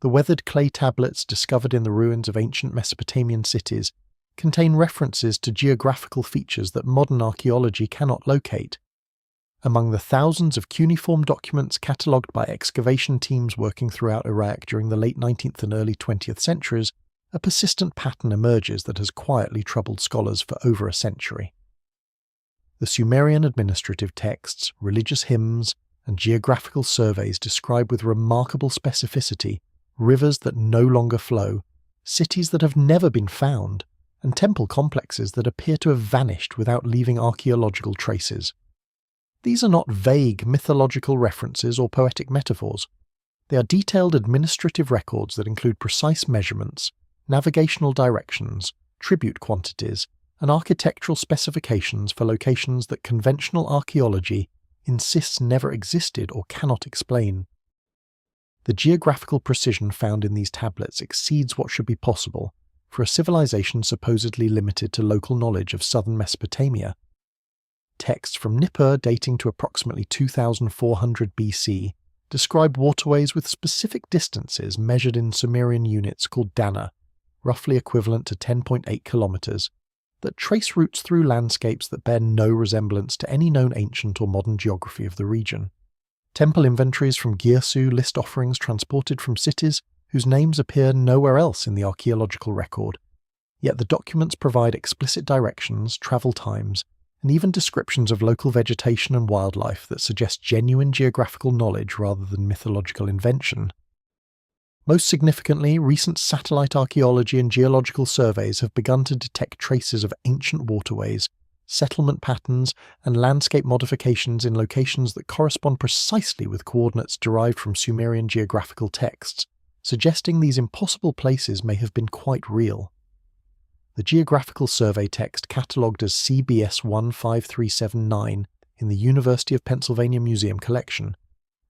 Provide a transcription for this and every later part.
The weathered clay tablets discovered in the ruins of ancient Mesopotamian cities contain references to geographical features that modern archaeology cannot locate. Among the thousands of cuneiform documents catalogued by excavation teams working throughout Iraq during the late 19th and early 20th centuries, a persistent pattern emerges that has quietly troubled scholars for over a century. The Sumerian administrative texts, religious hymns, and geographical surveys describe with remarkable specificity rivers that no longer flow, cities that have never been found, and temple complexes that appear to have vanished without leaving archaeological traces. These are not vague mythological references or poetic metaphors. They are detailed administrative records that include precise measurements, navigational directions, tribute quantities, and architectural specifications for locations that conventional archaeology insists never existed or cannot explain. The geographical precision found in these tablets exceeds what should be possible for a civilization supposedly limited to local knowledge of southern Mesopotamia. Texts from Nippur dating to approximately 2400 BC describe waterways with specific distances measured in Sumerian units called dana, roughly equivalent to 10.8 kilometers, that trace routes through landscapes that bear no resemblance to any known ancient or modern geography of the region. Temple inventories from Girsu list offerings transported from cities whose names appear nowhere else in the archaeological record, yet the documents provide explicit directions, travel times, and even descriptions of local vegetation and wildlife that suggest genuine geographical knowledge rather than mythological invention. Most significantly, recent satellite archaeology and geological surveys have begun to detect traces of ancient waterways, settlement patterns, and landscape modifications in locations that correspond precisely with coordinates derived from Sumerian geographical texts, suggesting these impossible places may have been quite real. The geographical survey text catalogued as CBS 15379 in the University of Pennsylvania Museum collection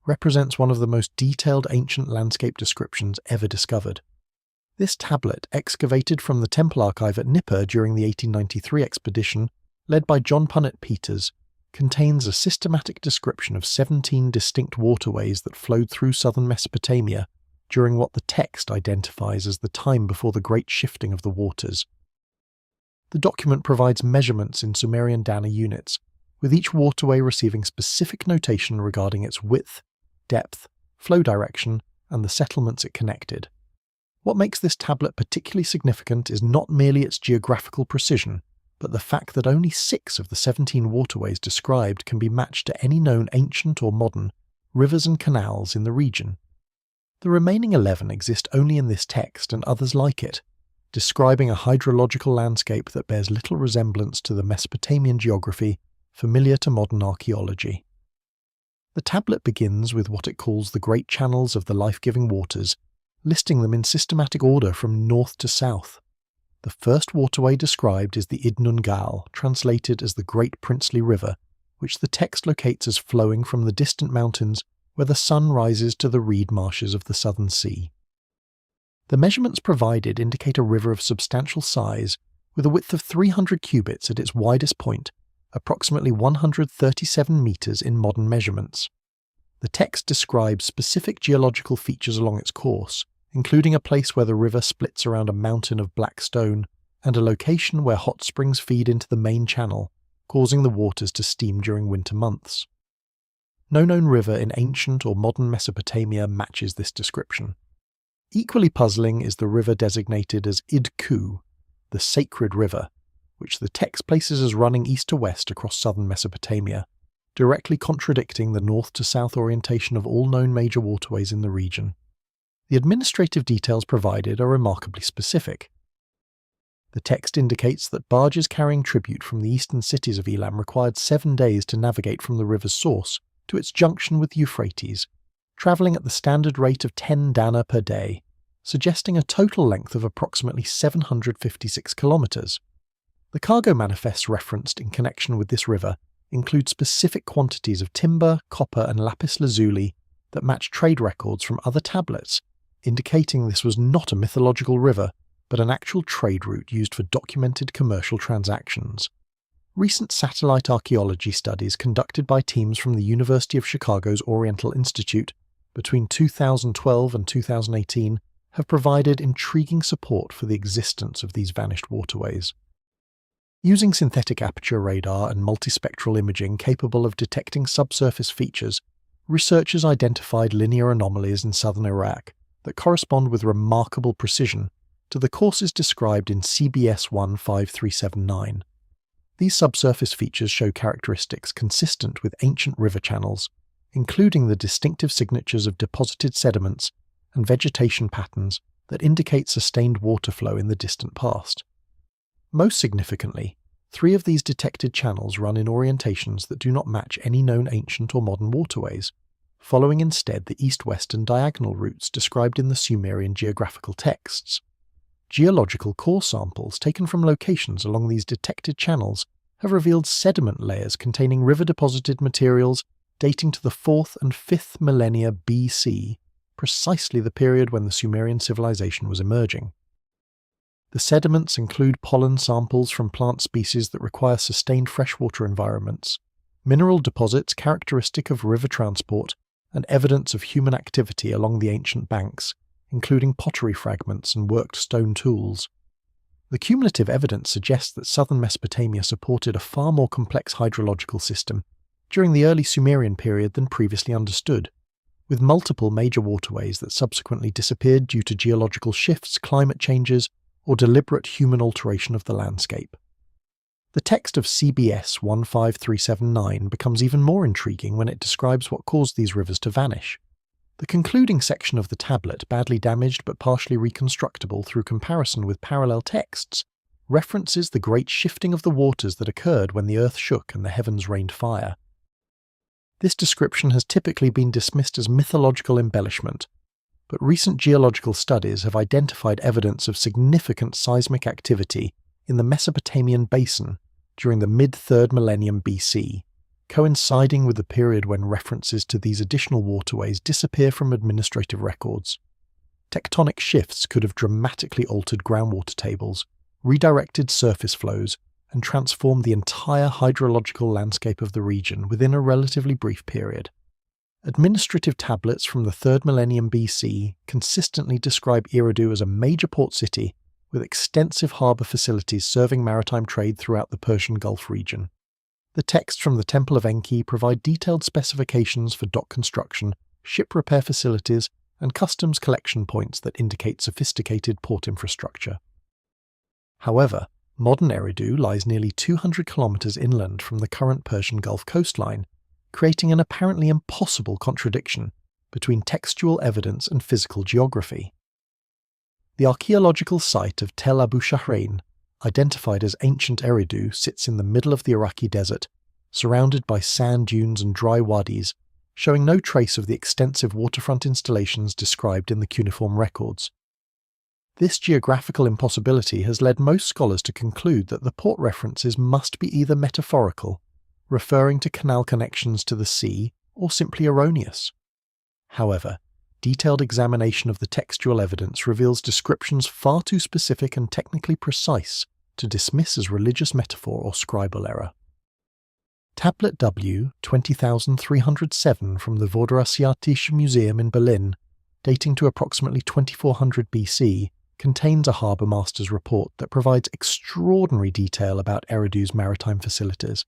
represents one of the most detailed ancient landscape descriptions ever discovered. This tablet, excavated from the temple archive at Nippur during the 1893 expedition, led by John Punnett Peters, contains a systematic description of 17 distinct waterways that flowed through southern Mesopotamia during what the text identifies as the time before the great shifting of the waters. The document provides measurements in Sumerian dana units, with each waterway receiving specific notation regarding its width, depth, flow direction, and the settlements it connected. What makes this tablet particularly significant is not merely its geographical precision, but the fact that only 6 of the 17 waterways described can be matched to any known ancient or modern rivers and canals in the region. The remaining 11 exist only in this text and others like it, describing a hydrological landscape that bears little resemblance to the Mesopotamian geography familiar to modern archaeology. The tablet begins with what it calls the great channels of the life-giving waters, listing them in systematic order from north to south. The first waterway described is the Idnun Gal, translated as the Great Princely River, which the text locates as flowing from the distant mountains where the sun rises to the reed marshes of the southern sea. The measurements provided indicate a river of substantial size, with a width of 300 cubits at its widest point, approximately 137 meters in modern measurements. The text describes specific geological features along its course, including a place where the river splits around a mountain of black stone, and a location where hot springs feed into the main channel, causing the waters to steam during winter months. No known river in ancient or modern Mesopotamia matches this description. Equally puzzling is the river designated as Idku, the Sacred River, which the text places as running east to west across southern Mesopotamia, directly contradicting the north to south orientation of all known major waterways in the region. The administrative details provided are remarkably specific. The text indicates that barges carrying tribute from the eastern cities of Elam required 7 days to navigate from the river's source to its junction with the Euphrates, travelling at the standard rate of 10 dana per day, suggesting a total length of approximately 756 kilometres. The cargo manifests referenced in connection with this river include specific quantities of timber, copper and lapis lazuli that match trade records from other tablets, indicating this was not a mythological river, but an actual trade route used for documented commercial transactions. Recent satellite archaeology studies conducted by teams from the University of Chicago's Oriental Institute between 2012 and 2018 have provided intriguing support for the existence of these vanished waterways. Using synthetic aperture radar and multispectral imaging capable of detecting subsurface features, researchers identified linear anomalies in southern Iraq that correspond with remarkable precision to the courses described in CBS 15379. These subsurface features show characteristics consistent with ancient river channels, including the distinctive signatures of deposited sediments and vegetation patterns that indicate sustained water flow in the distant past. Most significantly, 3 of these detected channels run in orientations that do not match any known ancient or modern waterways, following instead the east-west and diagonal routes described in the Sumerian geographical texts. Geological core samples taken from locations along these detected channels have revealed sediment layers containing river-deposited materials dating to the 4th and 5th millennia BC, precisely the period when the Sumerian civilization was emerging. The sediments include pollen samples from plant species that require sustained freshwater environments, mineral deposits characteristic of river transport, and evidence of human activity along the ancient banks, including pottery fragments and worked stone tools. The cumulative evidence suggests that southern Mesopotamia supported a far more complex hydrological system during the early Sumerian period than previously understood, with multiple major waterways that subsequently disappeared due to geological shifts, climate changes, or deliberate human alteration of the landscape. The text of CBS 15379 becomes even more intriguing when it describes what caused these rivers to vanish. The concluding section of the tablet, badly damaged but partially reconstructible through comparison with parallel texts, references the great shifting of the waters that occurred when the earth shook and the heavens rained fire. This description has typically been dismissed as mythological embellishment, but recent geological studies have identified evidence of significant seismic activity in the Mesopotamian basin during the mid-3rd millennium BC, coinciding with the period when references to these additional waterways disappear from administrative records. Tectonic shifts could have dramatically altered groundwater tables, redirected surface flows, and transformed the entire hydrological landscape of the region within a relatively brief period. Administrative tablets from the 3rd millennium BC consistently describe Eridu as a major port city with extensive harbour facilities serving maritime trade throughout the Persian Gulf region. The texts from the Temple of Enki provide detailed specifications for dock construction, ship repair facilities, and customs collection points that indicate sophisticated port infrastructure. However, modern Eridu lies nearly 200 kilometers inland from the current Persian Gulf coastline, creating an apparently impossible contradiction between textual evidence and physical geography. The archaeological site of Tel Abu Shahrain, identified as ancient Eridu, sits in the middle of the Iraqi desert, surrounded by sand dunes and dry wadis, showing no trace of the extensive waterfront installations described in the cuneiform records. This geographical impossibility has led most scholars to conclude that the port references must be either metaphorical, referring to canal connections to the sea, or simply erroneous. However, detailed examination of the textual evidence reveals descriptions far too specific and technically precise to dismiss as religious metaphor or scribal error. Tablet W 20307 from the Vorderasiatische Museum in Berlin, dating to approximately 2400 BC, contains a harbour master's report that provides extraordinary detail about Eridu's maritime facilities.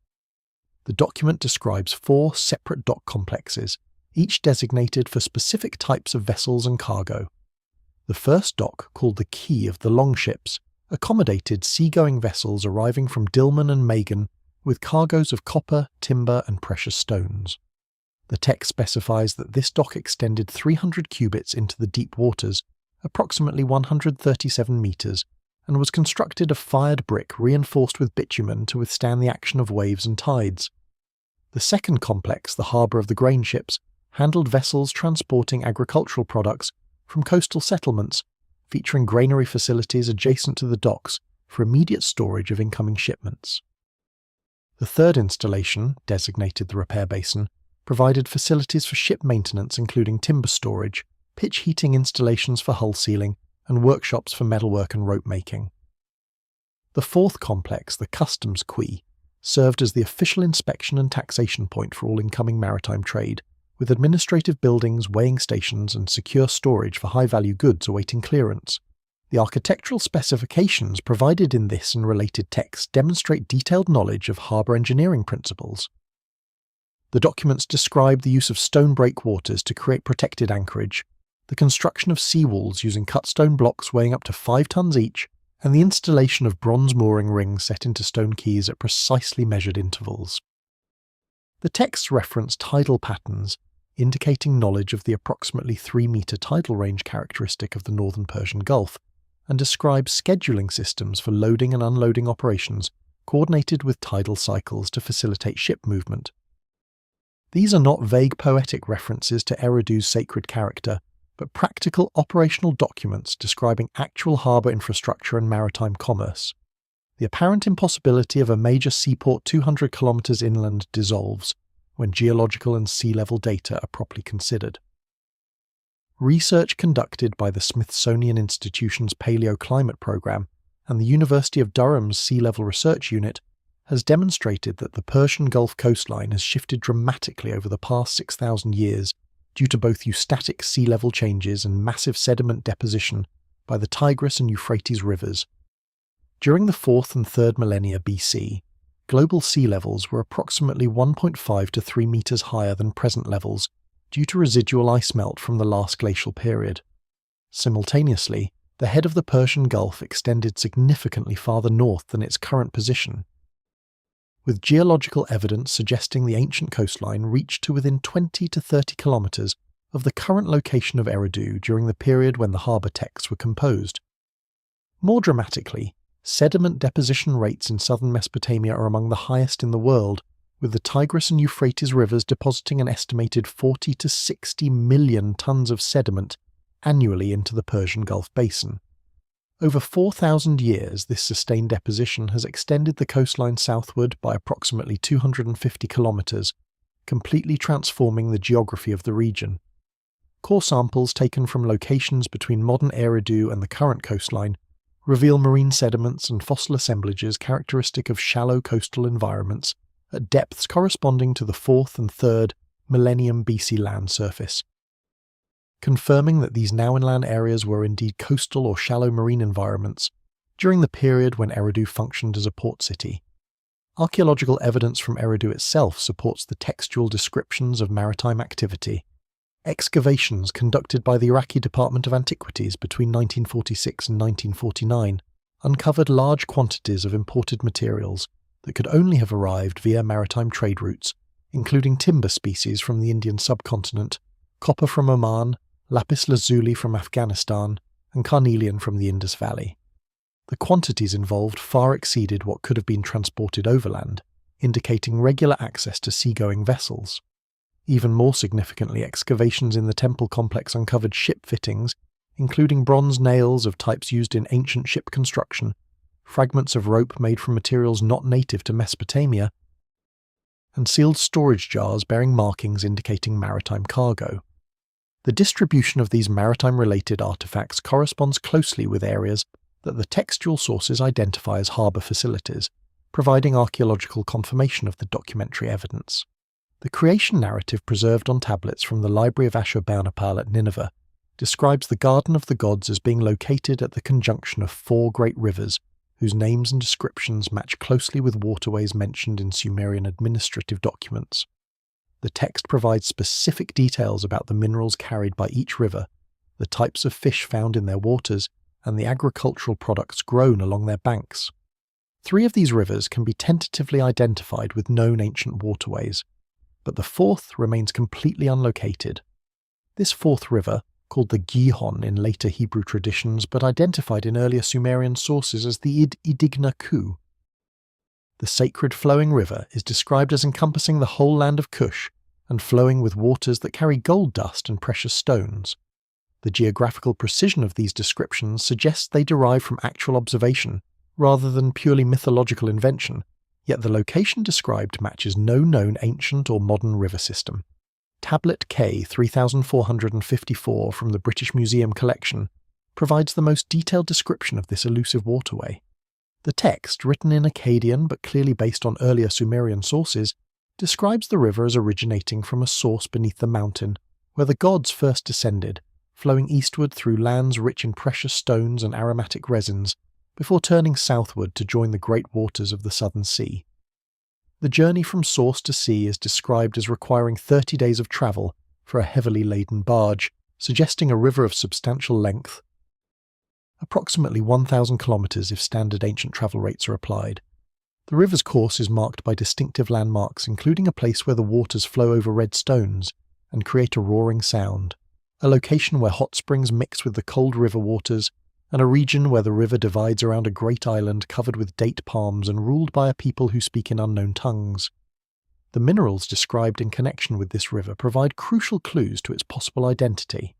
The document describes 4 separate dock complexes, each designated for specific types of vessels and cargo. The first dock, called the Quay of the Longships, accommodated seagoing vessels arriving from Dilmun and Magan with cargoes of copper, timber, and precious stones. The text specifies that this dock extended 300 cubits into the deep waters, approximately 137 metres, and was constructed of fired brick reinforced with bitumen to withstand the action of waves and tides. The second complex, the harbour of the grain ships, handled vessels transporting agricultural products from coastal settlements, featuring granary facilities adjacent to the docks for immediate storage of incoming shipments. The third installation, designated the repair basin, provided facilities for ship maintenance including timber storage, pitch heating installations for hull sealing, and workshops for metalwork and rope making. The fourth complex, the customs quay, served as the official inspection and taxation point for all incoming maritime trade, with administrative buildings, weighing stations, and secure storage for high-value goods awaiting clearance. The architectural specifications provided in this and related texts demonstrate detailed knowledge of harbour engineering principles. The documents describe the use of stone breakwaters to create protected anchorage, the construction of seawalls using cut stone blocks weighing up to 5 tons each, and the installation of bronze mooring rings set into stone quays at precisely measured intervals. The texts reference tidal patterns, indicating knowledge of the approximately 3-metre tidal range characteristic of the northern Persian Gulf, and describe scheduling systems for loading and unloading operations coordinated with tidal cycles to facilitate ship movement. These are not vague poetic references to Eridu's sacred character, but practical operational documents describing actual harbour infrastructure and maritime commerce. The apparent impossibility of a major seaport 200 kilometres inland dissolves when geological and sea level data are properly considered. Research conducted by the Smithsonian Institution's Paleoclimate Programme and the University of Durham's Sea Level Research Unit has demonstrated that the Persian Gulf coastline has shifted dramatically over the past 6,000 years due to both eustatic sea level changes and massive sediment deposition by the Tigris and Euphrates rivers. During the 4th and 3rd millennia BC, global sea levels were approximately 1.5 to 3 metres higher than present levels due to residual ice melt from the last glacial period. Simultaneously, the head of the Persian Gulf extended significantly farther north than its current position, with geological evidence suggesting the ancient coastline reached to within 20 to 30 kilometres of the current location of Eridu during the period when the harbour texts were composed. More dramatically, sediment deposition rates in southern Mesopotamia are among the highest in the world, with the Tigris and Euphrates rivers depositing an estimated 40 to 60 million tonnes of sediment annually into the Persian Gulf basin. Over 4,000 years, this sustained deposition has extended the coastline southward by approximately 250 kilometres, completely transforming the geography of the region. Core samples taken from locations between modern Eridu and the current coastline reveal marine sediments and fossil assemblages characteristic of shallow coastal environments at depths corresponding to the 4th and 3rd millennium BC land surface, confirming that these now-inland areas were indeed coastal or shallow marine environments during the period when Eridu functioned as a port city. Archaeological evidence from Eridu itself supports the textual descriptions of maritime activity. Excavations conducted by the Iraqi Department of Antiquities between 1946 and 1949 uncovered large quantities of imported materials that could only have arrived via maritime trade routes, including timber species from the Indian subcontinent, copper from Oman, lapis lazuli from Afghanistan, and carnelian from the Indus Valley. The quantities involved far exceeded what could have been transported overland, indicating regular access to seagoing vessels. Even more significantly, excavations in the temple complex uncovered ship fittings, including bronze nails of types used in ancient ship construction, fragments of rope made from materials not native to Mesopotamia, and sealed storage jars bearing markings indicating maritime cargo. The distribution of these maritime-related artifacts corresponds closely with areas that the textual sources identify as harbour facilities, providing archaeological confirmation of the documentary evidence. The creation narrative preserved on tablets from the Library of Ashurbanipal at Nineveh describes the Garden of the Gods as being located at the conjunction of 4 great rivers, whose names and descriptions match closely with waterways mentioned in Sumerian administrative documents. The text provides specific details about the minerals carried by each river, the types of fish found in their waters, and the agricultural products grown along their banks. 3 of these rivers can be tentatively identified with known ancient waterways, but the 4th remains completely unlocated. This 4th river, called the Gihon in later Hebrew traditions but identified in earlier Sumerian sources as the Idigna Ku. The sacred flowing river is described as encompassing the whole land of Kush and flowing with waters that carry gold dust and precious stones. The geographical precision of these descriptions suggests they derive from actual observation rather than purely mythological invention, yet the location described matches no known ancient or modern river system. Tablet K 3454 from the British Museum collection provides the most detailed description of this elusive waterway. The text, written in Akkadian but clearly based on earlier Sumerian sources, describes the river as originating from a source beneath the mountain where the gods first descended, flowing eastward through lands rich in precious stones and aromatic resins, before turning southward to join the great waters of the Southern Sea. The journey from source to sea is described as requiring 30 days of travel for a heavily laden barge, suggesting a river of substantial length, approximately 1,000 kilometres if standard ancient travel rates are applied. The river's course is marked by distinctive landmarks, including a place where the waters flow over red stones and create a roaring sound, a location where hot springs mix with the cold river waters, and a region where the river divides around a great island covered with date palms and ruled by a people who speak in unknown tongues. The minerals described in connection with this river provide crucial clues to its possible identity.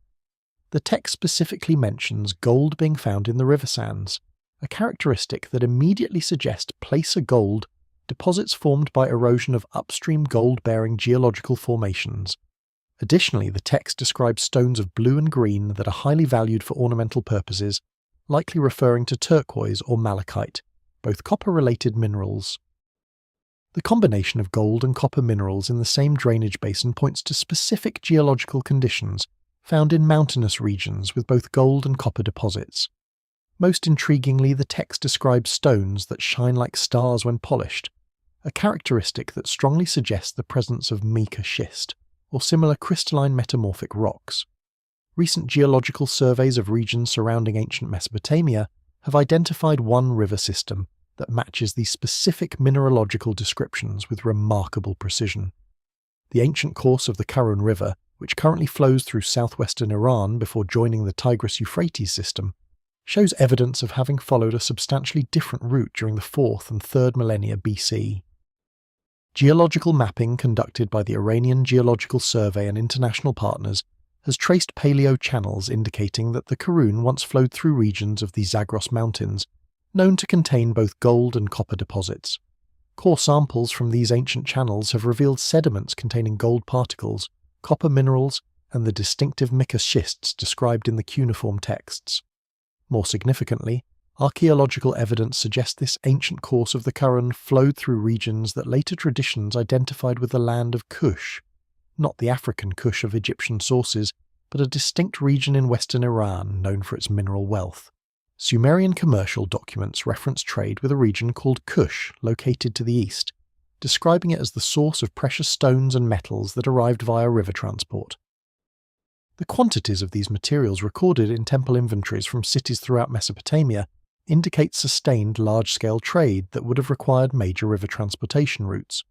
The text specifically mentions gold being found in the river sands, a characteristic that immediately suggests placer gold deposits formed by erosion of upstream gold-bearing geological formations. Additionally, the text describes stones of blue and green that are highly valued for ornamental purposes, likely referring to turquoise or malachite, both copper-related minerals. The combination of gold and copper minerals in the same drainage basin points to specific geological conditions found in mountainous regions with both gold and copper deposits. Most intriguingly, the text describes stones that shine like stars when polished, a characteristic that strongly suggests the presence of mica schist, or similar crystalline metamorphic rocks. Recent geological surveys of regions surrounding ancient Mesopotamia have identified one river system that matches these specific mineralogical descriptions with remarkable precision. The ancient course of the Karun River, which currently flows through southwestern Iran before joining the Tigris-Euphrates system, shows evidence of having followed a substantially different route during the 4th and 3rd millennia BC. Geological mapping conducted by the Iranian Geological Survey and international partners has traced paleo-channels indicating that the Karun once flowed through regions of the Zagros Mountains, known to contain both gold and copper deposits. Core samples from these ancient channels have revealed sediments containing gold particles, copper minerals, and the distinctive mica schists described in the cuneiform texts. More significantly, archaeological evidence suggests this ancient course of the Karun flowed through regions that later traditions identified with the land of Kush, not the African Kush of Egyptian sources, but a distinct region in western Iran known for its mineral wealth. Sumerian commercial documents reference trade with a region called Kush, located to the east, describing it as the source of precious stones and metals that arrived via river transport. The quantities of these materials recorded in temple inventories from cities throughout Mesopotamia indicate sustained large-scale trade that would have required major river transportation routes.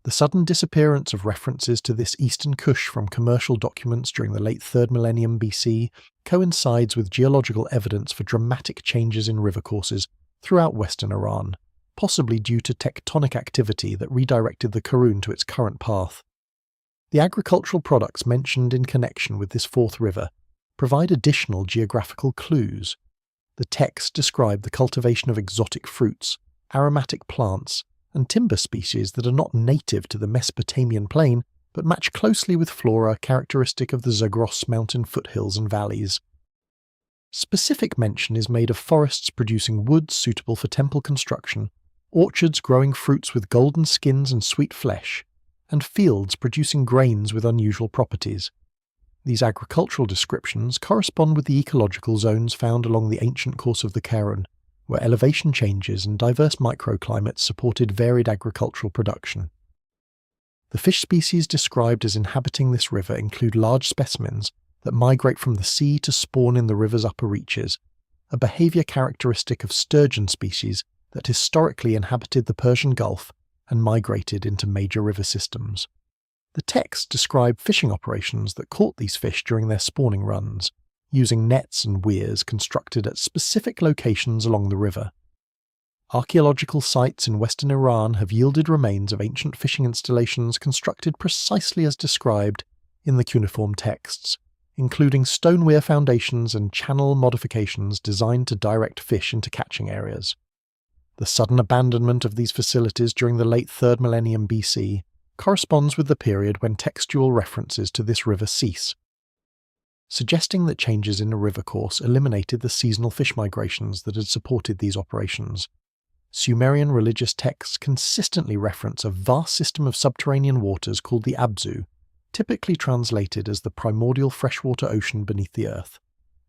The sudden disappearance of references to this eastern Kush from commercial documents during the late 3rd millennium BC coincides with geological evidence for dramatic changes in river courses throughout western Iran, possibly due to tectonic activity that redirected the Karun to its current path. The agricultural products mentioned in connection with this 4th river provide additional geographical clues. The text describe the cultivation of exotic fruits, aromatic plants, and timber species that are not native to the Mesopotamian plain but match closely with flora characteristic of the Zagros mountain foothills and valleys. Specific mention is made of forests producing woods suitable for temple construction, orchards growing fruits with golden skins and sweet flesh, and fields producing grains with unusual properties. These agricultural descriptions correspond with the ecological zones found along the ancient course of the Karun, where elevation changes and diverse microclimates supported varied agricultural production. The fish species described as inhabiting this river include large specimens that migrate from the sea to spawn in the river's upper reaches, a behaviour characteristic of sturgeon species that historically inhabited the Persian Gulf and migrated into major river systems. The texts describe fishing operations that caught these fish during their spawning runs, using nets and weirs constructed at specific locations along the river. Archaeological sites in western Iran have yielded remains of ancient fishing installations constructed precisely as described in the cuneiform texts, including stone weir foundations and channel modifications designed to direct fish into catching areas. The sudden abandonment of these facilities during the late 3rd millennium BC corresponds with the period when textual references to this river cease, suggesting that changes in the river course eliminated the seasonal fish migrations that had supported these operations. Sumerian religious texts consistently reference a vast system of subterranean waters called the Abzu, typically translated as the primordial freshwater ocean beneath the earth.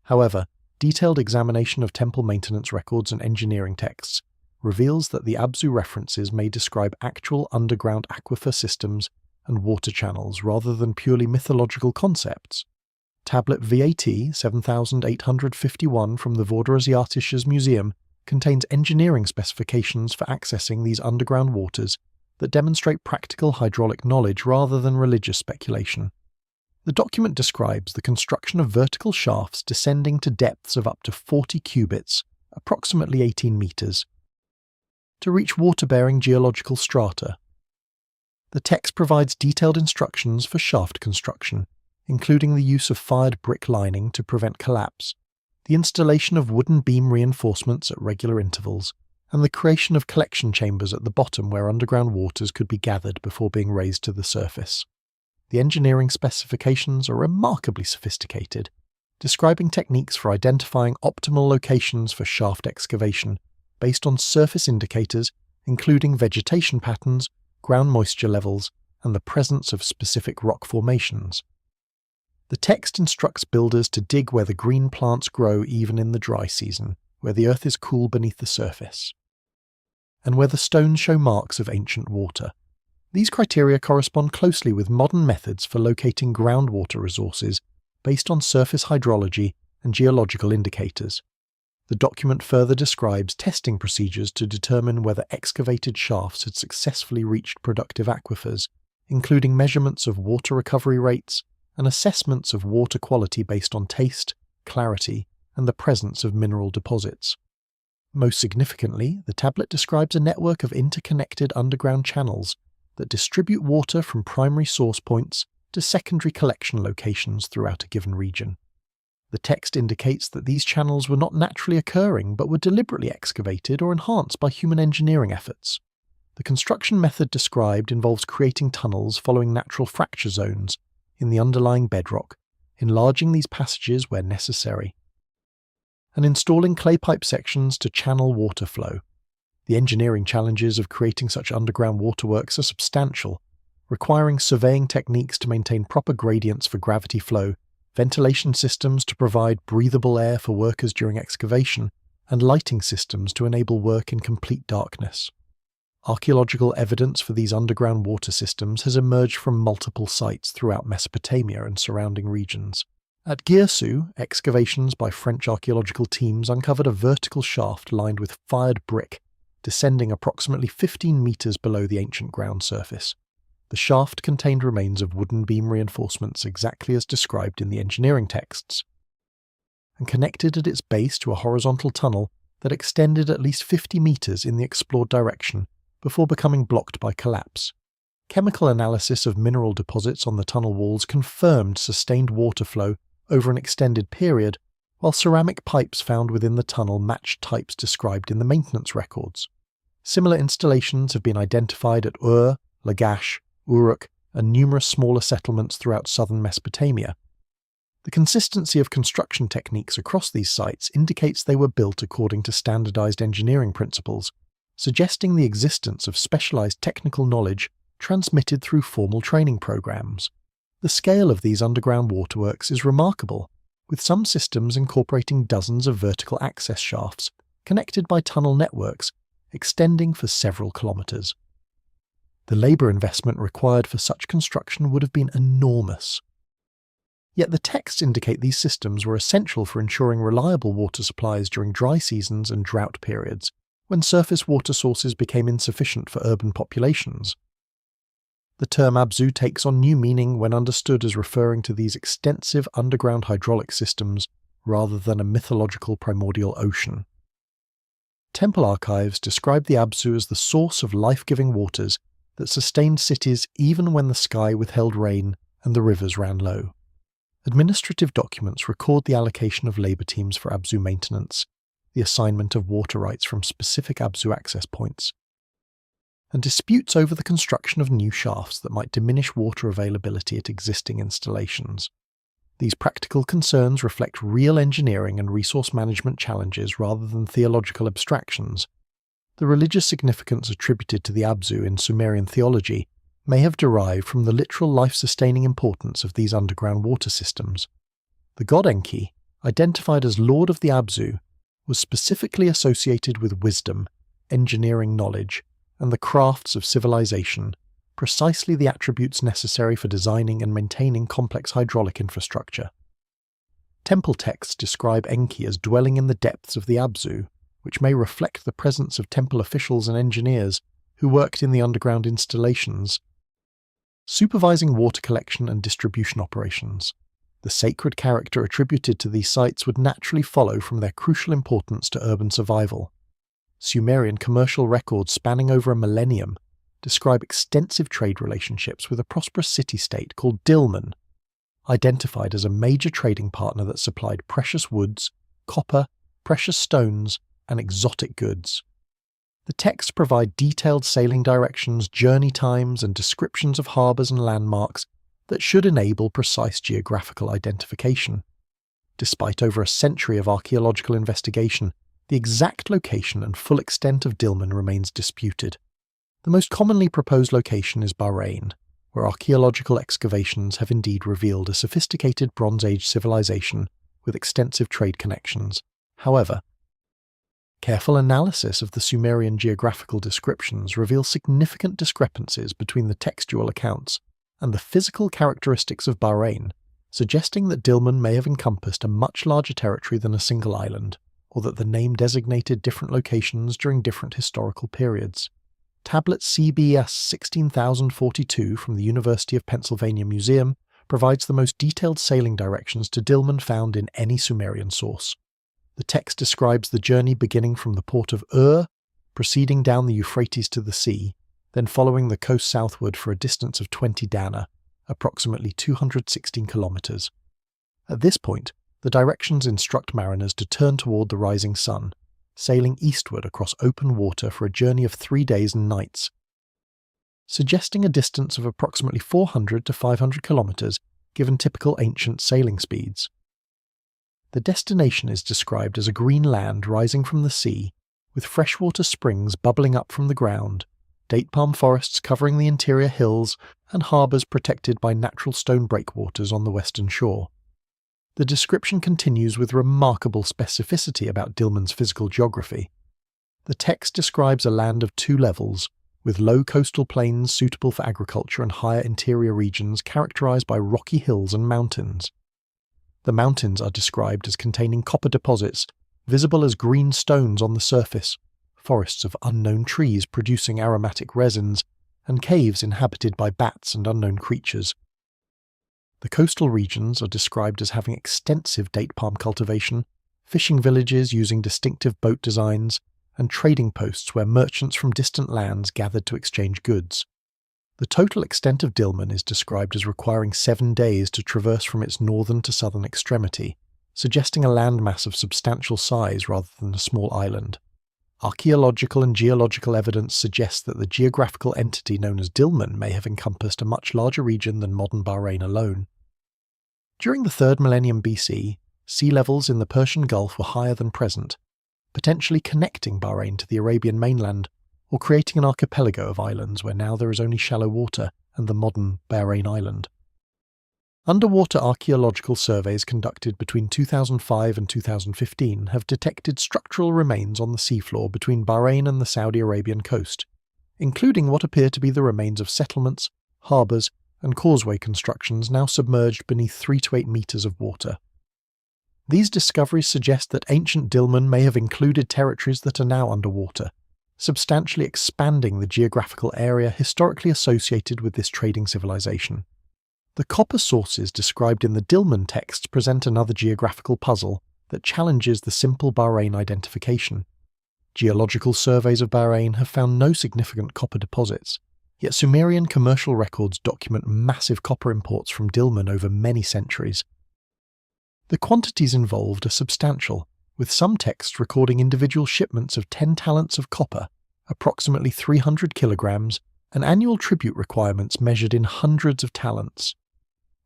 However, detailed examination of temple maintenance records and engineering texts reveals that the Abzu references may describe actual underground aquifer systems and water channels rather than purely mythological concepts. Tablet VAT 7851 from the Vorderasiatisches Museum contains engineering specifications for accessing these underground waters that demonstrate practical hydraulic knowledge rather than religious speculation. The document describes the construction of vertical shafts descending to depths of up to 40 cubits, approximately 18 meters, to reach water-bearing geological strata. The text provides detailed instructions for shaft construction, including the use of fired brick lining to prevent collapse, the installation of wooden beam reinforcements at regular intervals, and the creation of collection chambers at the bottom where underground waters could be gathered before being raised to the surface. The engineering specifications are remarkably sophisticated, describing techniques for identifying optimal locations for shaft excavation based on surface indicators including vegetation patterns, ground moisture levels, and the presence of specific rock formations. The text instructs builders to dig where the green plants grow even in the dry season, where the earth is cool beneath the surface, and where the stones show marks of ancient water. These criteria correspond closely with modern methods for locating groundwater resources based on surface hydrology and geological indicators. The document further describes testing procedures to determine whether excavated shafts had successfully reached productive aquifers, including measurements of water recovery rates and assessments of water quality based on taste, clarity, and the presence of mineral deposits. Most significantly, the tablet describes a network of interconnected underground channels that distribute water from primary source points to secondary collection locations throughout a given region. The text indicates that these channels were not naturally occurring but were deliberately excavated or enhanced by human engineering efforts. The construction method described involves creating tunnels following natural fracture zones in the underlying bedrock, enlarging these passages where necessary, and installing clay pipe sections to channel water flow. The engineering challenges of creating such underground waterworks are substantial, requiring surveying techniques to maintain proper gradients for gravity flow, ventilation systems to provide breathable air for workers during excavation, and lighting systems to enable work in complete darkness. Archaeological evidence for these underground water systems has emerged from multiple sites throughout Mesopotamia and surrounding regions. At Girsu, excavations by French archaeological teams uncovered a vertical shaft lined with fired brick, descending approximately 15 meters below the ancient ground surface. The shaft contained remains of wooden beam reinforcements exactly as described in the engineering texts, and connected at its base to a horizontal tunnel that extended at least 50 meters in the explored direction before becoming blocked by collapse. Chemical analysis of mineral deposits on the tunnel walls confirmed sustained water flow over an extended period, while ceramic pipes found within the tunnel matched types described in the maintenance records. Similar installations have been identified at Ur, Lagash, Uruk, and numerous smaller settlements throughout southern Mesopotamia. The consistency of construction techniques across these sites indicates they were built according to standardized engineering principles, suggesting the existence of specialized technical knowledge transmitted through formal training programs. The scale of these underground waterworks is remarkable, with some systems incorporating dozens of vertical access shafts connected by tunnel networks extending for several kilometers. The labor investment required for such construction would have been enormous. Yet the texts indicate these systems were essential for ensuring reliable water supplies during dry seasons and drought periods, when surface water sources became insufficient for urban populations. The term Abzu takes on new meaning when understood as referring to these extensive underground hydraulic systems rather than a mythological primordial ocean. Temple archives describe the Abzu as the source of life-giving waters that sustained cities even when the sky withheld rain and the rivers ran low. Administrative documents record the allocation of labor teams for Abzu maintenance, the assignment of water rights from specific Abzu access points, and disputes over the construction of new shafts that might diminish water availability at existing installations. These practical concerns reflect real engineering and resource management challenges rather than theological abstractions. The religious significance attributed to the Abzu in Sumerian theology may have derived from the literal life-sustaining importance of these underground water systems. The god Enki, identified as Lord of the Abzu, was specifically associated with wisdom, engineering knowledge, and the crafts of civilization, precisely the attributes necessary for designing and maintaining complex hydraulic infrastructure. Temple texts describe Enki as dwelling in the depths of the Abzu, which may reflect the presence of temple officials and engineers who worked in the underground installations, supervising water collection and distribution operations. The sacred character attributed to these sites would naturally follow from their crucial importance to urban survival. Sumerian commercial records spanning over a millennium describe extensive trade relationships with a prosperous city-state called Dilmun, identified as a major trading partner that supplied precious woods, copper, precious stones, and exotic goods. The texts provide detailed sailing directions, journey times, and descriptions of harbours and landmarks that should enable precise geographical identification. Despite over a century of archaeological investigation, the exact location and full extent of Dilmun remains disputed. The most commonly proposed location is Bahrain, where archaeological excavations have indeed revealed a sophisticated Bronze Age civilization with extensive trade connections. However, careful analysis of the Sumerian geographical descriptions reveals significant discrepancies between the textual accounts and the physical characteristics of Bahrain, suggesting that Dilmun may have encompassed a much larger territory than a single island, or that the name designated different locations during different historical periods. Tablet CBS 16042 from the University of Pennsylvania Museum provides the most detailed sailing directions to Dilmun found in any Sumerian source. The text describes the journey beginning from the port of Ur, proceeding down the Euphrates to the sea, then following the coast southward for a distance of 20 dana, approximately 216 kilometers. At this point, the directions instruct mariners to turn toward the rising sun, sailing eastward across open water for a journey of 3 days and nights, suggesting a distance of approximately 400 to 500 kilometers given typical ancient sailing speeds. The destination is described as a green land rising from the sea, with freshwater springs bubbling up from the ground, date palm forests covering the interior hills, and harbours protected by natural stone breakwaters on the western shore. The description continues with remarkable specificity about Dilmun's physical geography. The text describes a land of 2 levels, with low coastal plains suitable for agriculture and higher interior regions characterized by rocky hills and mountains. The mountains are described as containing copper deposits, visible as green stones on the surface, forests of unknown trees producing aromatic resins, and caves inhabited by bats and unknown creatures. The coastal regions are described as having extensive date palm cultivation, fishing villages using distinctive boat designs, and trading posts where merchants from distant lands gathered to exchange goods. The total extent of Dilmun is described as requiring 7 days to traverse from its northern to southern extremity, suggesting a landmass of substantial size rather than a small island. Archaeological and geological evidence suggests that the geographical entity known as Dilmun may have encompassed a much larger region than modern Bahrain alone. During the 3rd millennium BC, sea levels in the Persian Gulf were higher than present, potentially connecting Bahrain to the Arabian mainland, or creating an archipelago of islands where now there is only shallow water and the modern Bahrain island. Underwater archaeological surveys conducted between 2005 and 2015 have detected structural remains on the seafloor between Bahrain and the Saudi Arabian coast, including what appear to be the remains of settlements, harbours, and causeway constructions now submerged beneath 3 to 8 meters of water. These discoveries suggest that ancient Dilmun may have included territories that are now underwater, substantially expanding the geographical area historically associated with this trading civilization. The copper sources described in the Dilmun texts present another geographical puzzle that challenges the simple Bahrain identification. Geological surveys of Bahrain have found no significant copper deposits, yet Sumerian commercial records document massive copper imports from Dilmun over many centuries. The quantities involved are substantial, with some texts recording individual shipments of 10 talents of copper, approximately 300 kilograms, and annual tribute requirements measured in hundreds of talents.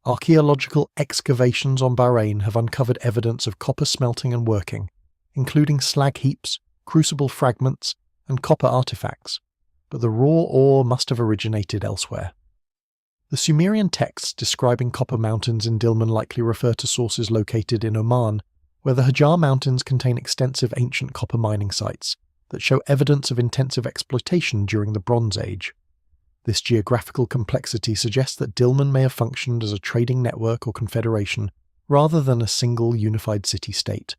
Archaeological excavations on Bahrain have uncovered evidence of copper smelting and working, including slag heaps, crucible fragments, and copper artifacts, but the raw ore must have originated elsewhere. The Sumerian texts describing copper mountains in Dilmun likely refer to sources located in Oman, where the Hajar Mountains contain extensive ancient copper mining sites that show evidence of intensive exploitation during the Bronze Age. This geographical complexity suggests that Dilmun may have functioned as a trading network or confederation rather than a single unified city-state,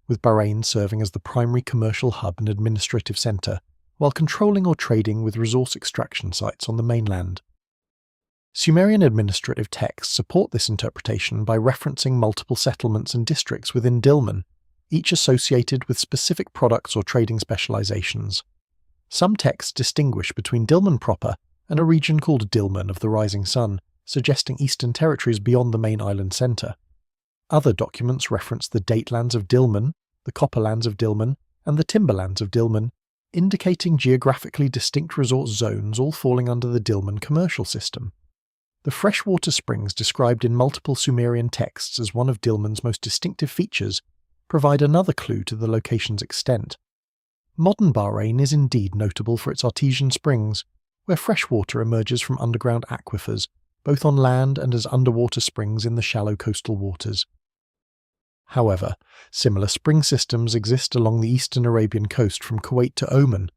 with Bahrain serving as the primary commercial hub and administrative centre, while controlling or trading with resource extraction sites on the mainland. Sumerian administrative texts support this interpretation by referencing multiple settlements and districts within Dilmun, each associated with specific products or trading specializations. Some texts distinguish between Dilmun proper and a region called Dilmun of the Rising Sun, suggesting eastern territories beyond the main island centre. Other documents reference the datelands of Dilmun, the copperlands of Dilmun, and the timberlands of Dilmun, indicating geographically distinct resource zones all falling under the Dilmun commercial system. The freshwater springs described in multiple Sumerian texts as one of Dilmun's most distinctive features provide another clue to the location's extent. Modern Bahrain is indeed notable for its artesian springs, where freshwater emerges from underground aquifers, both on land and as underwater springs in the shallow coastal waters. However, similar spring systems exist along the eastern Arabian coast from Kuwait to Oman,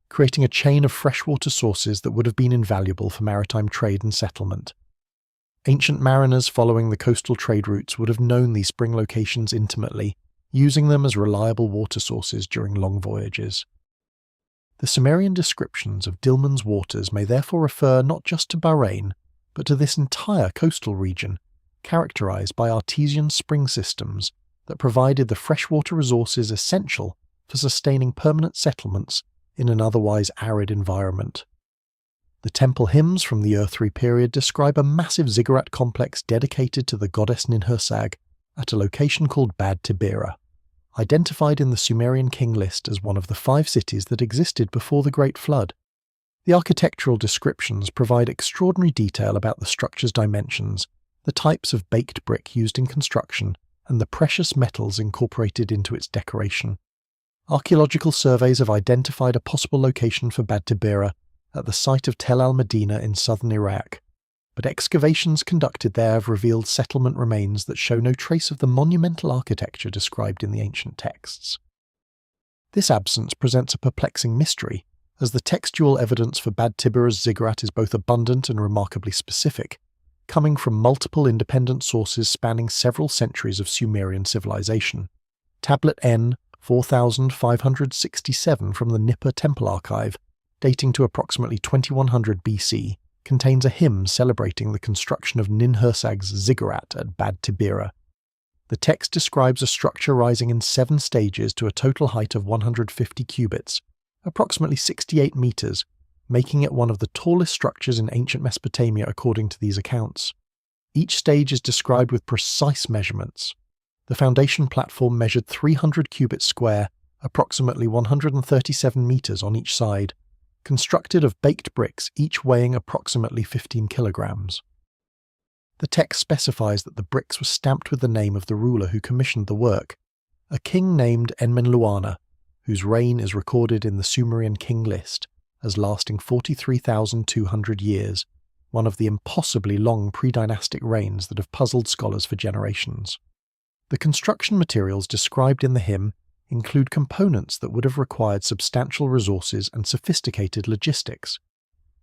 creating a chain of freshwater sources that would have been invaluable for maritime trade and settlement. Ancient mariners following the coastal trade routes would have known these spring locations intimately, using them as reliable water sources during long voyages. The Sumerian descriptions of Dilmun's waters may therefore refer not just to Bahrain, but to this entire coastal region, characterized by artesian spring systems that provided the freshwater resources essential for sustaining permanent settlements in an otherwise arid environment. The temple hymns from the Ur-3 period describe a massive ziggurat complex dedicated to the goddess Ninhursag at a location called Bad Tibira, identified in the Sumerian king list as one of the 5 cities that existed before the Great Flood. The architectural descriptions provide extraordinary detail about the structure's dimensions, the types of baked brick used in construction, and the precious metals incorporated into its decoration. Archaeological surveys have identified a possible location for Bad Tibira at the site of Tel al-Medina in southern Iraq, but excavations conducted there have revealed settlement remains that show no trace of the monumental architecture described in the ancient texts. This absence presents a perplexing mystery, as the textual evidence for Bad Tibira's ziggurat is both abundant and remarkably specific, coming from multiple independent sources spanning several centuries of Sumerian civilization. Tablet N 4567 from the Nippur Temple Archive, dating to approximately 2100 BC, contains a hymn celebrating the construction of Ninhursag's ziggurat at Bad Tibira. The text describes a structure rising in 7 stages to a total height of 150 cubits, approximately 68 meters, making it one of the tallest structures in ancient Mesopotamia according to these accounts. Each stage is described with precise measurements. The foundation platform measured 300 cubits square, approximately 137 meters on each side, constructed of baked bricks each weighing approximately 15 kilograms. The text specifies that the bricks were stamped with the name of the ruler who commissioned the work, a king named Enmenluana, whose reign is recorded in the Sumerian king list as lasting 43,200 years, one of the impossibly long pre-dynastic reigns that have puzzled scholars for generations. The construction materials described in the hymn include components that would have required substantial resources and sophisticated logistics.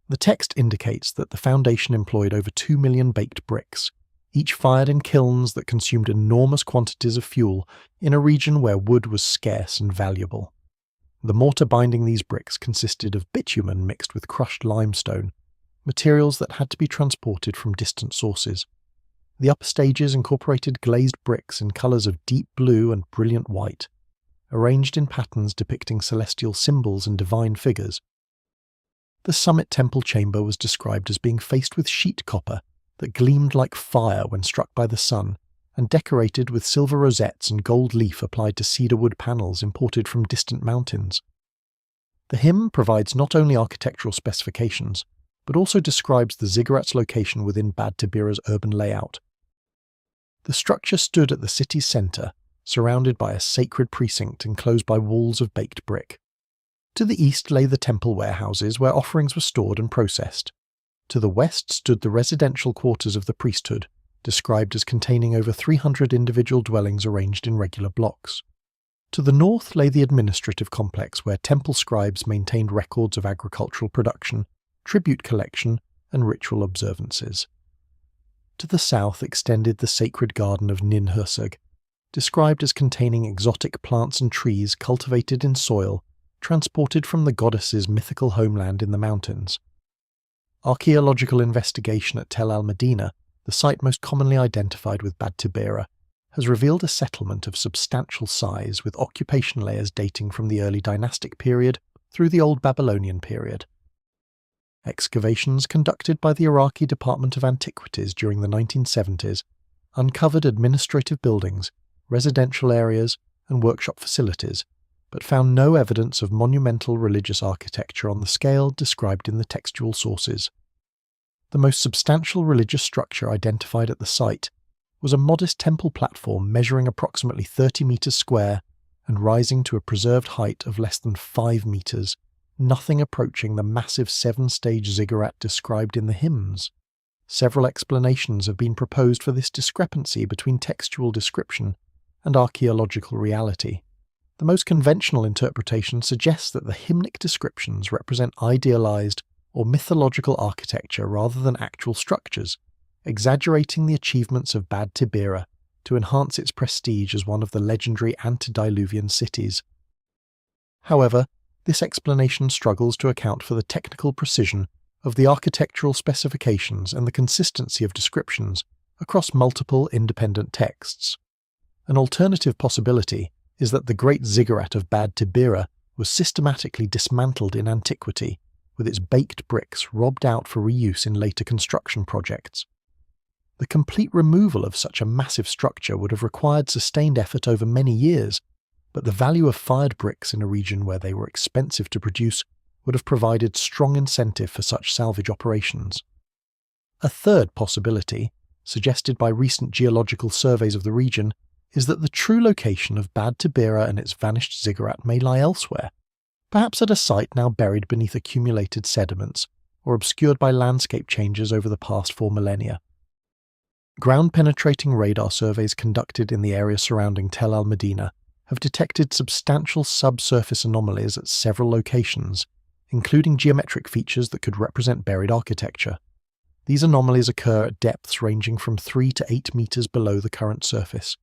The text indicates that the foundation employed over 2 million baked bricks, each fired in kilns that consumed enormous quantities of fuel in a region where wood was scarce and valuable. The mortar binding these bricks consisted of bitumen mixed with crushed limestone, materials that had to be transported from distant sources. The upper stages incorporated glazed bricks in colours of deep blue and brilliant white, arranged in patterns depicting celestial symbols and divine figures. The summit temple chamber was described as being faced with sheet copper that gleamed like fire when struck by the sun, and decorated with silver rosettes and gold leaf applied to cedar wood panels imported from distant mountains. The hymn provides not only architectural specifications, but also describes the ziggurat's location within Bad Tibira's urban layout. The structure stood at the city's centre, surrounded by a sacred precinct enclosed by walls of baked brick. To the east lay the temple warehouses where offerings were stored and processed. To the west stood the residential quarters of the priesthood, described as containing over 300 individual dwellings arranged in regular blocks. To the north lay the administrative complex where temple scribes maintained records of agricultural production, tribute collection, and ritual observances. To the south extended the sacred garden of Ninhursag, described as containing exotic plants and trees cultivated in soil, transported from the goddess's mythical homeland in the mountains. Archaeological investigation at Tel al-Medina, the site most commonly identified with Bad Tibira, has revealed a settlement of substantial size with occupation layers dating from the early dynastic period through the Old Babylonian period. Excavations conducted by the Iraqi Department of Antiquities during the 1970s uncovered administrative buildings, residential areas, and workshop facilities, but found no evidence of monumental religious architecture on the scale described in the textual sources. The most substantial religious structure identified at the site was a modest temple platform measuring approximately 30 meters square and rising to a preserved height of less than 5 meters, nothing approaching the massive 7-stage ziggurat described in the hymns. Several explanations have been proposed for this discrepancy between textual description and archaeological reality. The most conventional interpretation suggests that the hymnic descriptions represent idealized or mythological architecture rather than actual structures, exaggerating the achievements of Bad Tibira to enhance its prestige as one of the legendary antediluvian cities. However, this explanation struggles to account for the technical precision of the architectural specifications and the consistency of descriptions across multiple independent texts. An alternative possibility is that the great ziggurat of Bad Tibira was systematically dismantled in antiquity, with its baked bricks robbed out for reuse in later construction projects. The complete removal of such a massive structure would have required sustained effort over many years, but the value of fired bricks in a region where they were expensive to produce would have provided strong incentive for such salvage operations. A third possibility, suggested by recent geological surveys of the region, is that the true location of Bad Tibira and its vanished ziggurat may lie elsewhere, perhaps at a site now buried beneath accumulated sediments or obscured by landscape changes over the past 4 millennia. Ground-penetrating radar surveys conducted in the area surrounding Tel al-Medina have detected substantial subsurface anomalies at several locations, including geometric features that could represent buried architecture. These anomalies occur at depths ranging from 3 to 8 meters below the current surface,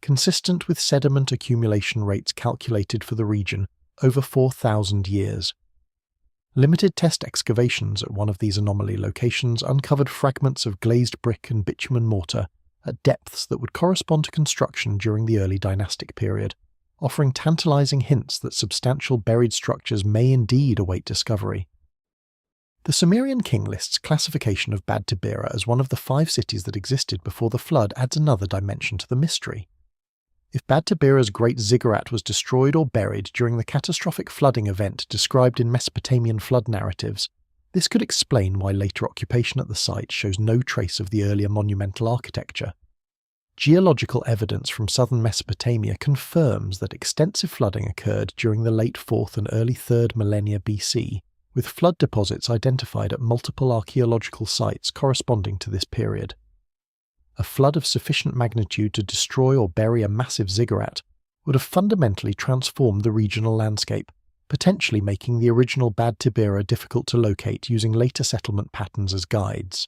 consistent with sediment accumulation rates calculated for the region over 4,000 years. Limited test excavations at one of these anomaly locations uncovered fragments of glazed brick and bitumen mortar at depths that would correspond to construction during the early dynastic period, offering tantalizing hints that substantial buried structures may indeed await discovery. The Sumerian king list's classification of Bad Tibira as one of the 5 cities that existed before the flood adds another dimension to the mystery. If Bad Tibira's great ziggurat was destroyed or buried during the catastrophic flooding event described in Mesopotamian flood narratives, this could explain why later occupation at the site shows no trace of the earlier monumental architecture. Geological evidence from southern Mesopotamia confirms that extensive flooding occurred during the late 4th and early 3rd millennia BC, with flood deposits identified at multiple archaeological sites corresponding to this period. A flood of sufficient magnitude to destroy or bury a massive ziggurat would have fundamentally transformed the regional landscape, potentially making the original Bad Tibira difficult to locate using later settlement patterns as guides.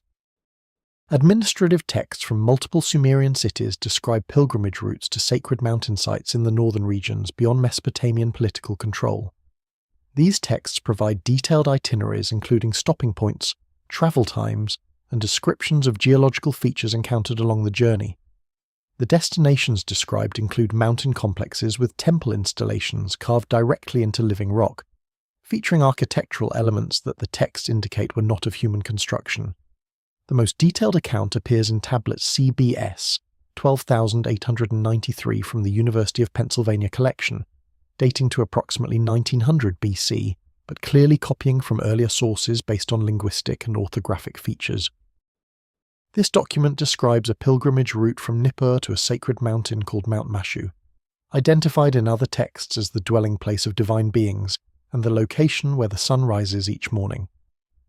Administrative texts from multiple Sumerian cities describe pilgrimage routes to sacred mountain sites in the northern regions beyond Mesopotamian political control. These texts provide detailed itineraries including stopping points, travel times, and descriptions of geological features encountered along the journey. The destinations described include mountain complexes with temple installations carved directly into living rock, featuring architectural elements that the texts indicate were not of human construction. The most detailed account appears in tablet CBS 12,893 from the University of Pennsylvania collection, dating to approximately 1900 BC, but clearly copying from earlier sources based on linguistic and orthographic features. This document describes a pilgrimage route from Nippur to a sacred mountain called Mount Mashu, identified in other texts as the dwelling place of divine beings, and the location where the sun rises each morning.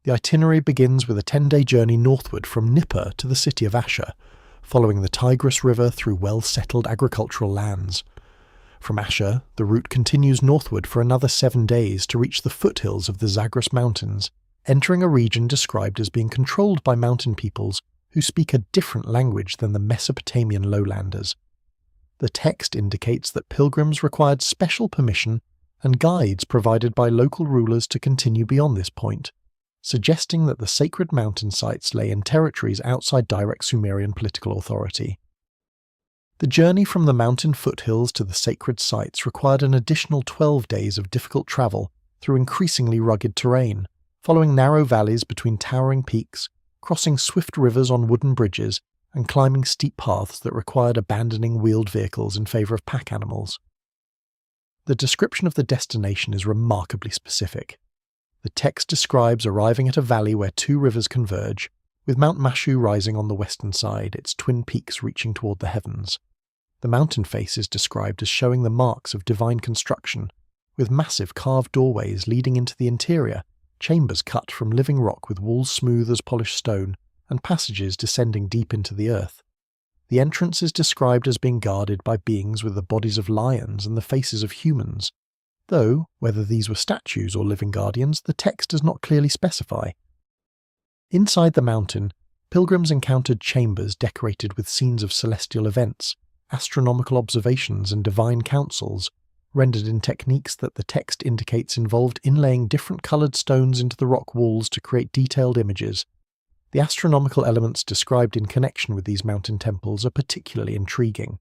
The itinerary begins with a 10-day journey northward from Nippur to the city of Asher, following the Tigris River through well-settled agricultural lands. From Asher, the route continues northward for another 7 days to reach the foothills of the Zagros Mountains, entering a region described as being controlled by mountain peoples who speak a different language than the Mesopotamian lowlanders. The text indicates that pilgrims required special permission and guides provided by local rulers to continue beyond this point, suggesting that the sacred mountain sites lay in territories outside direct Sumerian political authority. The journey from the mountain foothills to the sacred sites required an additional 12 days of difficult travel through increasingly rugged terrain, following narrow valleys between towering peaks, crossing swift rivers on wooden bridges, and climbing steep paths that required abandoning wheeled vehicles in favour of pack animals. The description of the destination is remarkably specific. The text describes arriving at a valley where 2 rivers converge, with Mount Mashu rising on the western side, its twin peaks reaching toward the heavens. The mountain face is described as showing the marks of divine construction, with massive carved doorways leading into the interior, chambers cut from living rock with walls smooth as polished stone, and passages descending deep into the earth. The entrance is described as being guarded by beings with the bodies of lions and the faces of humans, though whether these were statues or living guardians, the text does not clearly specify. Inside the mountain, pilgrims encountered chambers decorated with scenes of celestial events, astronomical observations and divine councils, rendered in techniques that the text indicates involved inlaying different coloured stones into the rock walls to create detailed images. The astronomical elements described in connection with these mountain temples are particularly intriguing.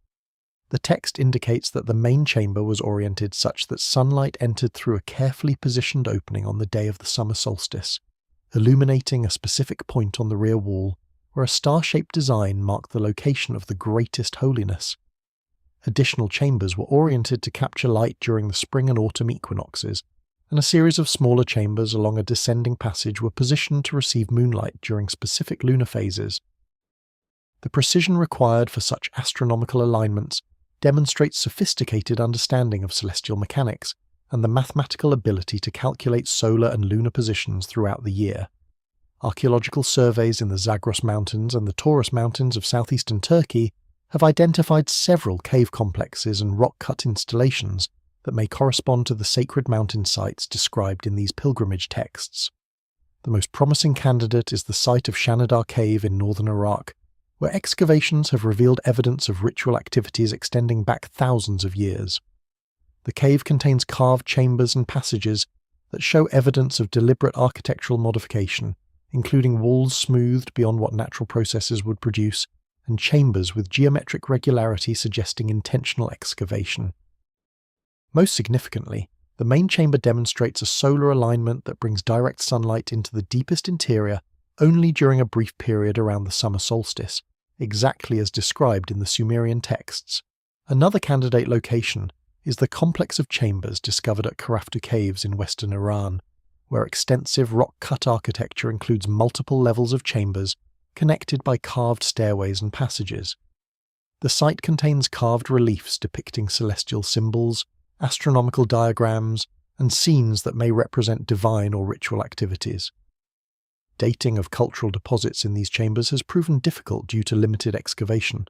The text indicates that the main chamber was oriented such that sunlight entered through a carefully positioned opening on the day of the summer solstice, illuminating a specific point on the rear wall where a star-shaped design marked the location of the greatest holiness. Additional chambers were oriented to capture light during the spring and autumn equinoxes, and a series of smaller chambers along a descending passage were positioned to receive moonlight during specific lunar phases. The precision required for such astronomical alignments demonstrates sophisticated understanding of celestial mechanics and the mathematical ability to calculate solar and lunar positions throughout the year. Archaeological surveys in the Zagros Mountains and the Taurus Mountains of southeastern Turkey have identified several cave complexes and rock-cut installations that may correspond to the sacred mountain sites described in these pilgrimage texts. The most promising candidate is the site of Shanidar Cave in northern Iraq, where excavations have revealed evidence of ritual activities extending back thousands of years. The cave contains carved chambers and passages that show evidence of deliberate architectural modification, including walls smoothed beyond what natural processes would produce, and chambers with geometric regularity suggesting intentional excavation. Most significantly, the main chamber demonstrates a solar alignment that brings direct sunlight into the deepest interior only during a brief period around the summer solstice, exactly as described in the Sumerian texts. Another candidate location is the complex of chambers discovered at Karaftu Caves in western Iran, where extensive rock-cut architecture includes multiple levels of chambers connected by carved stairways and passages. The site contains carved reliefs depicting celestial symbols, astronomical diagrams, and scenes that may represent divine or ritual activities. Dating of cultural deposits in these chambers has proven difficult due to limited excavation,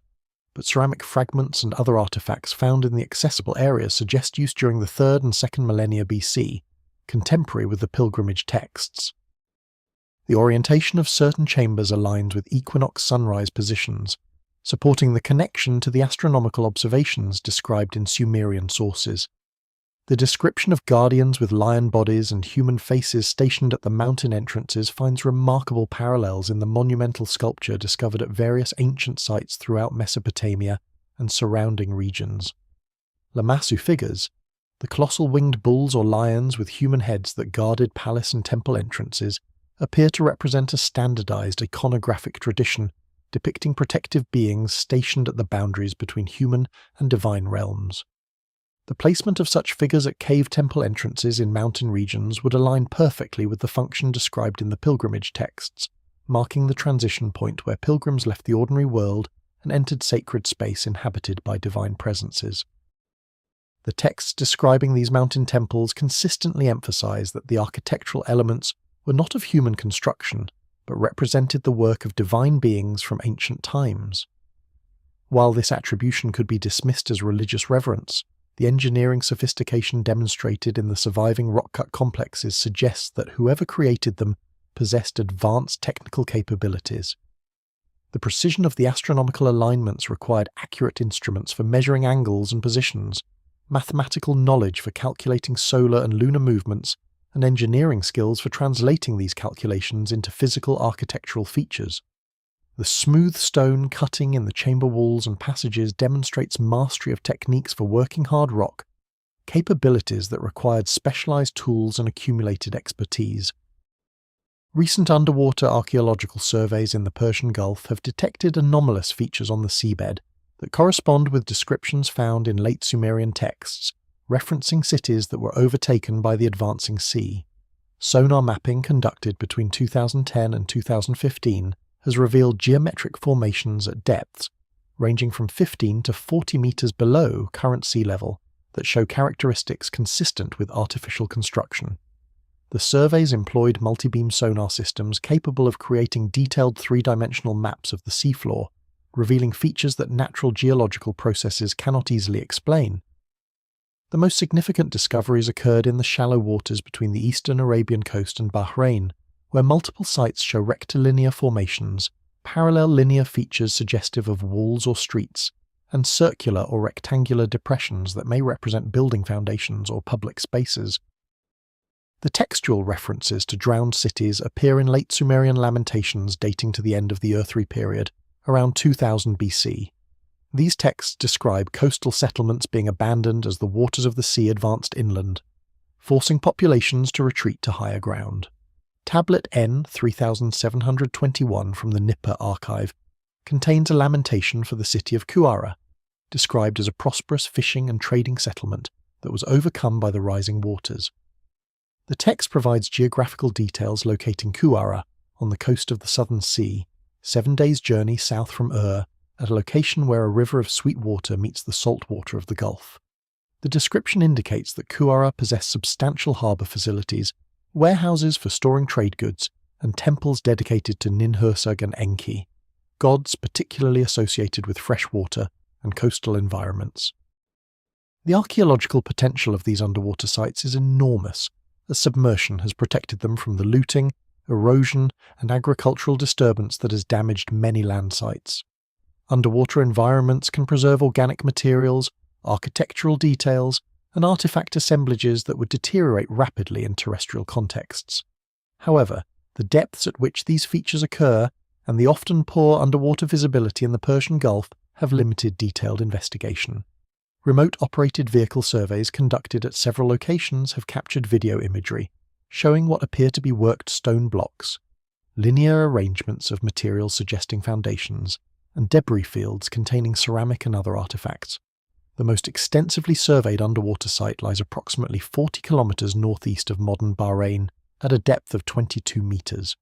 but ceramic fragments and other artifacts found in the accessible area suggest use during the 3rd and 2nd millennia BC, contemporary with the pilgrimage texts. The orientation of certain chambers aligns with equinox sunrise positions, supporting the connection to the astronomical observations described in Sumerian sources. The description of guardians with lion bodies and human faces stationed at the mountain entrances finds remarkable parallels in the monumental sculpture discovered at various ancient sites throughout Mesopotamia and surrounding regions. Lamassu figures, the colossal winged bulls or lions with human heads that guarded palace and temple entrances, appear to represent a standardized iconographic tradition depicting protective beings stationed at the boundaries between human and divine realms. The placement of such figures at cave temple entrances in mountain regions would align perfectly with the function described in the pilgrimage texts, marking the transition point where pilgrims left the ordinary world and entered sacred space inhabited by divine presences. The texts describing these mountain temples consistently emphasize that the architectural elements were not of human construction, but represented the work of divine beings from ancient times. While this attribution could be dismissed as religious reverence, the engineering sophistication demonstrated in the surviving rock-cut complexes suggests that whoever created them possessed advanced technical capabilities. The precision of the astronomical alignments required accurate instruments for measuring angles and positions, mathematical knowledge for calculating solar and lunar movements, and engineering skills for translating these calculations into physical architectural features. The smooth stone cutting in the chamber walls and passages demonstrates mastery of techniques for working hard rock, capabilities that required specialized tools and accumulated expertise. Recent underwater archaeological surveys in the Persian Gulf have detected anomalous features on the seabed that correspond with descriptions found in late Sumerian texts, referencing cities that were overtaken by the advancing sea. Sonar mapping conducted between 2010 and 2015 has revealed geometric formations at depths ranging from 15 to 40 meters below current sea level that show characteristics consistent with artificial construction. The surveys employed multi-beam sonar systems capable of creating detailed three-dimensional maps of the seafloor, revealing features that natural geological processes cannot easily explain. The most significant discoveries occurred in the shallow waters between the eastern Arabian coast and Bahrain, where multiple sites show rectilinear formations, parallel linear features suggestive of walls or streets, and circular or rectangular depressions that may represent building foundations or public spaces. The textual references to drowned cities appear in late Sumerian lamentations dating to the end of the Earthly period, around 2000 BC. These texts describe coastal settlements being abandoned as the waters of the sea advanced inland, forcing populations to retreat to higher ground. Tablet N 3721 from the Nippur archive contains a lamentation for the city of Kuara, described as a prosperous fishing and trading settlement that was overcome by the rising waters. The text provides geographical details locating Kuara on the coast of the Southern Sea, 7 days' journey south from at a location where a river of sweet water meets the salt water of the Gulf. The description indicates that Kuara possessed substantial harbour facilities, warehouses for storing trade goods, and temples dedicated to Ninhursag and Enki, gods particularly associated with fresh water and coastal environments. The archaeological potential of these underwater sites is enormous, as submersion has protected them from the looting, erosion, and agricultural disturbance that has damaged many land sites. Underwater environments can preserve organic materials, architectural details, and artifact assemblages that would deteriorate rapidly in terrestrial contexts. However, the depths at which these features occur and the often poor underwater visibility in the Persian Gulf have limited detailed investigation. Remote-operated vehicle surveys conducted at several locations have captured video imagery, showing what appear to be worked stone blocks, linear arrangements of materials suggesting foundations, and debris fields containing ceramic and other artifacts. The most extensively surveyed underwater site lies approximately 40 kilometers northeast of modern Bahrain at a depth of 22 meters.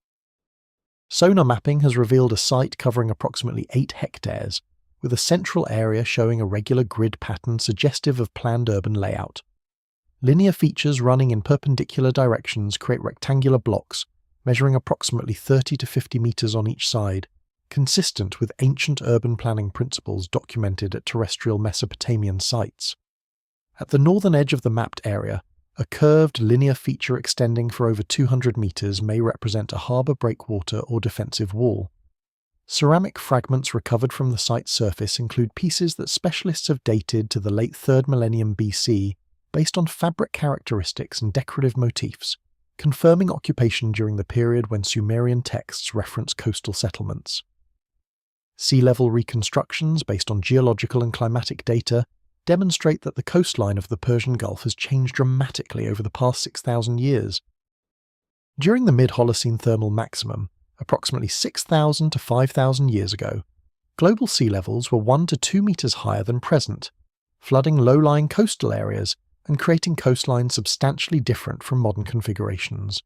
Sonar mapping has revealed a site covering approximately 8 hectares, with a central area showing a regular grid pattern suggestive of planned urban layout. Linear features running in perpendicular directions create rectangular blocks, measuring approximately 30 to 50 meters on each side, consistent with ancient urban planning principles documented at terrestrial Mesopotamian sites. At the northern edge of the mapped area, a curved linear feature extending for over 200 meters may represent a harbour breakwater or defensive wall. Ceramic fragments recovered from the site's surface include pieces that specialists have dated to the late 3rd millennium BC based on fabric characteristics and decorative motifs, confirming occupation during the period when Sumerian texts reference coastal settlements. Sea level reconstructions based on geological and climatic data demonstrate that the coastline of the Persian Gulf has changed dramatically over the past 6,000 years. During the mid-Holocene thermal maximum, approximately 6,000 to 5,000 years ago, global sea levels were 1 to 2 meters higher than present, flooding low-lying coastal areas and creating coastlines substantially different from modern configurations.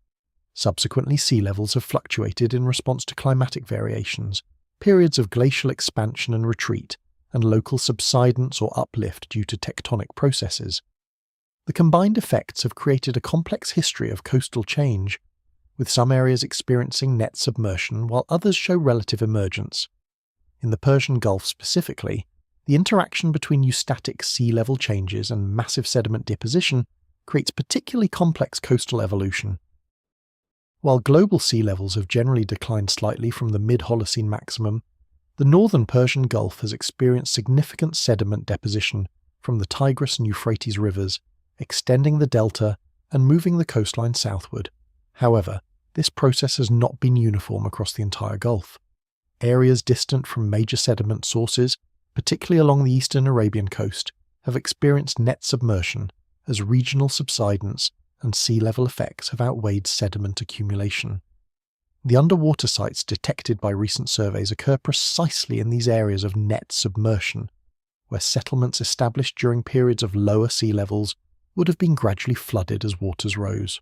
Subsequently, sea levels have fluctuated in response to climatic variations, periods of glacial expansion and retreat, and local subsidence or uplift due to tectonic processes. The combined effects have created a complex history of coastal change, with some areas experiencing net submersion while others show relative emergence. In the Persian Gulf specifically, the interaction between eustatic sea level changes and massive sediment deposition creates particularly complex coastal evolution. While global sea levels have generally declined slightly from the mid-Holocene maximum, the northern Persian Gulf has experienced significant sediment deposition from the Tigris and Euphrates rivers, extending the delta and moving the coastline southward. However, this process has not been uniform across the entire Gulf. Areas distant from major sediment sources, particularly along the eastern Arabian coast, have experienced net submersion as regional subsidence and sea level effects have outweighed sediment accumulation. The underwater sites detected by recent surveys occur precisely in these areas of net submersion, where settlements established during periods of lower sea levels would have been gradually flooded as waters rose.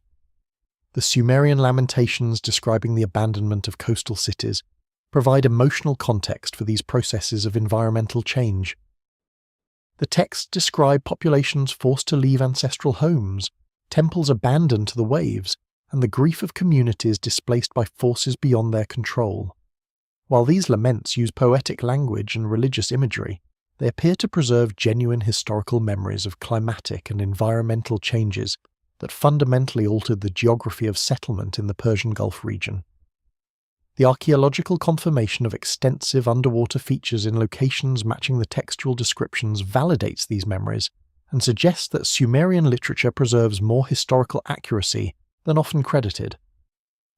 The Sumerian lamentations describing the abandonment of coastal cities provide emotional context for these processes of environmental change. The texts describe populations forced to leave ancestral homes, temples abandoned to the waves, and the grief of communities displaced by forces beyond their control. While these laments use poetic language and religious imagery, they appear to preserve genuine historical memories of climatic and environmental changes that fundamentally altered the geography of settlement in the Persian Gulf region. The archaeological confirmation of extensive underwater features in locations matching the textual descriptions validates these memories and suggests that Sumerian literature preserves more historical accuracy than often credited.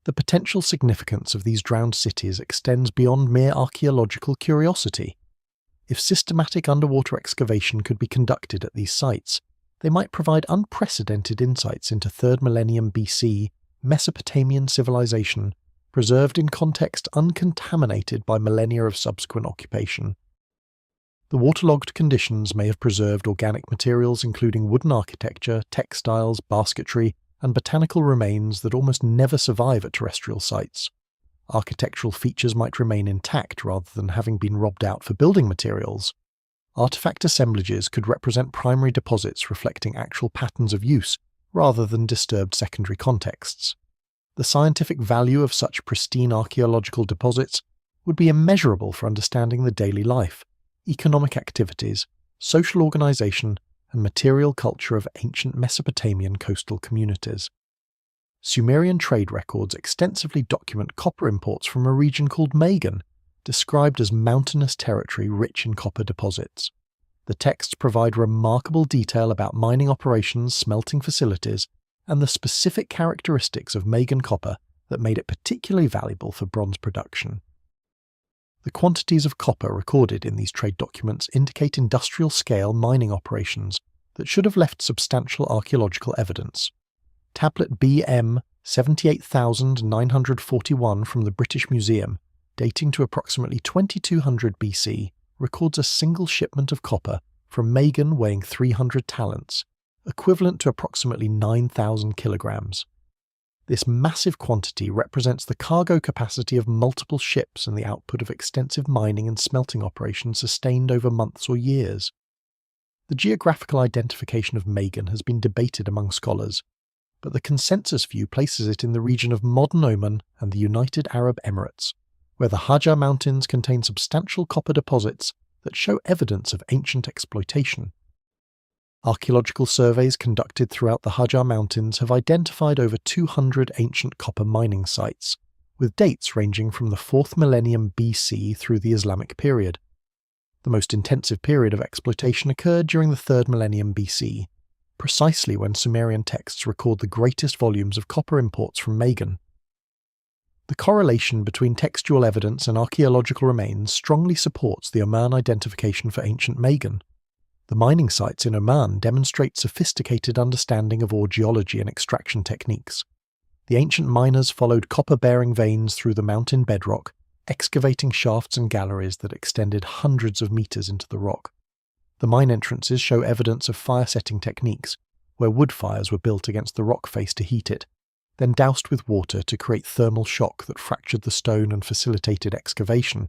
The potential significance of these drowned cities extends beyond mere archaeological curiosity. If systematic underwater excavation could be conducted at these sites, they might provide unprecedented insights into 3rd millennium BC Mesopotamian civilization, preserved in context uncontaminated by millennia of subsequent occupation. The waterlogged conditions may have preserved organic materials including wooden architecture, textiles, basketry, and botanical remains that almost never survive at terrestrial sites. Architectural features might remain intact rather than having been robbed out for building materials. Artifact assemblages could represent primary deposits reflecting actual patterns of use rather than disturbed secondary contexts. The scientific value of such pristine archaeological deposits would be immeasurable for understanding the daily life, economic activities, social organization, and material culture of ancient Mesopotamian coastal communities. Sumerian trade records extensively document copper imports from a region called Magan, described as mountainous territory rich in copper deposits. The texts provide remarkable detail about mining operations, smelting facilities, and the specific characteristics of Magan copper that made it particularly valuable for bronze production. The quantities of copper recorded in these trade documents indicate industrial-scale mining operations that should have left substantial archaeological evidence. Tablet BM 78,941 from the British Museum, dating to approximately 2200 BC, records a single shipment of copper from Magan weighing 300 talents, equivalent to approximately 9,000 kilograms. This massive quantity represents the cargo capacity of multiple ships and the output of extensive mining and smelting operations sustained over months or years. The geographical identification of Magan has been debated among scholars, but the consensus view places it in the region of modern Oman and the United Arab Emirates, where the Hajar Mountains contain substantial copper deposits that show evidence of ancient exploitation. Archaeological surveys conducted throughout the Hajar Mountains have identified over 200 ancient copper mining sites, with dates ranging from the 4th millennium BC through the Islamic period. The most intensive period of exploitation occurred during the 3rd millennium BC, precisely when Sumerian texts record the greatest volumes of copper imports from Magan. The correlation between textual evidence and archaeological remains strongly supports the Oman identification for ancient Magan. The mining sites in Oman demonstrate sophisticated understanding of ore geology and extraction techniques. The ancient miners followed copper-bearing veins through the mountain bedrock, excavating shafts and galleries that extended hundreds of meters into the rock. The mine entrances show evidence of fire-setting techniques, where wood fires were built against the rock face to heat it, then doused with water to create thermal shock that fractured the stone and facilitated excavation.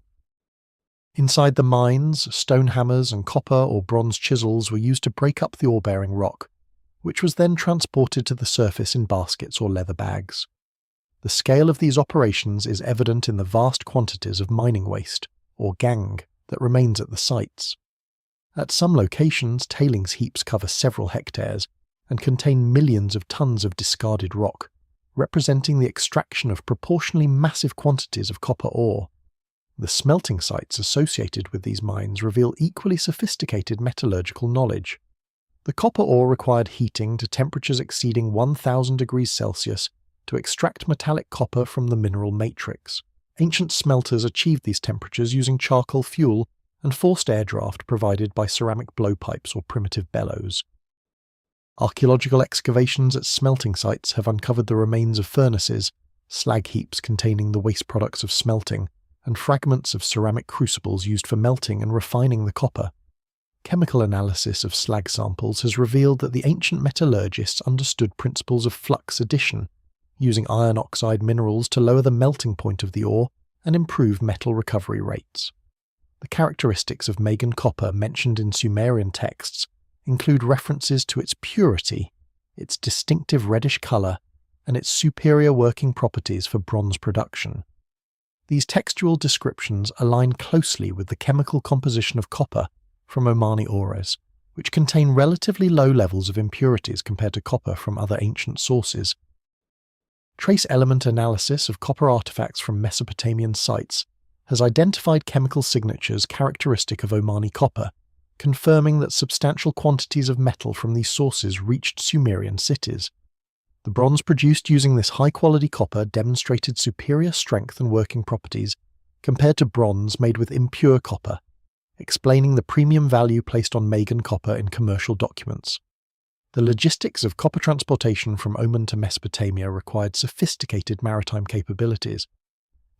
Inside the mines, stone hammers and copper or bronze chisels were used to break up the ore-bearing rock, which was then transported to the surface in baskets or leather bags. The scale of these operations is evident in the vast quantities of mining waste, or gang, that remains at the sites. At some locations, tailings heaps cover several hectares and contain millions of tons of discarded rock, representing the extraction of proportionally massive quantities of copper ore. The smelting sites associated with these mines reveal equally sophisticated metallurgical knowledge. The copper ore required heating to temperatures exceeding 1000 degrees Celsius to extract metallic copper from the mineral matrix. Ancient smelters achieved these temperatures using charcoal fuel and forced air draft provided by ceramic blowpipes or primitive bellows. Archaeological excavations at smelting sites have uncovered the remains of furnaces, slag heaps containing the waste products of smelting, and fragments of ceramic crucibles used for melting and refining the copper. Chemical analysis of slag samples has revealed that the ancient metallurgists understood principles of flux addition, using iron oxide minerals to lower the melting point of the ore and improve metal recovery rates. The characteristics of Magan copper mentioned in Sumerian texts include references to its purity, its distinctive reddish colour, and its superior working properties for bronze production. These textual descriptions align closely with the chemical composition of copper from Omani ores, which contain relatively low levels of impurities compared to copper from other ancient sources. Trace element analysis of copper artifacts from Mesopotamian sites has identified chemical signatures characteristic of Omani copper, confirming that substantial quantities of metal from these sources reached Sumerian cities. The bronze produced using this high-quality copper demonstrated superior strength and working properties compared to bronze made with impure copper, explaining the premium value placed on Magan copper in commercial documents. The logistics of copper transportation from Oman to Mesopotamia required sophisticated maritime capabilities.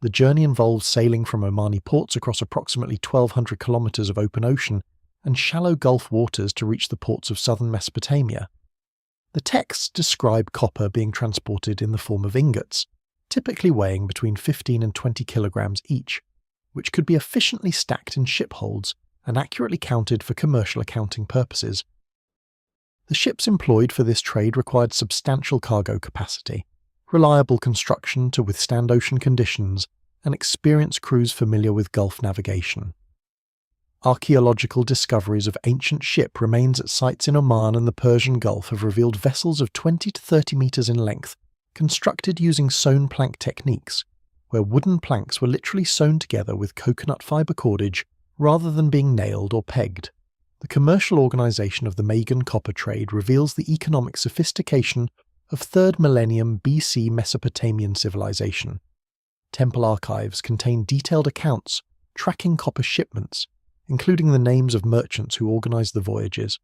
The journey involved sailing from Omani ports across approximately 1,200 kilometers of open ocean and shallow Gulf waters to reach the ports of southern Mesopotamia. The texts describe copper being transported in the form of ingots, typically weighing between 15 and 20 kilograms each, which could be efficiently stacked in ship holds and accurately counted for commercial accounting purposes. The ships employed for this trade required substantial cargo capacity, reliable construction to withstand ocean conditions, and experienced crews familiar with Gulf navigation. Archaeological discoveries of ancient ship remains at sites in Oman and the Persian Gulf have revealed vessels of 20 to 30 meters in length, constructed using sewn plank techniques, where wooden planks were literally sewn together with coconut fiber cordage rather than being nailed or pegged. The commercial organization of the Magan copper trade reveals the economic sophistication of 3rd millennium BC Mesopotamian civilization. Temple archives contain detailed accounts tracking copper shipments, including the names of merchants who organized the voyages,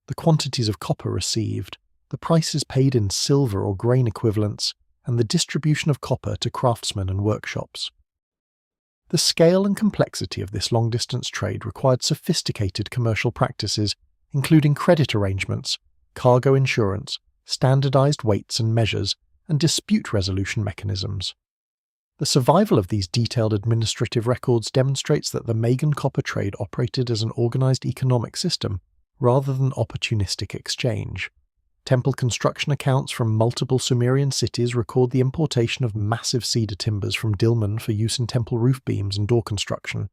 the quantities of copper received, the prices paid in silver or grain equivalents, and the distribution of copper to craftsmen and workshops. The scale and complexity of this long-distance trade required sophisticated commercial practices, including credit arrangements, cargo insurance, standardized weights and measures, and dispute resolution mechanisms. The survival of these detailed administrative records demonstrates that the Magan copper trade operated as an organized economic system rather than opportunistic exchange. Temple construction accounts from multiple Sumerian cities record the importation of massive cedar timbers from Dilmun for use in temple roof beams and door construction.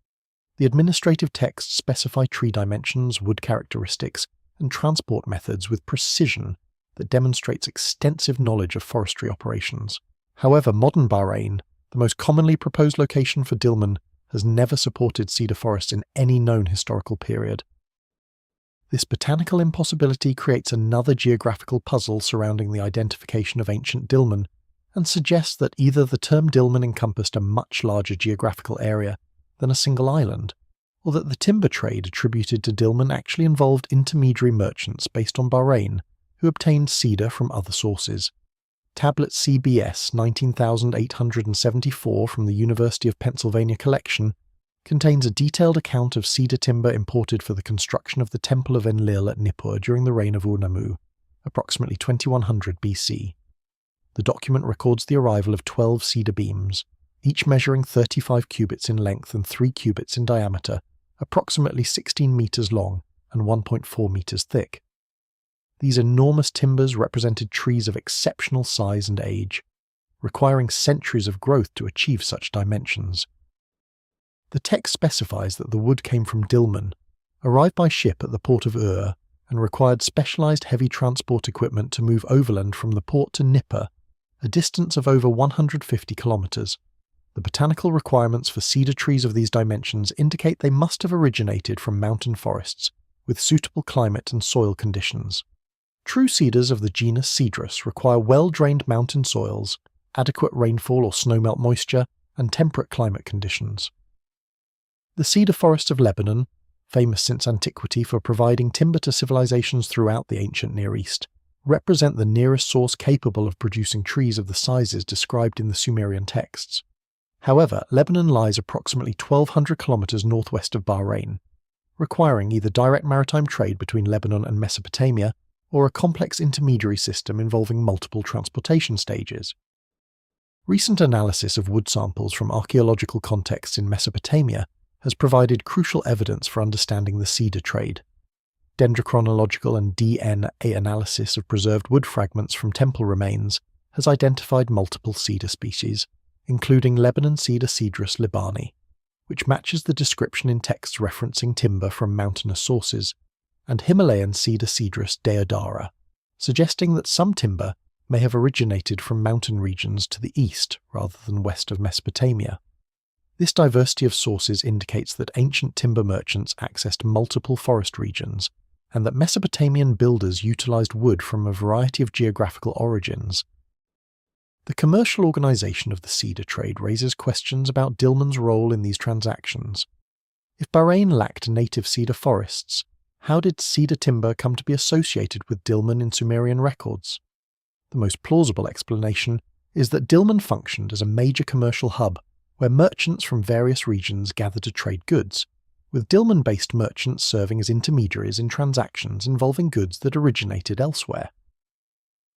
The administrative texts specify tree dimensions, wood characteristics, and transport methods with precision that demonstrates extensive knowledge of forestry operations. However, modern Bahrain, the most commonly proposed location for Dilmun, has never supported cedar forests in any known historical period. This botanical impossibility creates another geographical puzzle surrounding the identification of ancient Dilmun, and suggests that either the term Dilmun encompassed a much larger geographical area than a single island, or that the timber trade attributed to Dilmun actually involved intermediary merchants based on Bahrain who obtained cedar from other sources. Tablet CBS 19874 from the University of Pennsylvania collection contains a detailed account of cedar timber imported for the construction of the Temple of Enlil at Nippur during the reign of Ur-Nammu, approximately 2100 BC. The document records the arrival of 12 cedar beams, each measuring 35 cubits in length and 3 cubits in diameter, approximately 16 meters long and 1.4 meters thick. These enormous timbers represented trees of exceptional size and age, requiring centuries of growth to achieve such dimensions. The text specifies that the wood came from Dilmun, arrived by ship at the port of Ur, and required specialized heavy transport equipment to move overland from the port to Nippur, a distance of over 150 kilometers. The botanical requirements for cedar trees of these dimensions indicate they must have originated from mountain forests, with suitable climate and soil conditions. True cedars of the genus Cedrus require well-drained mountain soils, adequate rainfall or snowmelt moisture, and temperate climate conditions. The cedar forests of Lebanon, famous since antiquity for providing timber to civilizations throughout the ancient Near East, represent the nearest source capable of producing trees of the sizes described in the Sumerian texts. However, Lebanon lies approximately 1,200 kilometers northwest of Bahrain, requiring either direct maritime trade between Lebanon and Mesopotamia or a complex intermediary system involving multiple transportation stages. Recent analysis of wood samples from archaeological contexts in Mesopotamia has provided crucial evidence for understanding the cedar trade. Dendrochronological and DNA analysis of preserved wood fragments from temple remains has identified multiple cedar species, including Lebanon cedar Cedrus libani, which matches the description in texts referencing timber from mountainous sources, and Himalayan cedar Cedrus deodara, suggesting that some timber may have originated from mountain regions to the east rather than west of Mesopotamia. This diversity of sources indicates that ancient timber merchants accessed multiple forest regions, and that Mesopotamian builders utilized wood from a variety of geographical origins. The commercial organization of the cedar trade raises questions about Dilmun's role in these transactions. If Bahrain lacked native cedar forests, how did cedar timber come to be associated with Dilmun in Sumerian records? The most plausible explanation is that Dilmun functioned as a major commercial hub where merchants from various regions gathered to trade goods, with Dilmun-based merchants serving as intermediaries in transactions involving goods that originated elsewhere.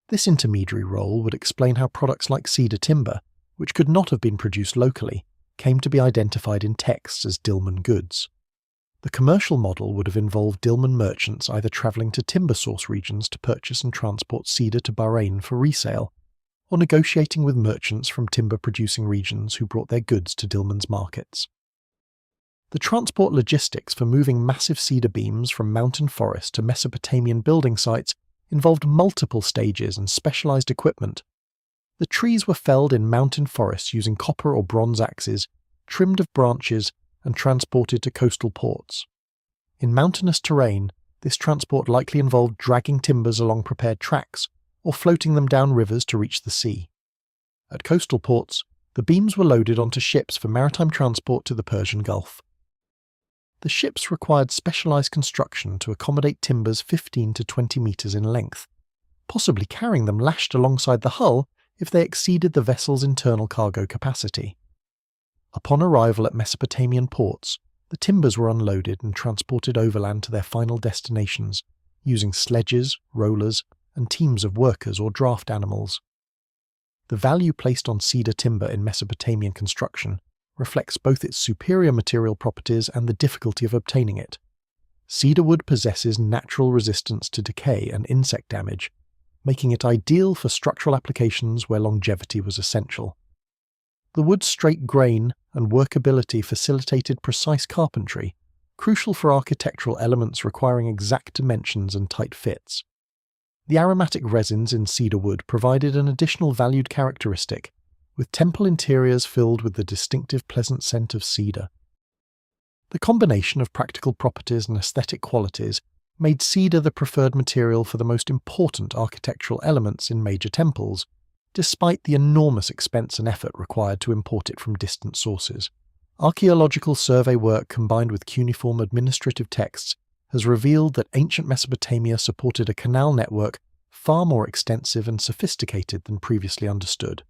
This intermediary role would explain how products like cedar timber, which could not have been produced locally, came to be identified in texts as Dilmun goods. The commercial model would have involved Dilmun merchants either travelling to timber source regions to purchase and transport cedar to Bahrain for resale, or negotiating with merchants from timber-producing regions who brought their goods to Dilmun's markets. The transport logistics for moving massive cedar beams from mountain forest to Mesopotamian building sites involved multiple stages and specialized equipment. The trees were felled in mountain forests using copper or bronze axes, trimmed of branches, and transported to coastal ports. In mountainous terrain, this transport likely involved dragging timbers along prepared tracks, or floating them down rivers to reach the sea. At coastal ports, the beams were loaded onto ships for maritime transport to the Persian Gulf. The ships required specialized construction to accommodate timbers 15 to 20 meters in length, possibly carrying them lashed alongside the hull if they exceeded the vessel's internal cargo capacity. Upon arrival at Mesopotamian ports, the timbers were unloaded and transported overland to their final destinations, using sledges, rollers, and teams of workers or draft animals. The value placed on cedar timber in Mesopotamian construction reflects both its superior material properties and the difficulty of obtaining it. Cedar wood possesses natural resistance to decay and insect damage, making it ideal for structural applications where longevity was essential. The wood's straight grain and workability facilitated precise carpentry, crucial for architectural elements requiring exact dimensions and tight fits. The aromatic resins in cedar wood provided an additional valued characteristic, with temple interiors filled with the distinctive pleasant scent of cedar. The combination of practical properties and aesthetic qualities made cedar the preferred material for the most important architectural elements in major temples, despite the enormous expense and effort required to import it from distant sources. Archaeological survey work combined with cuneiform administrative texts has revealed that ancient Mesopotamia supported a canal network far more extensive and sophisticated than previously understood.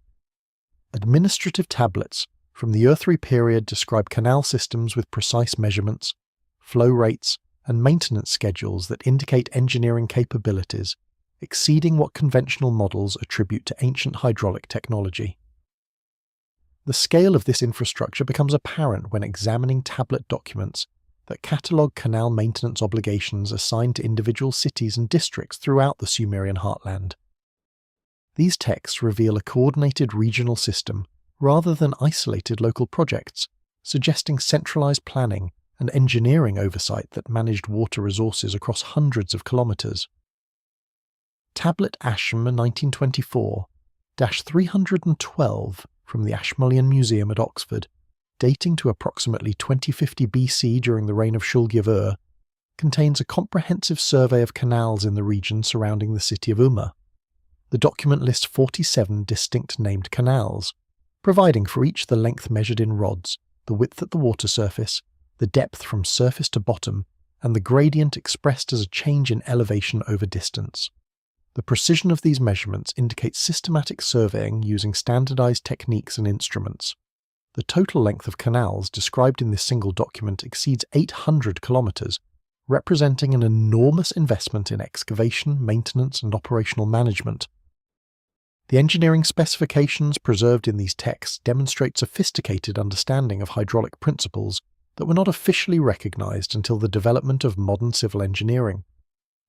Administrative tablets from the Earthly period describe canal systems with precise measurements, flow rates, and maintenance schedules that indicate engineering capabilities exceeding what conventional models attribute to ancient hydraulic technology. The scale of this infrastructure becomes apparent when examining tablet documents that catalogue canal maintenance obligations assigned to individual cities and districts throughout the Sumerian heartland. These texts reveal a coordinated regional system rather than isolated local projects, suggesting centralised planning and engineering oversight that managed water resources across hundreds of kilometres. Tablet Asham 1924-312 from the Ashmolean Museum at Oxford, dating to approximately 2050 BC during the reign of Shulgi-Vur, contains a comprehensive survey of canals in the region surrounding the city of Umma. The document lists 47 distinct named canals, providing for each the length measured in rods, the width at the water surface, the depth from surface to bottom, and the gradient expressed as a change in elevation over distance. The precision of these measurements indicates systematic surveying using standardized techniques and instruments. The total length of canals described in this single document exceeds 800 kilometers, representing an enormous investment in excavation, maintenance, and operational management. The engineering specifications preserved in these texts demonstrate sophisticated understanding of hydraulic principles that were not officially recognized until the development of modern civil engineering.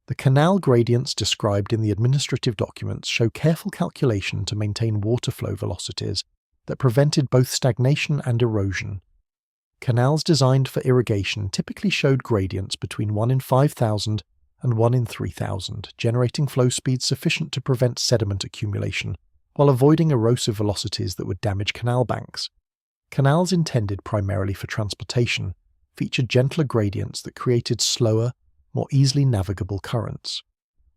The canal gradients described in the administrative documents show careful calculation to maintain water flow velocities that prevented both stagnation and erosion. Canals designed for irrigation typically showed gradients between 1 in 5,000 and 1 in 3,000, generating flow speeds sufficient to prevent sediment accumulation, while avoiding erosive velocities that would damage canal banks. Canals intended primarily for transportation featured gentler gradients that created slower, more easily navigable currents.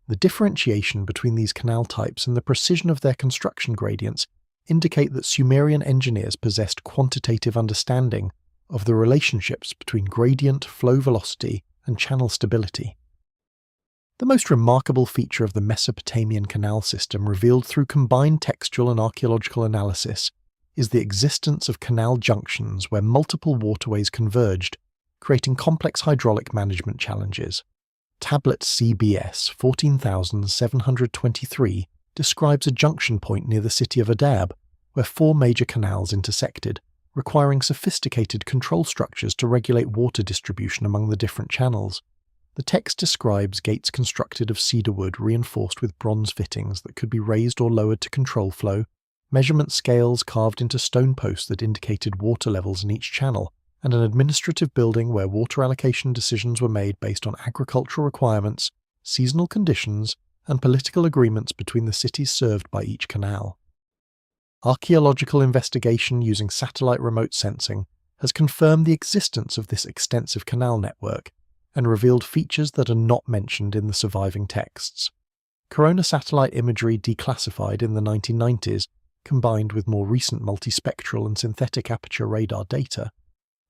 The differentiation between these canal types and the precision of their construction gradients indicate that Sumerian engineers possessed quantitative understanding of the relationships between gradient, flow velocity, and channel stability. The most remarkable feature of the Mesopotamian canal system revealed through combined textual and archaeological analysis is the existence of canal junctions where multiple waterways converged, creating complex hydraulic management challenges. Tablet CBS 14723 describes a junction point near the city of Adab, where 4 major canals intersected, requiring sophisticated control structures to regulate water distribution among the different channels. The text describes gates constructed of cedar wood reinforced with bronze fittings that could be raised or lowered to control flow, measurement scales carved into stone posts that indicated water levels in each channel, and an administrative building where water allocation decisions were made based on agricultural requirements, seasonal conditions, and political agreements between the cities served by each canal. Archaeological investigation using satellite remote sensing has confirmed the existence of this extensive canal network and revealed features that are not mentioned in the surviving texts. Corona satellite imagery declassified in the 1990s, combined with more recent multispectral and synthetic aperture radar data,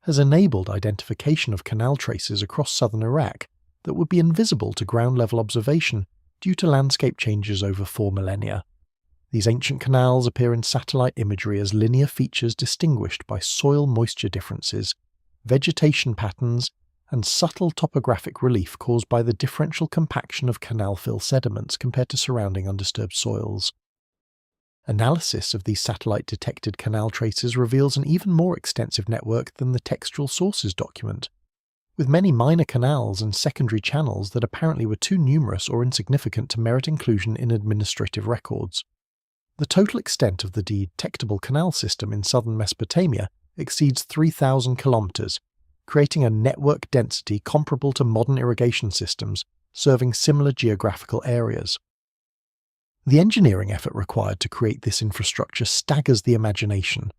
has enabled identification of canal traces across southern Iraq that would be invisible to ground-level observation due to landscape changes over 4 millennia. These ancient canals appear in satellite imagery as linear features distinguished by soil moisture differences, vegetation patterns, and subtle topographic relief caused by the differential compaction of canal fill sediments compared to surrounding undisturbed soils. Analysis of these satellite-detected canal traces reveals an even more extensive network than the textual sources document, with many minor canals and secondary channels that apparently were too numerous or insignificant to merit inclusion in administrative records. The total extent of the detectable canal system in southern Mesopotamia exceeds 3,000 kilometers, creating a network density comparable to modern irrigation systems serving similar geographical areas. The engineering effort required to create this infrastructure staggers the imagination.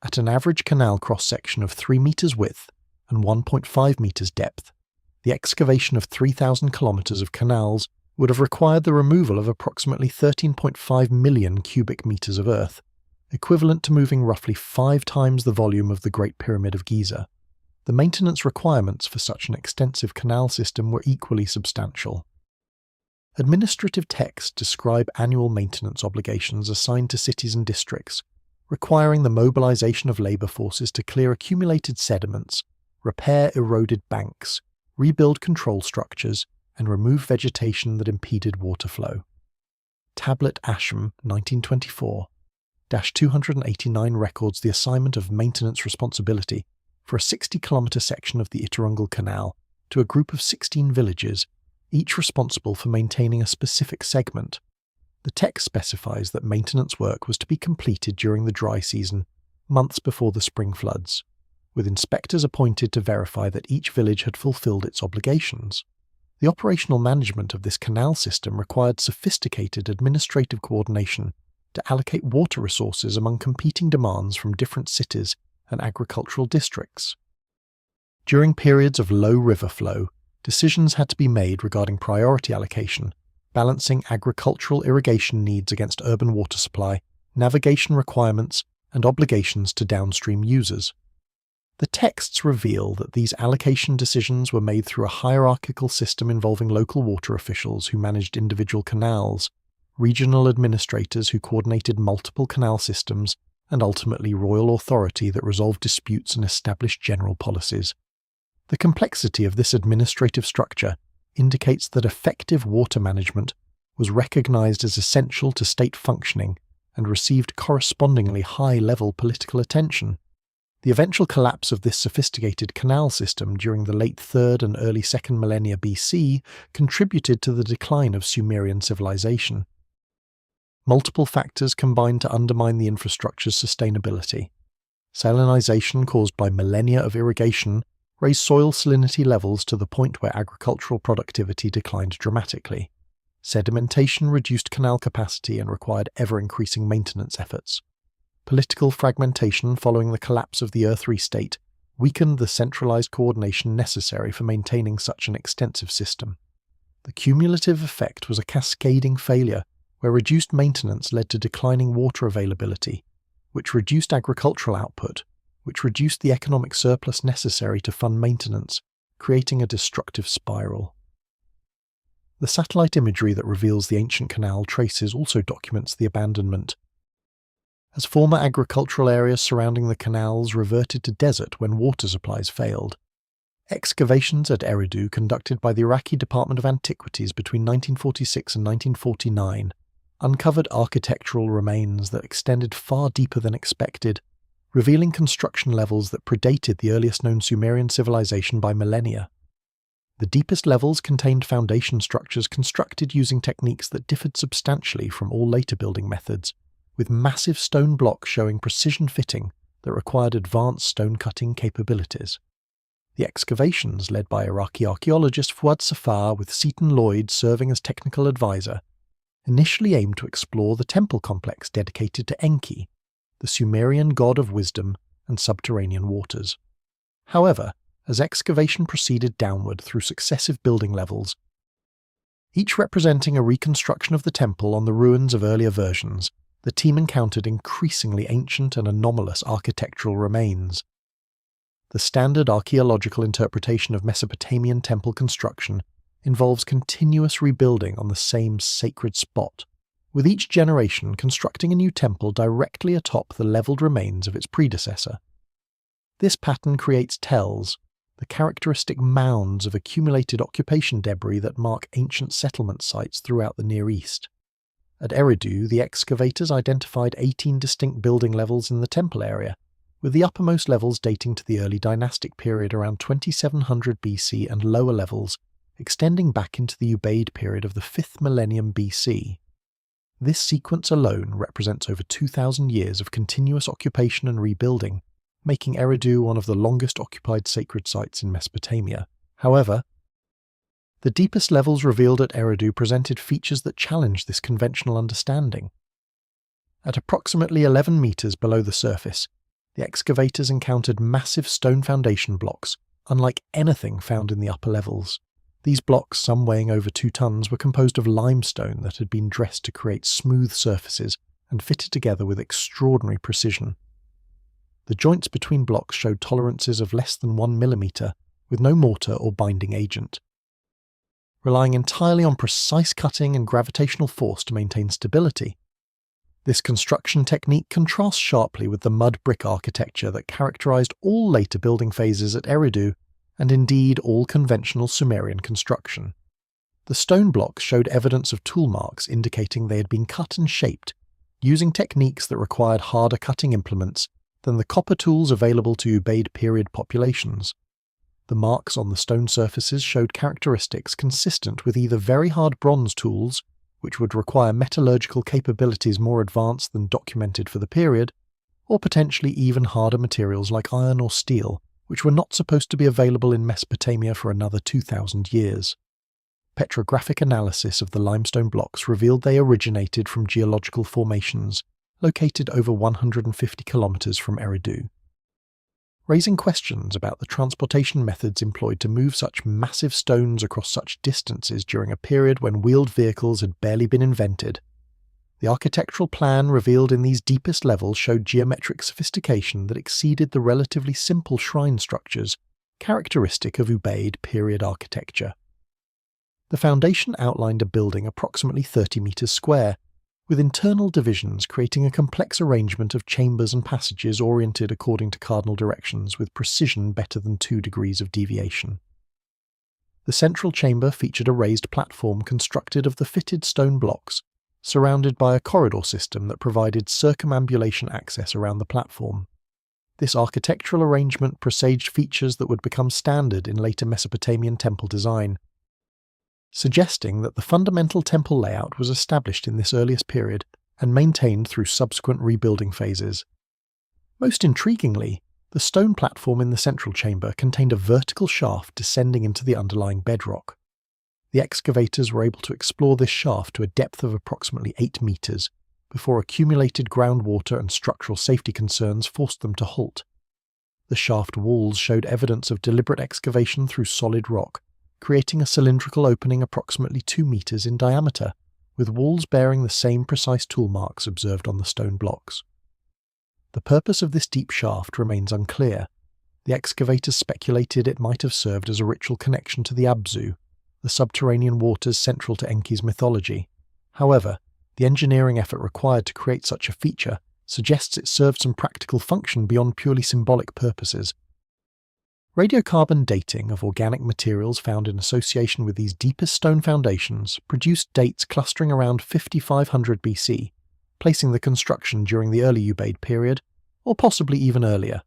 At an average canal cross-section of 3 meters width and 1.5 meters depth, the excavation of 3,000 kilometers of canals would have required the removal of approximately 13.5 million cubic meters of earth, equivalent to moving roughly 5 times the volume of the Great Pyramid of Giza. The maintenance requirements for such an extensive canal system were equally substantial. Administrative texts describe annual maintenance obligations assigned to cities and districts, requiring the mobilization of labor forces to clear accumulated sediments, repair eroded banks, rebuild control structures, and remove vegetation that impeded water flow. Tablet Asham 1924 289 records the assignment of maintenance responsibility for a 60-kilometre section of the Itturungal Canal to a group of 16 villages, each responsible for maintaining a specific segment. The text specifies that maintenance work was to be completed during the dry season, months before the spring floods, with inspectors appointed to verify that each village had fulfilled its obligations. The operational management of this canal system required sophisticated administrative coordination to allocate water resources among competing demands from different cities and agricultural districts. During periods of low river flow, decisions had to be made regarding priority allocation, balancing agricultural irrigation needs against urban water supply, navigation requirements, and obligations to downstream users. The texts reveal that these allocation decisions were made through a hierarchical system involving local water officials who managed individual canals, regional administrators who coordinated multiple canal systems, and ultimately royal authority that resolved disputes and established general policies. The complexity of this administrative structure indicates that effective water management was recognized as essential to state functioning and received correspondingly high-level political attention. The eventual collapse of this sophisticated canal system during the late 3rd and early 2nd millennia BC contributed to the decline of Sumerian civilization. Multiple factors combined to undermine the infrastructure's sustainability. Salinization caused by millennia of irrigation raised soil salinity levels to the point where agricultural productivity declined dramatically. Sedimentation reduced canal capacity and required ever-increasing maintenance efforts. Political fragmentation following the collapse of the Earth state weakened the centralized coordination necessary for maintaining such an extensive system. The cumulative effect was a cascading failure where reduced maintenance led to declining water availability, which reduced agricultural output, which reduced the economic surplus necessary to fund maintenance, creating a destructive spiral. The satellite imagery that reveals the ancient canal traces also documents the abandonment. As former agricultural areas surrounding the canals reverted to desert when water supplies failed, excavations at Eridu conducted by the Iraqi Department of Antiquities between 1946 and 1949 uncovered architectural remains that extended far deeper than expected, revealing construction levels that predated the earliest known Sumerian civilization by millennia. The deepest levels contained foundation structures constructed using techniques that differed substantially from all later building methods, with massive stone blocks showing precision fitting that required advanced stone-cutting capabilities. The excavations, led by Iraqi archaeologist Fuad Safar with Seton Lloyd serving as technical advisor, initially aimed to explore the temple complex dedicated to Enki, the Sumerian god of wisdom and subterranean waters. However, as excavation proceeded downward through successive building levels, each representing a reconstruction of the temple on the ruins of earlier versions, the team encountered increasingly ancient and anomalous architectural remains. The standard archaeological interpretation of Mesopotamian temple construction involves continuous rebuilding on the same sacred spot, with each generation constructing a new temple directly atop the levelled remains of its predecessor. This pattern creates tells, the characteristic mounds of accumulated occupation debris that mark ancient settlement sites throughout the Near East. At Eridu, the excavators identified 18 distinct building levels in the temple area, with the uppermost levels dating to the early dynastic period around 2700 BC and lower levels extending back into the Ubaid period of the 5th millennium BC. This sequence alone represents over 2,000 years of continuous occupation and rebuilding, making Eridu one of the longest occupied sacred sites in Mesopotamia. However, the deepest levels revealed at Eridu presented features that challenged this conventional understanding. At approximately 11 meters below the surface, the excavators encountered massive stone foundation blocks, unlike anything found in the upper levels. These blocks, some weighing over 2 tons, were composed of limestone that had been dressed to create smooth surfaces and fitted together with extraordinary precision. The joints between blocks showed tolerances of less than 1 millimeter, with no mortar or binding agent. Relying entirely on precise cutting and gravitational force to maintain stability, this construction technique contrasts sharply with the mud brick architecture that characterized all later building phases at Eridu, and indeed all conventional Sumerian construction. The stone blocks showed evidence of tool marks indicating they had been cut and shaped, using techniques that required harder cutting implements than the copper tools available to Ubaid period populations. The marks on the stone surfaces showed characteristics consistent with either very hard bronze tools, which would require metallurgical capabilities more advanced than documented for the period, or potentially even harder materials like iron or steel, which were not supposed to be available in Mesopotamia for another 2,000 years. Petrographic analysis of the limestone blocks revealed they originated from geological formations located over 150 kilometers from Eridu, raising questions about the transportation methods employed to move such massive stones across such distances during a period when wheeled vehicles had barely been invented. The architectural plan revealed in these deepest levels showed geometric sophistication that exceeded the relatively simple shrine structures characteristic of Ubaid period architecture. The foundation outlined a building approximately 30 meters square, with internal divisions creating a complex arrangement of chambers and passages oriented according to cardinal directions with precision better than 2 degrees of deviation. The central chamber featured a raised platform constructed of the fitted stone blocks, surrounded by a corridor system that provided circumambulation access around the platform. This architectural arrangement presaged features that would become standard in later Mesopotamian temple design, suggesting that the fundamental temple layout was established in this earliest period and maintained through subsequent rebuilding phases. Most intriguingly, the stone platform in the central chamber contained a vertical shaft descending into the underlying bedrock. The excavators were able to explore this shaft to a depth of approximately 8 meters, before accumulated groundwater and structural safety concerns forced them to halt. The shaft walls showed evidence of deliberate excavation through solid rock, creating a cylindrical opening approximately 2 meters in diameter, with walls bearing the same precise tool marks observed on the stone blocks. The purpose of this deep shaft remains unclear. The excavators speculated it might have served as a ritual connection to the Abzu, the subterranean waters central to Enki's mythology. However, the engineering effort required to create such a feature suggests it served some practical function beyond purely symbolic purposes. Radiocarbon dating of organic materials found in association with these deepest stone foundations produced dates clustering around 5500 BC, placing the construction during the early Ubaid period, or possibly even earlier.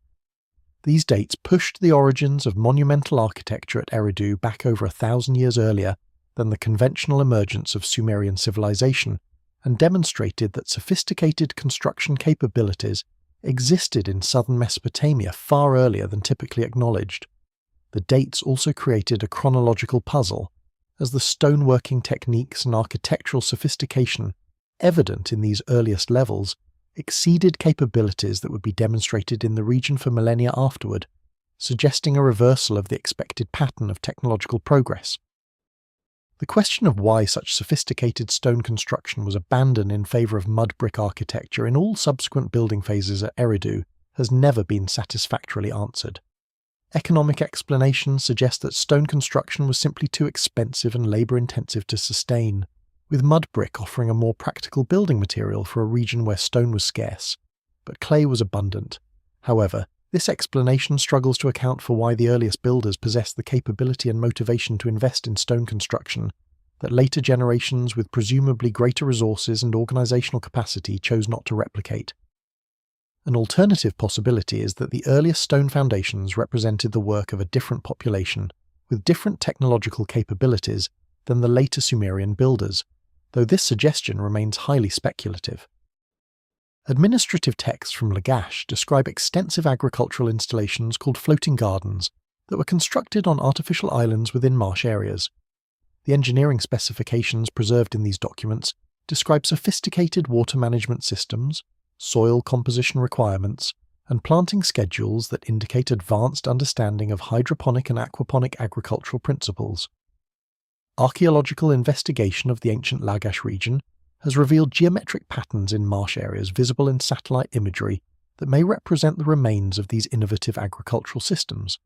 These dates pushed the origins of monumental architecture at Eridu back over 1,000 years earlier than the conventional emergence of Sumerian civilization, and demonstrated that sophisticated construction capabilities existed in southern Mesopotamia far earlier than typically acknowledged. The dates also created a chronological puzzle, as the stoneworking techniques and architectural sophistication evident in these earliest levels exceeded capabilities that would be demonstrated in the region for millennia afterward, suggesting a reversal of the expected pattern of technological progress. The question of why such sophisticated stone construction was abandoned in favour of mud brick architecture in all subsequent building phases at Eridu has never been satisfactorily answered. Economic explanations suggest that stone construction was simply too expensive and labour-intensive to sustain, with mud brick offering a more practical building material for a region where stone was scarce, but clay was abundant. However, this explanation struggles to account for why the earliest builders possessed the capability and motivation to invest in stone construction that later generations with presumably greater resources and organizational capacity chose not to replicate. An alternative possibility is that the earliest stone foundations represented the work of a different population with different technological capabilities than the later Sumerian builders, though this suggestion remains highly speculative. Administrative texts from Lagash describe extensive agricultural installations called floating gardens that were constructed on artificial islands within marsh areas. The engineering specifications preserved in these documents describe sophisticated water management systems, soil composition requirements, and planting schedules that indicate advanced understanding of hydroponic and aquaponic agricultural principles. Archaeological investigation of the ancient Lagash region has revealed geometric patterns in marsh areas visible in satellite imagery that may represent the remains of these innovative agricultural systems.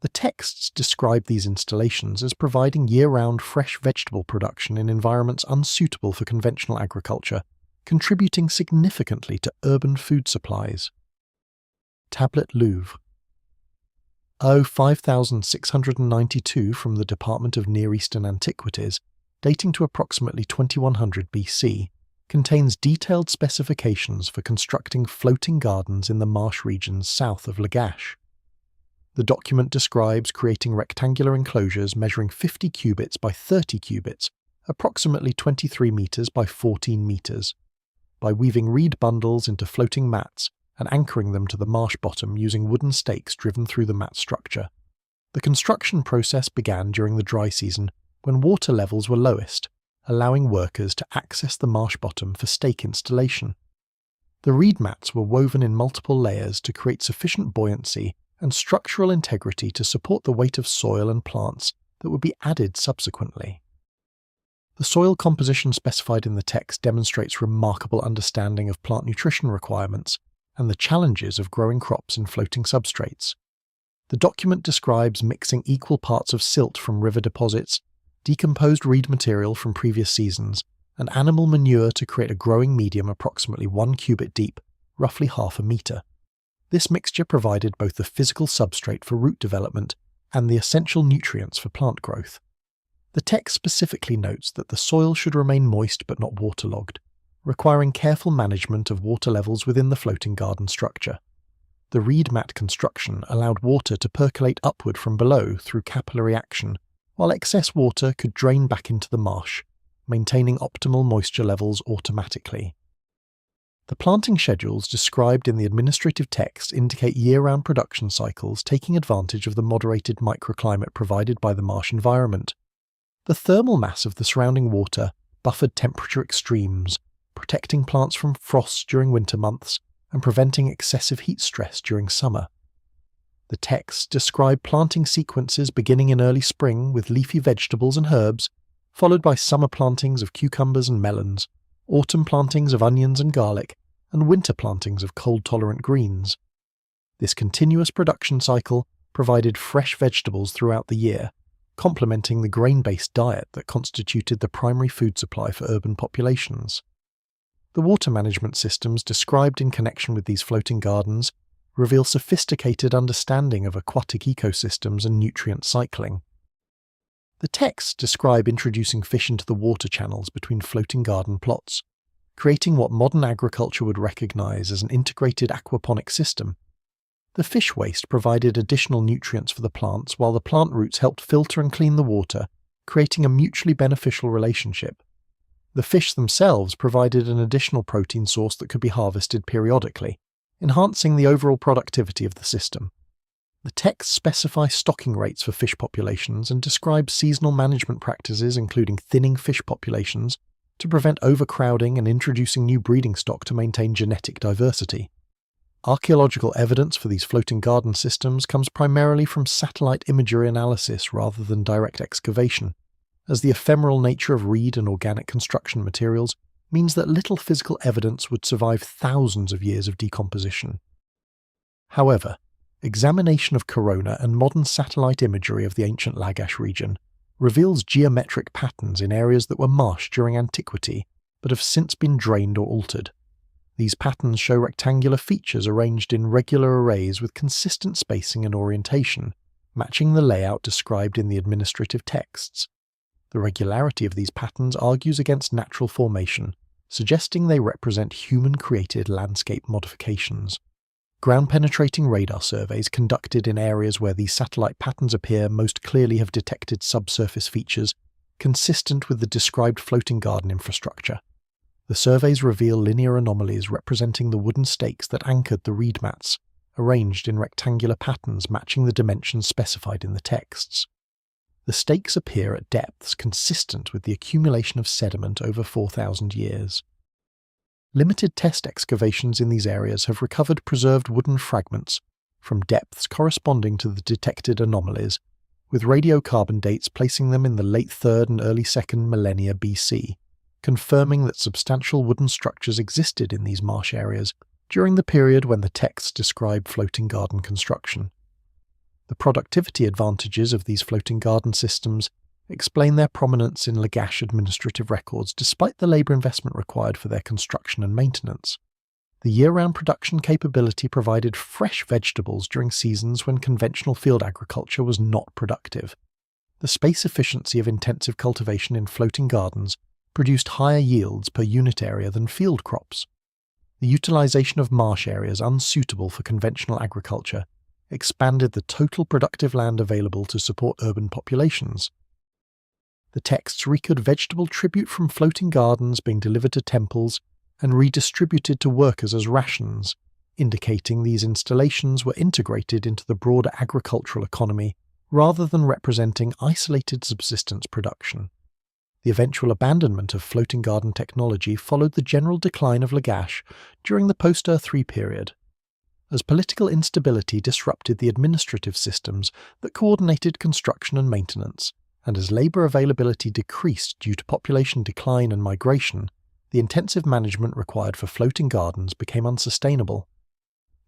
The texts describe these installations as providing year-round fresh vegetable production in environments unsuitable for conventional agriculture, contributing significantly to urban food supplies. Tablet Louvre O5692 from the Department of Near Eastern Antiquities, dating to approximately 2100 BC, contains detailed specifications for constructing floating gardens in the marsh regions south of Lagash. The document describes creating rectangular enclosures measuring 50 cubits by 30 cubits, approximately 23 meters by 14 meters, by weaving reed bundles into floating mats and anchoring them to the marsh bottom using wooden stakes driven through the mat structure. The construction process began during the dry season when water levels were lowest, allowing workers to access the marsh bottom for stake installation. The reed mats were woven in multiple layers to create sufficient buoyancy and structural integrity to support the weight of soil and plants that would be added subsequently. The soil composition specified in the text demonstrates remarkable understanding of plant nutrition requirements and the challenges of growing crops in floating substrates. The document describes mixing equal parts of silt from river deposits, decomposed reed material from previous seasons, and animal manure to create a growing medium approximately 1 cubit deep, roughly half a meter. This mixture provided both the physical substrate for root development and the essential nutrients for plant growth. The text specifically notes that the soil should remain moist but not waterlogged, requiring careful management of water levels within the floating garden structure. The reed mat construction allowed water to percolate upward from below through capillary action, while excess water could drain back into the marsh, maintaining optimal moisture levels automatically. The planting schedules described in the administrative text indicate year-round production cycles taking advantage of the moderated microclimate provided by the marsh environment. The thermal mass of the surrounding water buffered temperature extremes, protecting plants from frosts during winter months and preventing excessive heat stress during summer. The texts describe planting sequences beginning in early spring with leafy vegetables and herbs, followed by summer plantings of cucumbers and melons, autumn plantings of onions and garlic, and winter plantings of cold-tolerant greens. This continuous production cycle provided fresh vegetables throughout the year, complementing the grain-based diet that constituted the primary food supply for urban populations. The water management systems described in connection with these floating gardens reveal sophisticated understanding of aquatic ecosystems and nutrient cycling. The texts describe introducing fish into the water channels between floating garden plots, creating what modern agriculture would recognize as an integrated aquaponic system. The fish waste provided additional nutrients for the plants, while the plant roots helped filter and clean the water, creating a mutually beneficial relationship. The fish themselves provided an additional protein source that could be harvested periodically, enhancing the overall productivity of the system. The texts specify stocking rates for fish populations and describe seasonal management practices including thinning fish populations to prevent overcrowding and introducing new breeding stock to maintain genetic diversity. Archaeological evidence for these floating garden systems comes primarily from satellite imagery analysis rather than direct excavation, as the ephemeral nature of reed and organic construction materials means that little physical evidence would survive thousands of years of decomposition. However, examination of corona and modern satellite imagery of the ancient Lagash region reveals geometric patterns in areas that were marsh during antiquity but have since been drained or altered. These patterns show rectangular features arranged in regular arrays with consistent spacing and orientation, matching the layout described in the administrative texts. The regularity of these patterns argues against natural formation, suggesting they represent human-created landscape modifications. Ground-penetrating radar surveys conducted in areas where these satellite patterns appear most clearly have detected subsurface features consistent with the described floating garden infrastructure. The surveys reveal linear anomalies representing the wooden stakes that anchored the reed mats, arranged in rectangular patterns matching the dimensions specified in the texts. The stakes appear at depths consistent with the accumulation of sediment over 4,000 years. Limited test excavations in these areas have recovered preserved wooden fragments from depths corresponding to the detected anomalies, with radiocarbon dates placing them in the late 3rd and early 2nd millennia BC, confirming that substantial wooden structures existed in these marsh areas during the period when the texts describe floating garden construction. The productivity advantages of these floating garden systems explain their prominence in Lagash administrative records despite the labour investment required for their construction and maintenance. The year-round production capability provided fresh vegetables during seasons when conventional field agriculture was not productive. The space efficiency of intensive cultivation in floating gardens produced higher yields per unit area than field crops. The utilization of marsh areas unsuitable for conventional agriculture expanded the total productive land available to support urban populations. The texts record vegetable tribute from floating gardens being delivered to temples and redistributed to workers as rations, indicating these installations were integrated into the broader agricultural economy rather than representing isolated subsistence production. The eventual abandonment of floating garden technology followed the general decline of Lagash during the post-Earth III period, as political instability disrupted the administrative systems that coordinated construction and maintenance, and as labour availability decreased due to population decline and migration, the intensive management required for floating gardens became unsustainable.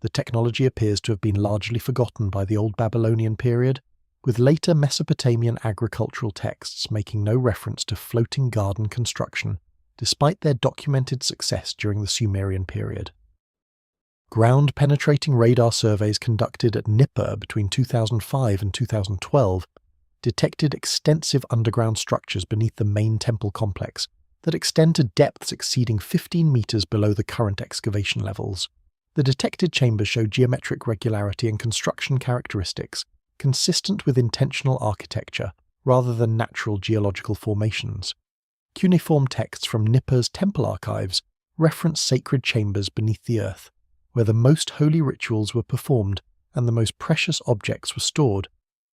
The technology appears to have been largely forgotten by the Old Babylonian period, with later Mesopotamian agricultural texts making no reference to floating garden construction, despite their documented success during the Sumerian period. Ground-penetrating radar surveys conducted at Nippur between 2005 and 2012 detected extensive underground structures beneath the main temple complex that extend to depths exceeding 15 meters below the current excavation levels. The detected chambers show geometric regularity and construction characteristics consistent with intentional architecture rather than natural geological formations. Cuneiform texts from Nippur's temple archives reference sacred chambers beneath the earth, where the most holy rituals were performed and the most precious objects were stored,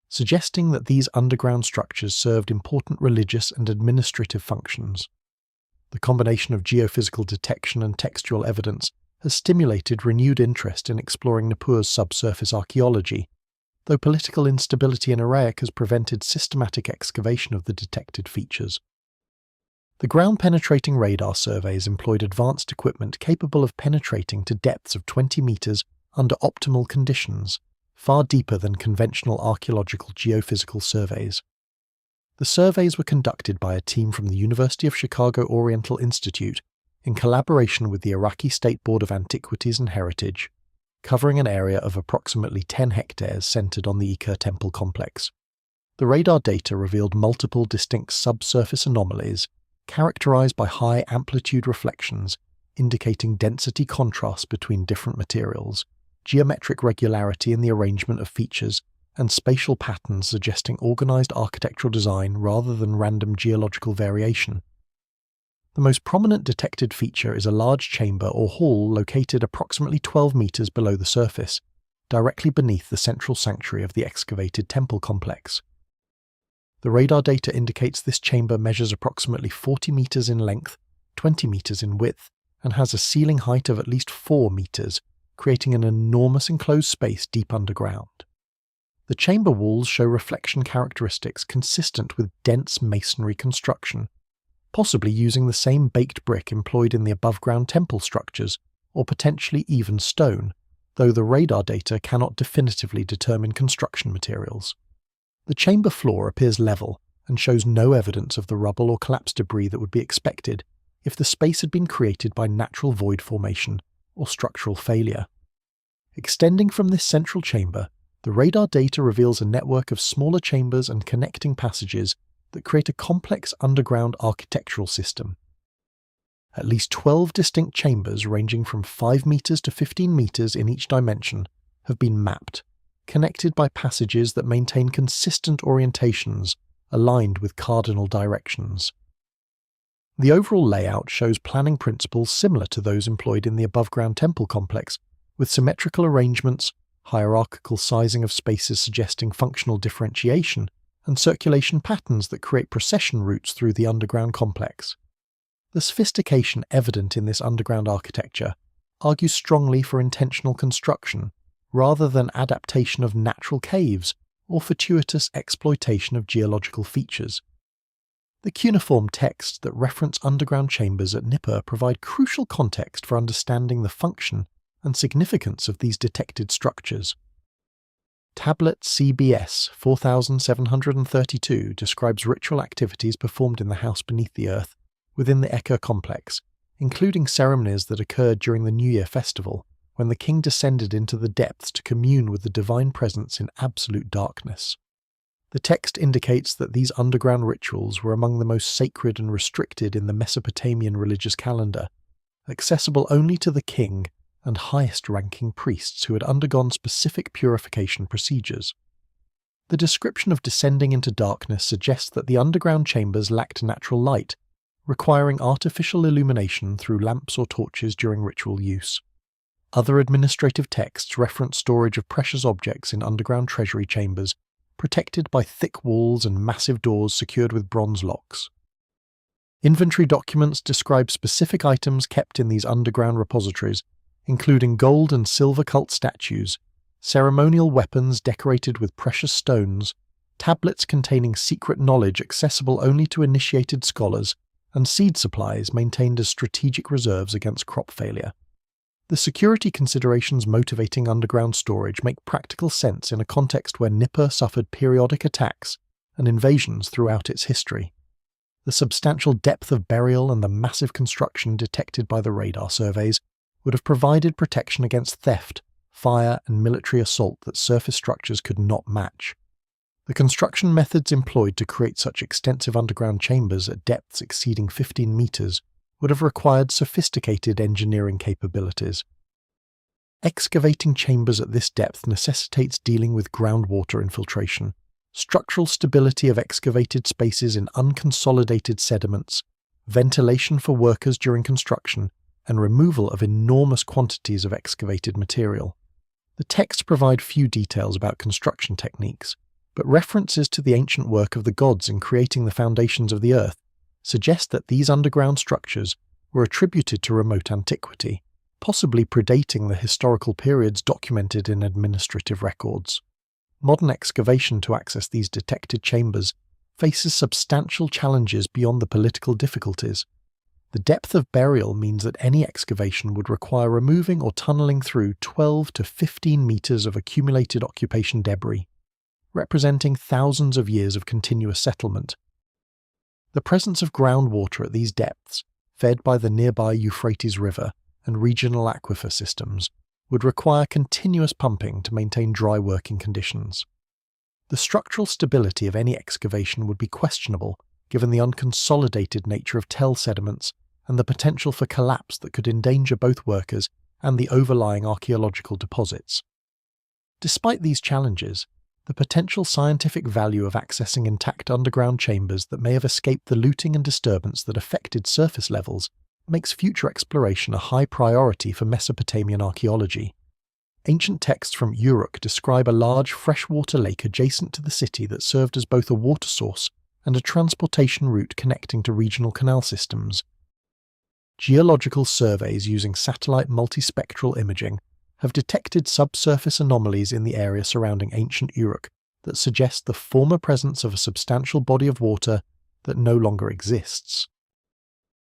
suggesting that these underground structures served important religious and administrative functions. The combination of geophysical detection and textual evidence has stimulated renewed interest in exploring Nippur's subsurface archaeology, though political instability in Iraq has prevented systematic excavation of the detected features. The ground-penetrating radar surveys employed advanced equipment capable of penetrating to depths of 20 meters under optimal conditions, far deeper than conventional archaeological geophysical surveys. The surveys were conducted by a team from the University of Chicago Oriental Institute in collaboration with the Iraqi State Board of Antiquities and Heritage, covering an area of approximately 10 hectares centered on the Iker temple complex. The radar data revealed multiple distinct subsurface anomalies, characterized by high amplitude reflections, indicating density contrast between different materials, geometric regularity in the arrangement of features, and spatial patterns suggesting organized architectural design rather than random geological variation. The most prominent detected feature is a large chamber or hall located approximately 12 meters below the surface, directly beneath the central sanctuary of the excavated temple complex. The radar data indicates this chamber measures approximately 40 meters in length, 20 meters in width, and has a ceiling height of at least 4 meters, creating an enormous enclosed space deep underground. The chamber walls show reflection characteristics consistent with dense masonry construction, possibly using the same baked brick employed in the above-ground temple structures, or potentially even stone, though the radar data cannot definitively determine construction materials. The chamber floor appears level and shows no evidence of the rubble or collapsed debris that would be expected if the space had been created by natural void formation or structural failure. Extending from this central chamber, the radar data reveals a network of smaller chambers and connecting passages that create a complex underground architectural system. At least 12 distinct chambers ranging from 5 meters to 15 meters in each dimension have been mapped, connected by passages that maintain consistent orientations aligned with cardinal directions. The overall layout shows planning principles similar to those employed in the above-ground temple complex, with symmetrical arrangements, hierarchical sizing of spaces suggesting functional differentiation, and circulation patterns that create procession routes through the underground complex. The sophistication evident in this underground architecture argues strongly for intentional construction, rather than adaptation of natural caves or fortuitous exploitation of geological features. The cuneiform texts that reference underground chambers at Nippur provide crucial context for understanding the function and significance of these detected structures. Tablet CBS 4732 describes ritual activities performed in the house beneath the earth within the Eker complex, including ceremonies that occurred during the New Year festival, when the king descended into the depths to commune with the divine presence in absolute darkness. The text indicates that these underground rituals were among the most sacred and restricted in the Mesopotamian religious calendar, accessible only to the king and highest-ranking priests who had undergone specific purification procedures. The description of descending into darkness suggests that the underground chambers lacked natural light, requiring artificial illumination through lamps or torches during ritual use. Other administrative texts reference storage of precious objects in underground treasury chambers, protected by thick walls and massive doors secured with bronze locks. Inventory documents describe specific items kept in these underground repositories, including gold and silver cult statues, ceremonial weapons decorated with precious stones, tablets containing secret knowledge accessible only to initiated scholars, and seed supplies maintained as strategic reserves against crop failure. The security considerations motivating underground storage make practical sense in a context where Nippur suffered periodic attacks and invasions throughout its history. The substantial depth of burial and the massive construction detected by the radar surveys would have provided protection against theft, fire, and military assault that surface structures could not match. The construction methods employed to create such extensive underground chambers at depths exceeding 15 meters would have required sophisticated engineering capabilities. Excavating chambers at this depth necessitates dealing with groundwater infiltration, structural stability of excavated spaces in unconsolidated sediments, ventilation for workers during construction, and removal of enormous quantities of excavated material. The texts provide few details about construction techniques, but references to the ancient work of the gods in creating the foundations of the earth suggest that these underground structures were attributed to remote antiquity, possibly predating the historical periods documented in administrative records. Modern excavation to access these detected chambers faces substantial challenges beyond the political difficulties. The depth of burial means that any excavation would require removing or tunneling through 12 to 15 meters of accumulated occupation debris, representing thousands of years of continuous settlement. The presence of groundwater at these depths, fed by the nearby Euphrates River and regional aquifer systems, would require continuous pumping to maintain dry working conditions. The structural stability of any excavation would be questionable given the unconsolidated nature of tell sediments and the potential for collapse that could endanger both workers and the overlying archaeological deposits. Despite these challenges, the potential scientific value of accessing intact underground chambers that may have escaped the looting and disturbance that affected surface levels makes future exploration a high priority for Mesopotamian archaeology. Ancient texts from Uruk describe a large freshwater lake adjacent to the city that served as both a water source and a transportation route connecting to regional canal systems. Geological surveys using satellite multispectral imaging have detected subsurface anomalies in the area surrounding ancient Uruk that suggest the former presence of a substantial body of water that no longer exists.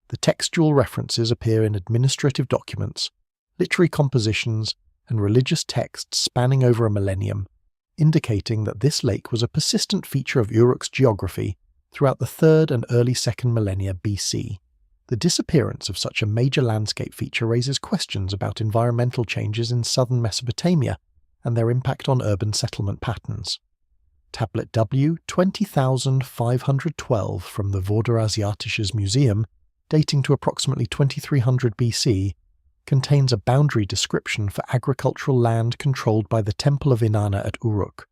The textual references appear in administrative documents, literary compositions, and religious texts spanning over a millennium, indicating that this lake was a persistent feature of Uruk's geography throughout the 3rd and early 2nd millennia BC. The disappearance of such a major landscape feature raises questions about environmental changes in southern Mesopotamia and their impact on urban settlement patterns. Tablet W 20,512 from the Vorderasiatisches Museum, dating to approximately 2300 BC, contains a boundary description for agricultural land controlled by the Temple of Inanna at Uruk.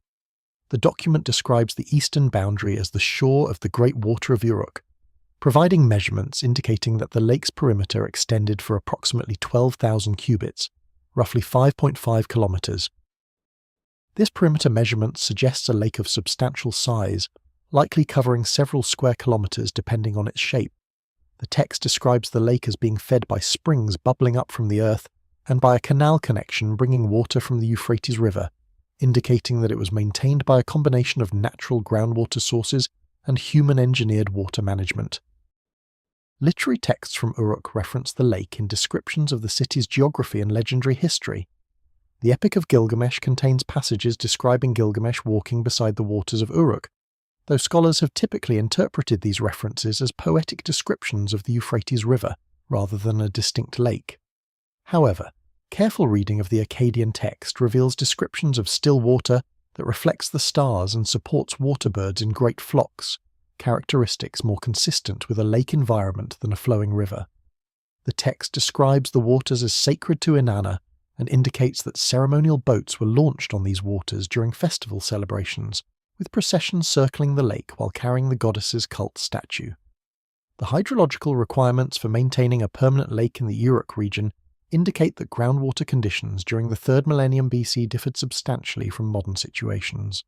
The document describes the eastern boundary as the shore of the Great Water of Uruk, providing measurements indicating that the lake's perimeter extended for approximately 12,000 cubits, roughly 5.5 kilometers. This perimeter measurement suggests a lake of substantial size, likely covering several square kilometers depending on its shape. The text describes the lake as being fed by springs bubbling up from the earth and by a canal connection bringing water from the Euphrates River, indicating that it was maintained by a combination of natural groundwater sources and human-engineered water management. Literary texts from Uruk reference the lake in descriptions of the city's geography and legendary history. The Epic of Gilgamesh contains passages describing Gilgamesh walking beside the waters of Uruk, though scholars have typically interpreted these references as poetic descriptions of the Euphrates River rather than a distinct lake. However, careful reading of the Akkadian text reveals descriptions of still water, that reflects the stars and supports waterbirds in great flocks, characteristics more consistent with a lake environment than a flowing river. The text describes the waters as sacred to Inanna and indicates that ceremonial boats were launched on these waters during festival celebrations, with processions circling the lake while carrying the goddess's cult statue. The hydrological requirements for maintaining a permanent lake in the Uruk region indicate that groundwater conditions during the 3rd millennium BC differed substantially from modern situations.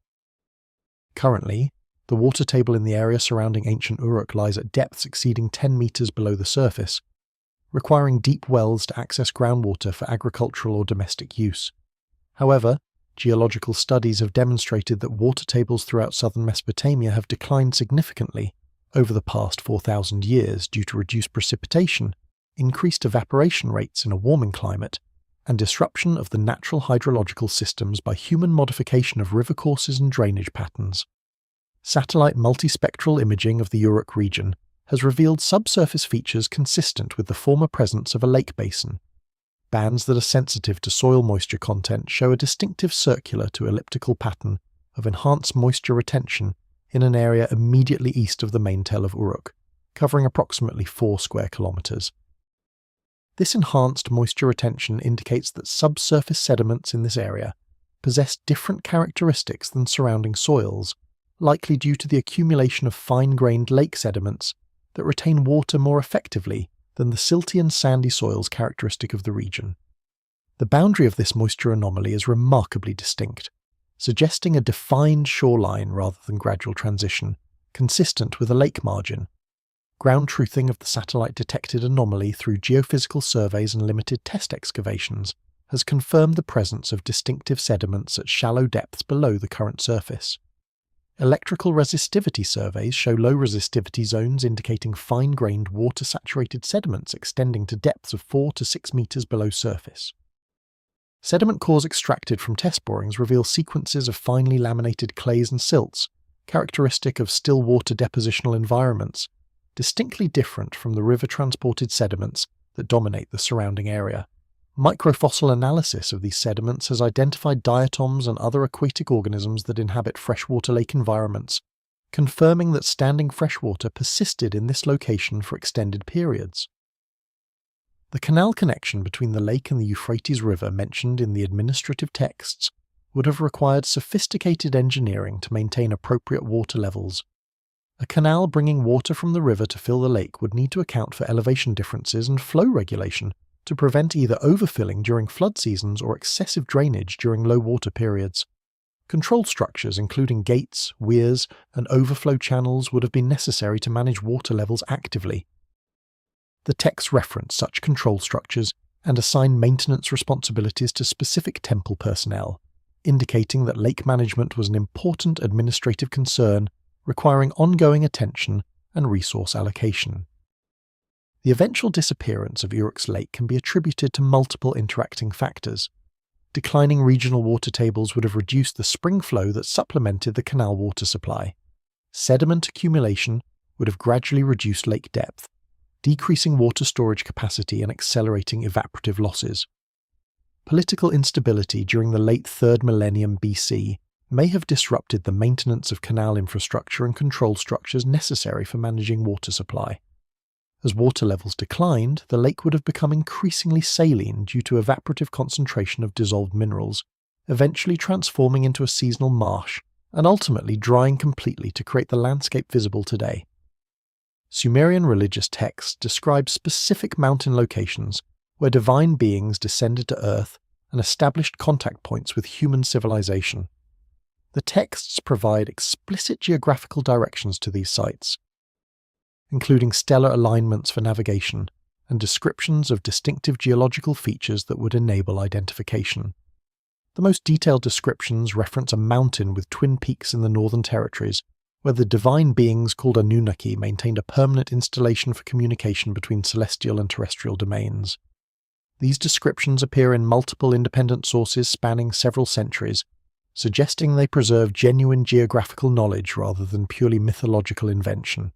Currently, the water table in the area surrounding ancient Uruk lies at depths exceeding 10 meters below the surface, requiring deep wells to access groundwater for agricultural or domestic use. However, geological studies have demonstrated that water tables throughout southern Mesopotamia have declined significantly over the past 4,000 years due to reduced precipitation, increased evaporation rates in a warming climate, and disruption of the natural hydrological systems by human modification of river courses and drainage patterns. Satellite multispectral imaging of the Uruk region has revealed subsurface features consistent with the former presence of a lake basin. Bands that are sensitive to soil moisture content show a distinctive circular to elliptical pattern of enhanced moisture retention in an area immediately east of the main tell of Uruk, covering approximately 4 square kilometers. This enhanced moisture retention indicates that subsurface sediments in this area possess different characteristics than surrounding soils, likely due to the accumulation of fine-grained lake sediments that retain water more effectively than the silty and sandy soils characteristic of the region. The boundary of this moisture anomaly is remarkably distinct, suggesting a defined shoreline rather than gradual transition, consistent with a lake margin. Ground truthing of the satellite-detected anomaly through geophysical surveys and limited test excavations has confirmed the presence of distinctive sediments at shallow depths below the current surface. Electrical resistivity surveys show low resistivity zones indicating fine-grained water-saturated sediments extending to depths of 4 to 6 meters below surface. Sediment cores extracted from test borings reveal sequences of finely laminated clays and silts, characteristic of still water depositional environments, distinctly different from the river-transported sediments that dominate the surrounding area. Microfossil analysis of these sediments has identified diatoms and other aquatic organisms that inhabit freshwater lake environments, confirming that standing freshwater persisted in this location for extended periods. The canal connection between the lake and the Euphrates River mentioned in the administrative texts would have required sophisticated engineering to maintain appropriate water levels. A canal bringing water from the river to fill the lake would need to account for elevation differences and flow regulation to prevent either overfilling during flood seasons or excessive drainage during low water periods. Control structures including gates, weirs, and overflow channels would have been necessary to manage water levels actively. The texts reference such control structures and assign maintenance responsibilities to specific temple personnel, indicating that lake management was an important administrative concern requiring ongoing attention and resource allocation. The eventual disappearance of Uruk's lake can be attributed to multiple interacting factors. Declining regional water tables would have reduced the spring flow that supplemented the canal water supply. Sediment accumulation would have gradually reduced lake depth, decreasing water storage capacity and accelerating evaporative losses. Political instability during the late 3rd millennium BC may have disrupted the maintenance of canal infrastructure and control structures necessary for managing water supply. As water levels declined, the lake would have become increasingly saline due to evaporative concentration of dissolved minerals, eventually transforming into a seasonal marsh and ultimately drying completely to create the landscape visible today. Sumerian religious texts describe specific mountain locations where divine beings descended to earth and established contact points with human civilization. The texts provide explicit geographical directions to these sites, including stellar alignments for navigation and descriptions of distinctive geological features that would enable identification. The most detailed descriptions reference a mountain with twin peaks in the Northern Territories, where the divine beings called Anunnaki maintained a permanent installation for communication between celestial and terrestrial domains. These descriptions appear in multiple independent sources spanning several centuries, suggesting they preserve genuine geographical knowledge rather than purely mythological invention.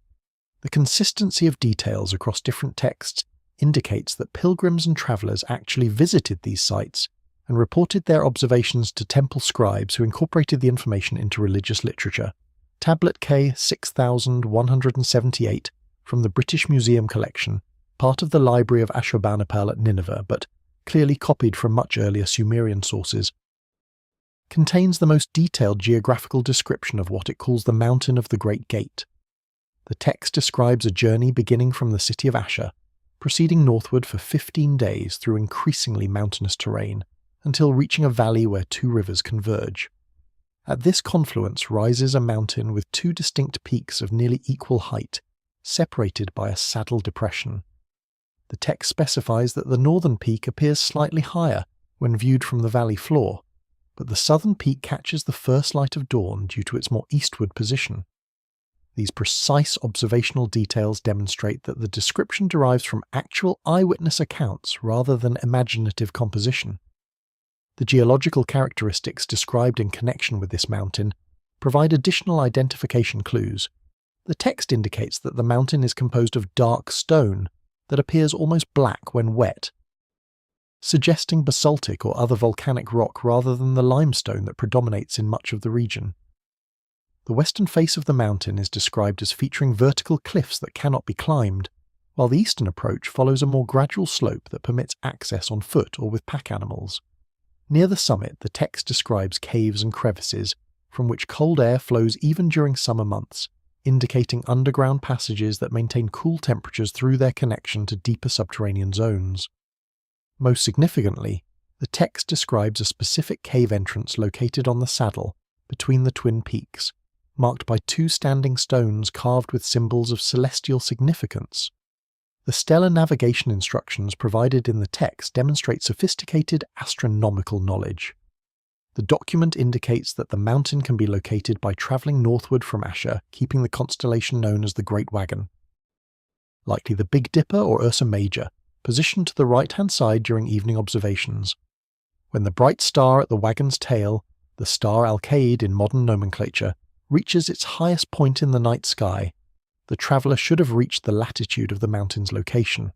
The consistency of details across different texts indicates that pilgrims and travelers actually visited these sites and reported their observations to temple scribes who incorporated the information into religious literature. Tablet K 6178 from the British Museum collection, part of the Library of Ashurbanipal at Nineveh, but clearly copied from much earlier Sumerian sources, contains the most detailed geographical description of what it calls the Mountain of the Great Gate. The text describes a journey beginning from the city of Ashur, proceeding northward for 15 days through increasingly mountainous terrain, until reaching a valley where two rivers converge. At this confluence rises a mountain with two distinct peaks of nearly equal height, separated by a saddle depression. The text specifies that the northern peak appears slightly higher when viewed from the valley floor, but the southern peak catches the first light of dawn due to its more eastward position. These precise observational details demonstrate that the description derives from actual eyewitness accounts rather than imaginative composition. The geological characteristics described in connection with this mountain provide additional identification clues. The text indicates that the mountain is composed of dark stone that appears almost black when wet, suggesting basaltic or other volcanic rock rather than the limestone that predominates in much of the region. The western face of the mountain is described as featuring vertical cliffs that cannot be climbed, while the eastern approach follows a more gradual slope that permits access on foot or with pack animals. Near the summit, the text describes caves and crevices from which cold air flows even during summer months, indicating underground passages that maintain cool temperatures through their connection to deeper subterranean zones. Most significantly, the text describes a specific cave entrance located on the saddle between the twin peaks, marked by two standing stones carved with symbols of celestial significance. The stellar navigation instructions provided in the text demonstrate sophisticated astronomical knowledge. The document indicates that the mountain can be located by travelling northward from Ashur, keeping the constellation known as the Great Wagon, likely the Big Dipper or Ursa Major, positioned to the right-hand side during evening observations. When the bright star at the wagon's tail, the star Alkaid in modern nomenclature, reaches its highest point in the night sky, the traveller should have reached the latitude of the mountain's location.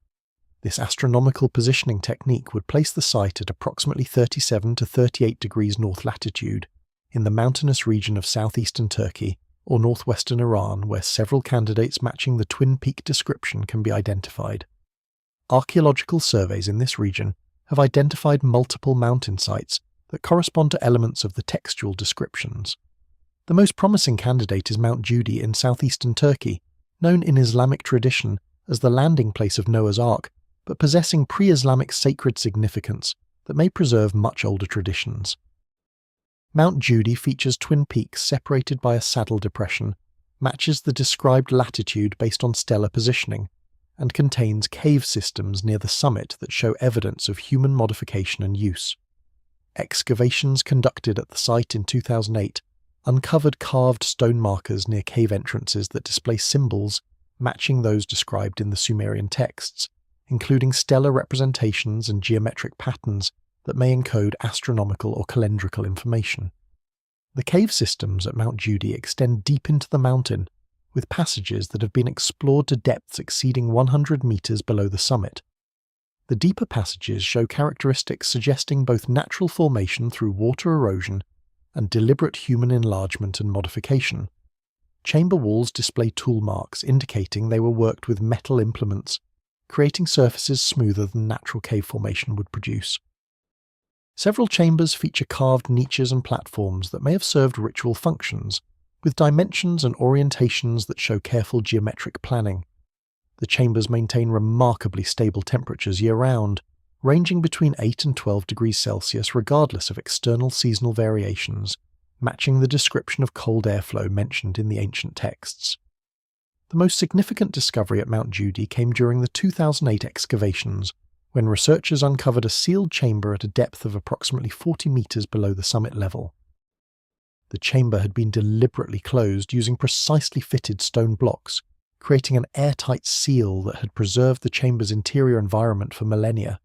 This astronomical positioning technique would place the site at approximately 37 to 38 degrees north latitude, in the mountainous region of southeastern Turkey or northwestern Iran, where several candidates matching the twin peak description can be identified. Archaeological surveys in this region have identified multiple mountain sites that correspond to elements of the textual descriptions. The most promising candidate is Mount Judi in southeastern Turkey, known in Islamic tradition as the landing place of Noah's Ark, but possessing pre-Islamic sacred significance that may preserve much older traditions. Mount Judi features twin peaks separated by a saddle depression, matches the described latitude based on stellar positioning, and contains cave systems near the summit that show evidence of human modification and use. Excavations conducted at the site in 2008 uncovered carved stone markers near cave entrances that display symbols matching those described in the Sumerian texts, including stellar representations and geometric patterns that may encode astronomical or calendrical information. The cave systems at Mount Judi extend deep into the mountain, with passages that have been explored to depths exceeding 100 meters below the summit. The deeper passages show characteristics suggesting both natural formation through water erosion and deliberate human enlargement and modification. Chamber walls display tool marks indicating they were worked with metal implements, creating surfaces smoother than natural cave formation would produce. Several chambers feature carved niches and platforms that may have served ritual functions, with dimensions and orientations that show careful geometric planning. The chambers maintain remarkably stable temperatures year-round, ranging between 8 and 12 degrees Celsius regardless of external seasonal variations, matching the description of cold airflow mentioned in the ancient texts. The most significant discovery at Mount Judi came during the 2008 excavations, when researchers uncovered a sealed chamber at a depth of approximately 40 meters below the summit level. The chamber had been deliberately closed using precisely fitted stone blocks, creating an airtight seal that had preserved the chamber's interior environment for millennia.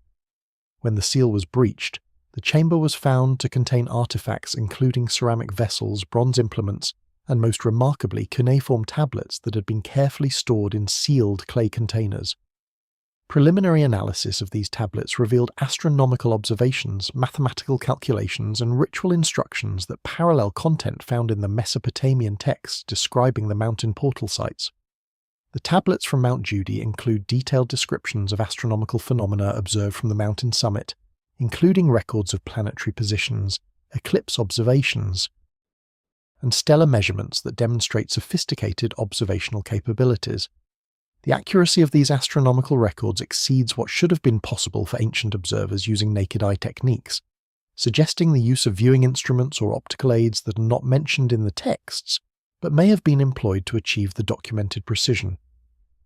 When the seal was breached, the chamber was found to contain artifacts including ceramic vessels, bronze implements, and most remarkably cuneiform tablets that had been carefully stored in sealed clay containers. Preliminary analysis of these tablets revealed astronomical observations, mathematical calculations, and ritual instructions that parallel content found in the Mesopotamian texts describing the mountain portal sites. The tablets from Mount Judy include detailed descriptions of astronomical phenomena observed from the mountain summit, including records of planetary positions, eclipse observations, and stellar measurements that demonstrate sophisticated observational capabilities. The accuracy of these astronomical records exceeds what should have been possible for ancient observers using naked eye techniques, suggesting the use of viewing instruments or optical aids that are not mentioned in the texts, but may have been employed to achieve the documented precision.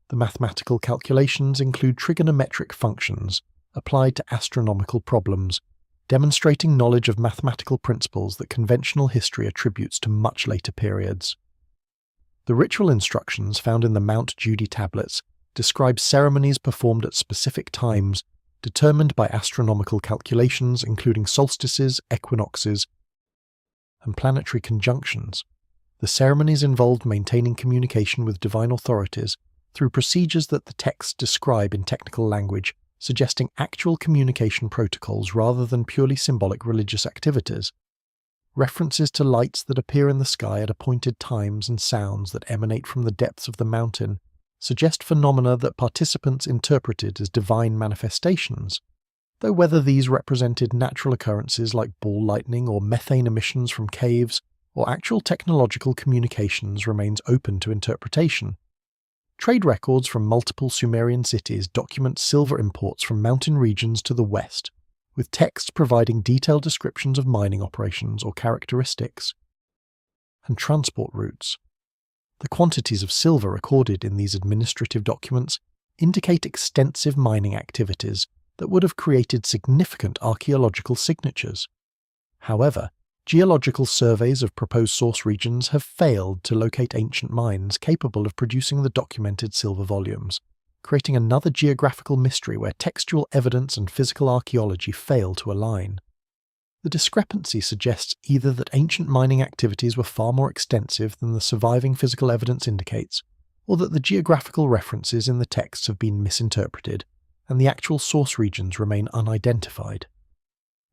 The mathematical calculations include trigonometric functions applied to astronomical problems, demonstrating knowledge of mathematical principles that conventional history attributes to much later periods. The ritual instructions found in the Mount Judy tablets describe ceremonies performed at specific times, determined by astronomical calculations including solstices, equinoxes, and planetary conjunctions. The ceremonies involved maintaining communication with divine authorities through procedures that the texts describe in technical language, suggesting actual communication protocols rather than purely symbolic religious activities. References to lights that appear in the sky at appointed times and sounds that emanate from the depths of the mountain suggest phenomena that participants interpreted as divine manifestations, though whether these represented natural occurrences like ball lightning or methane emissions from caves or actual technological communications remains open to interpretation. Trade records from multiple Sumerian cities document silver imports from mountain regions to the west, with texts providing detailed descriptions of mining operations or characteristics, and transport routes. The quantities of silver recorded in these administrative documents indicate extensive mining activities that would have created significant archaeological signatures. However, geological surveys of proposed source regions have failed to locate ancient mines capable of producing the documented silver volumes, creating another geographical mystery where textual evidence and physical archaeology fail to align. The discrepancy suggests either that ancient mining activities were far more extensive than the surviving physical evidence indicates, or that the geographical references in the texts have been misinterpreted, and the actual source regions remain unidentified.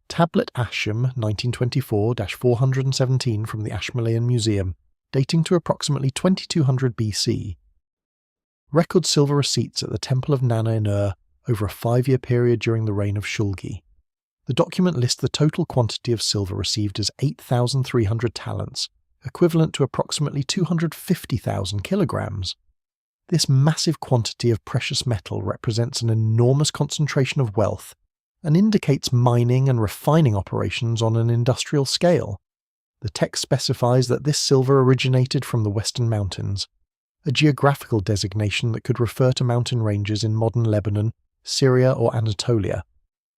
Tablet Asham 1924-417 from the Ashmolean Museum, dating to approximately 2200 BC, records silver receipts at the Temple of Nana in Ur over a 5-year period during the reign of Shulgi. The document lists the total quantity of silver received as 8,300 talents, equivalent to approximately 250,000 kilograms. This massive quantity of precious metal represents an enormous concentration of wealth and indicates mining and refining operations on an industrial scale. The text specifies that this silver originated from the Western Mountains, a geographical designation that could refer to mountain ranges in modern Lebanon, Syria, or Anatolia,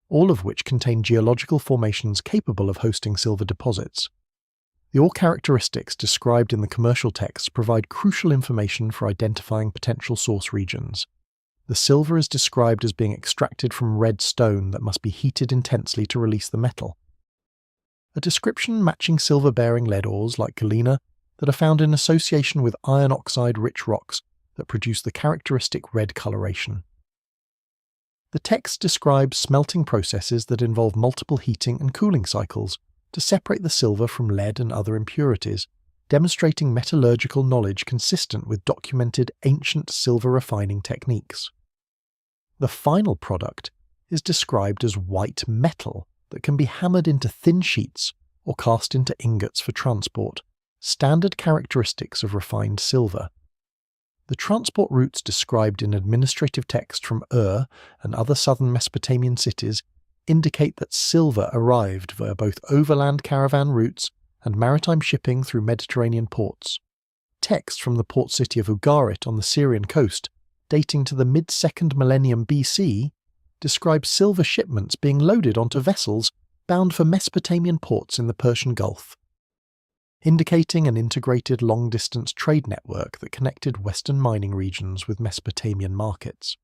all of which contain geological formations capable of hosting silver deposits. The ore characteristics described in the commercial texts provide crucial information for identifying potential source regions. The silver is described as being extracted from red stone that must be heated intensely to release the metal. A description matching silver-bearing lead ores like galena that are found in association with iron oxide-rich rocks that produce the characteristic red coloration. The text describes smelting processes that involve multiple heating and cooling cycles to separate the silver from lead and other impurities, demonstrating metallurgical knowledge consistent with documented ancient silver refining techniques. The final product is described as white metal that can be hammered into thin sheets or cast into ingots for transport, standard characteristics of refined silver. The transport routes described in administrative text from Ur and other southern Mesopotamian cities indicate that silver arrived via both overland caravan routes and maritime shipping through Mediterranean ports. Text from the port city of Ugarit on the Syrian coast, dating to the mid-2nd millennium BC, describes silver shipments being loaded onto vessels bound for Mesopotamian ports in the Persian Gulf, indicating an integrated long-distance trade network that connected western mining regions with Mesopotamian markets.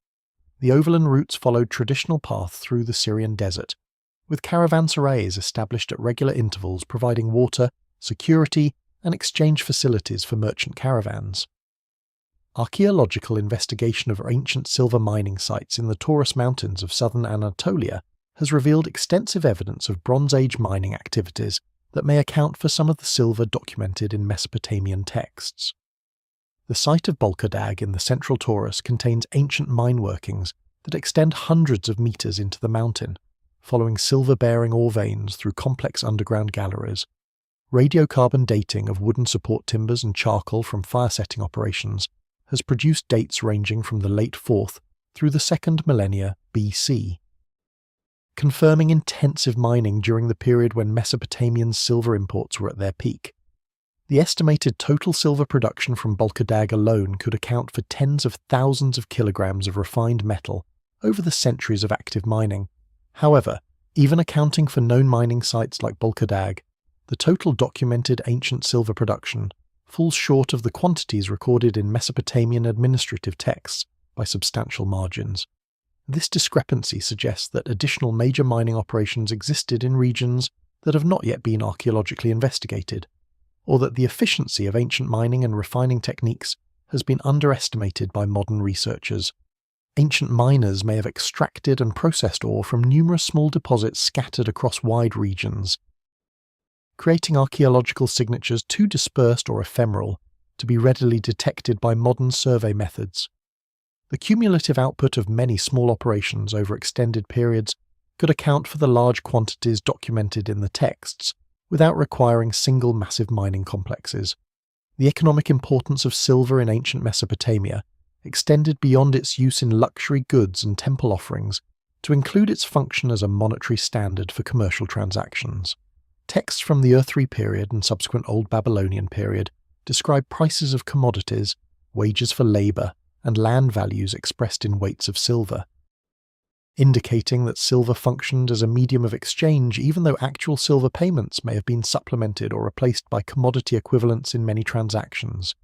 The overland routes followed traditional paths through the Syrian desert, with caravanserais established at regular intervals providing water, security, and exchange facilities for merchant caravans. Archaeological investigation of ancient silver mining sites in the Taurus Mountains of southern Anatolia has revealed extensive evidence of Bronze Age mining activities that may account for some of the silver documented in Mesopotamian texts. The site of Bolkadag in the central Taurus contains ancient mine workings that extend hundreds of meters into the mountain, following silver-bearing ore veins through complex underground galleries. Radiocarbon dating of wooden support timbers and charcoal from fire-setting operations has produced dates ranging from the late 4th through the 2nd millennia BC, confirming intensive mining during the period when Mesopotamian silver imports were at their peak. The estimated total silver production from Bolkadag alone could account for tens of thousands of kilograms of refined metal over the centuries of active mining. However, even accounting for known mining sites like Bolkadag, the total documented ancient silver production falls short of the quantities recorded in Mesopotamian administrative texts by substantial margins. This discrepancy suggests that additional major mining operations existed in regions that have not yet been archaeologically investigated, or that the efficiency of ancient mining and refining techniques has been underestimated by modern researchers. Ancient miners may have extracted and processed ore from numerous small deposits scattered across wide regions, creating archaeological signatures too dispersed or ephemeral to be readily detected by modern survey methods. The cumulative output of many small operations over extended periods could account for the large quantities documented in the texts without requiring single massive mining complexes. The economic importance of silver in ancient Mesopotamia extended beyond its use in luxury goods and temple offerings to include its function as a monetary standard for commercial transactions. Texts from the Ur-3 period and subsequent Old Babylonian period describe prices of commodities, wages for labour, and land values expressed in weights of silver, indicating that silver functioned as a medium of exchange even though actual silver payments may have been supplemented or replaced by commodity equivalents in many transactions.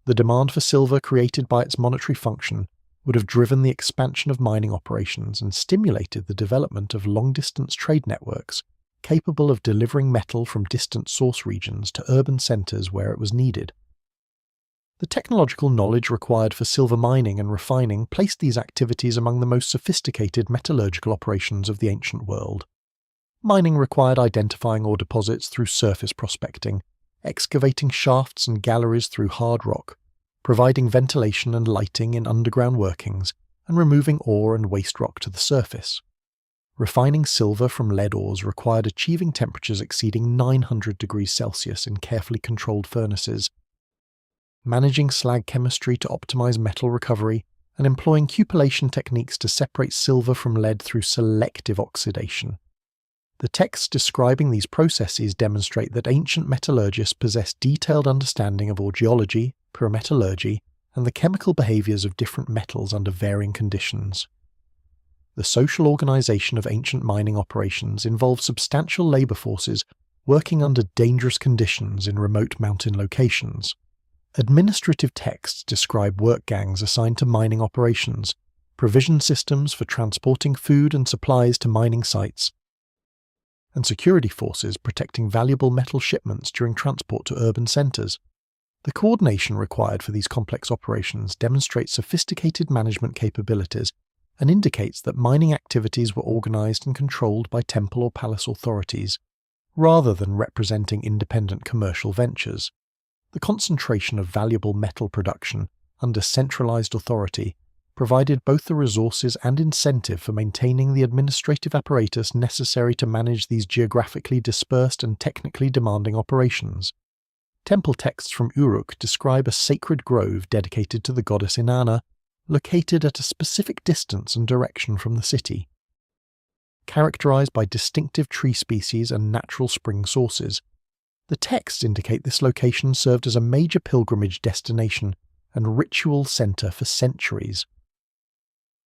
The demand for silver created by its monetary function would have driven the expansion of mining operations and stimulated the development of long-distance trade networks capable of delivering metal from distant source regions to urban centres where it was needed. The technological knowledge required for silver mining and refining placed these activities among the most sophisticated metallurgical operations of the ancient world. Mining required identifying ore deposits through surface prospecting, excavating shafts and galleries through hard rock, providing ventilation and lighting in underground workings, and removing ore and waste rock to the surface. Refining silver from lead ores required achieving temperatures exceeding 900 degrees Celsius in carefully controlled furnaces, managing slag chemistry to optimize metal recovery, and employing cupellation techniques to separate silver from lead through selective oxidation. The texts describing these processes demonstrate that ancient metallurgists possessed detailed understanding of ore geology, pyrometallurgy, and the chemical behaviors of different metals under varying conditions. The social organization of ancient mining operations involved substantial labor forces working under dangerous conditions in remote mountain locations. Administrative texts describe work gangs assigned to mining operations, provision systems for transporting food and supplies to mining sites, and security forces protecting valuable metal shipments during transport to urban centers. The coordination required for these complex operations demonstrates sophisticated management capabilities and indicates that mining activities were organized and controlled by temple or palace authorities, rather than representing independent commercial ventures. The concentration of valuable metal production under centralized authority provided both the resources and incentive for maintaining the administrative apparatus necessary to manage these geographically dispersed and technically demanding operations. Temple texts from Uruk describe a sacred grove dedicated to the goddess Inanna, located at a specific distance and direction from the city. Characterized by distinctive tree species and natural spring sources, the texts indicate this location served as a major pilgrimage destination and ritual center for centuries.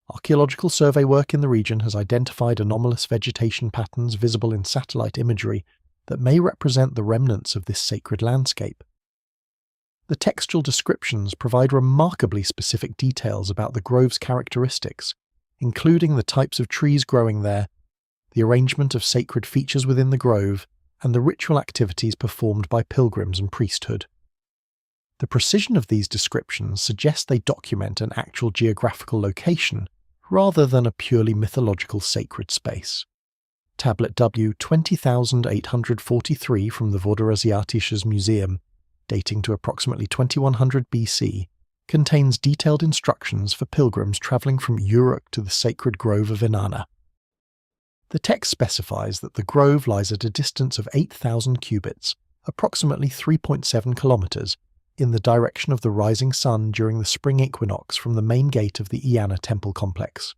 Archaeological survey work in the region has identified anomalous vegetation patterns visible in satellite imagery that may represent the remnants of this sacred landscape. The textual descriptions provide remarkably specific details about the grove's characteristics, including the types of trees growing there, the arrangement of sacred features within the grove, and the ritual activities performed by pilgrims and priesthood. The precision of these descriptions suggests they document an actual geographical location rather than a purely mythological sacred space. Tablet W 20,843 from the Vorderasiatisches Museum, dating to approximately 2100 BC, contains detailed instructions for pilgrims travelling from Uruk to the sacred grove of Inanna. The text specifies that the grove lies at a distance of 8,000 cubits, approximately 3.7 kilometres, in the direction of the rising sun during the spring equinox from the main gate of the Eanna temple complex.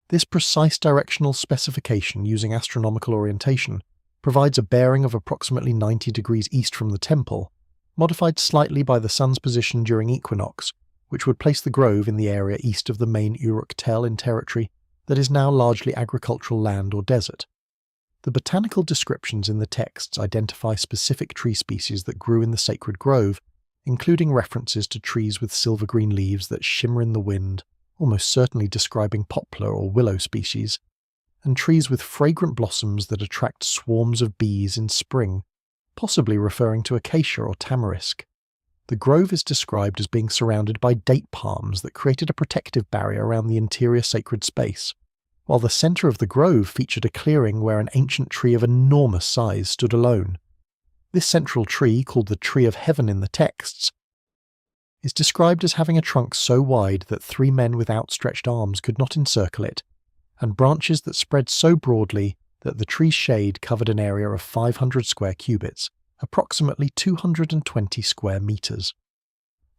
This precise directional specification using astronomical orientation provides a bearing of approximately 90 degrees east from the temple, modified slightly by the sun's position during equinox, which would place the grove in the area east of the main Uruk Tel in territory that is now largely agricultural land or desert. The botanical descriptions in the texts identify specific tree species that grew in the sacred grove, including references to trees with silver-green leaves that shimmer in the wind, almost certainly describing poplar or willow species, and trees with fragrant blossoms that attract swarms of bees in spring, possibly referring to acacia or tamarisk. The grove is described as being surrounded by date palms that created a protective barrier around the interior sacred space, while the centre of the grove featured a clearing where an ancient tree of enormous size stood alone. This central tree, called the Tree of Heaven in the texts, is described as having a trunk so wide that 3 men with outstretched arms could not encircle it, and branches that spread so broadly that the tree's shade covered an area of 500 square cubits, approximately 220 square metres.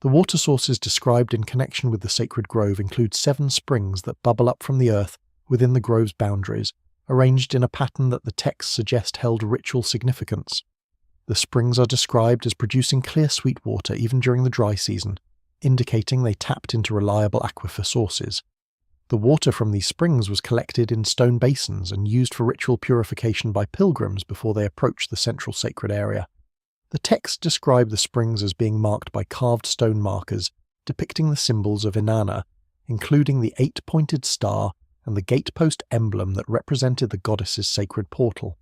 The water sources described in connection with the sacred grove include 7 springs that bubble up from the earth within the grove's boundaries, arranged in a pattern that the texts suggest held ritual significance. The springs are described as producing clear sweet water even during the dry season, indicating they tapped into reliable aquifer sources. The water from these springs was collected in stone basins and used for ritual purification by pilgrims before they approached the central sacred area. The texts describe the springs as being marked by carved stone markers depicting the symbols of Inanna, including the 8-pointed star and the gatepost emblem that represented the goddess's sacred portal.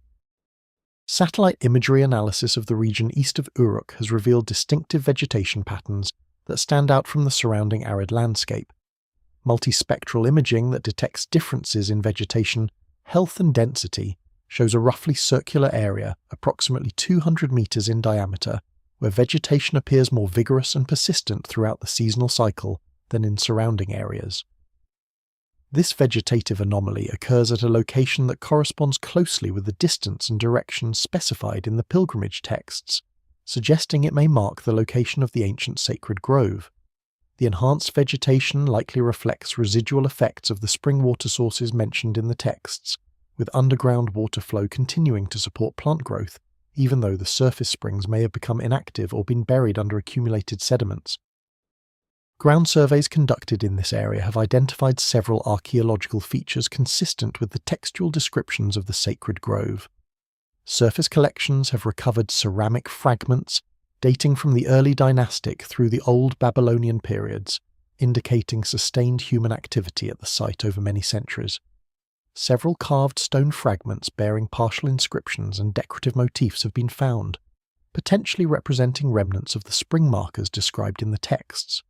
Satellite imagery analysis of the region east of Uruk has revealed distinctive vegetation patterns that stand out from the surrounding arid landscape. Multispectral imaging that detects differences in vegetation, health and density shows a roughly circular area, approximately 200 metres in diameter, where vegetation appears more vigorous and persistent throughout the seasonal cycle than in surrounding areas. This vegetative anomaly occurs at a location that corresponds closely with the distance and direction specified in the pilgrimage texts, suggesting it may mark the location of the ancient sacred grove. The enhanced vegetation likely reflects residual effects of the spring water sources mentioned in the texts, with underground water flow continuing to support plant growth, even though the surface springs may have become inactive or been buried under accumulated sediments. Ground surveys conducted in this area have identified several archaeological features consistent with the textual descriptions of the sacred grove. Surface collections have recovered ceramic fragments dating from the early dynastic through the old Babylonian periods, indicating sustained human activity at the site over many centuries. Several carved stone fragments bearing partial inscriptions and decorative motifs have been found, potentially representing remnants of the spring markers described in the texts.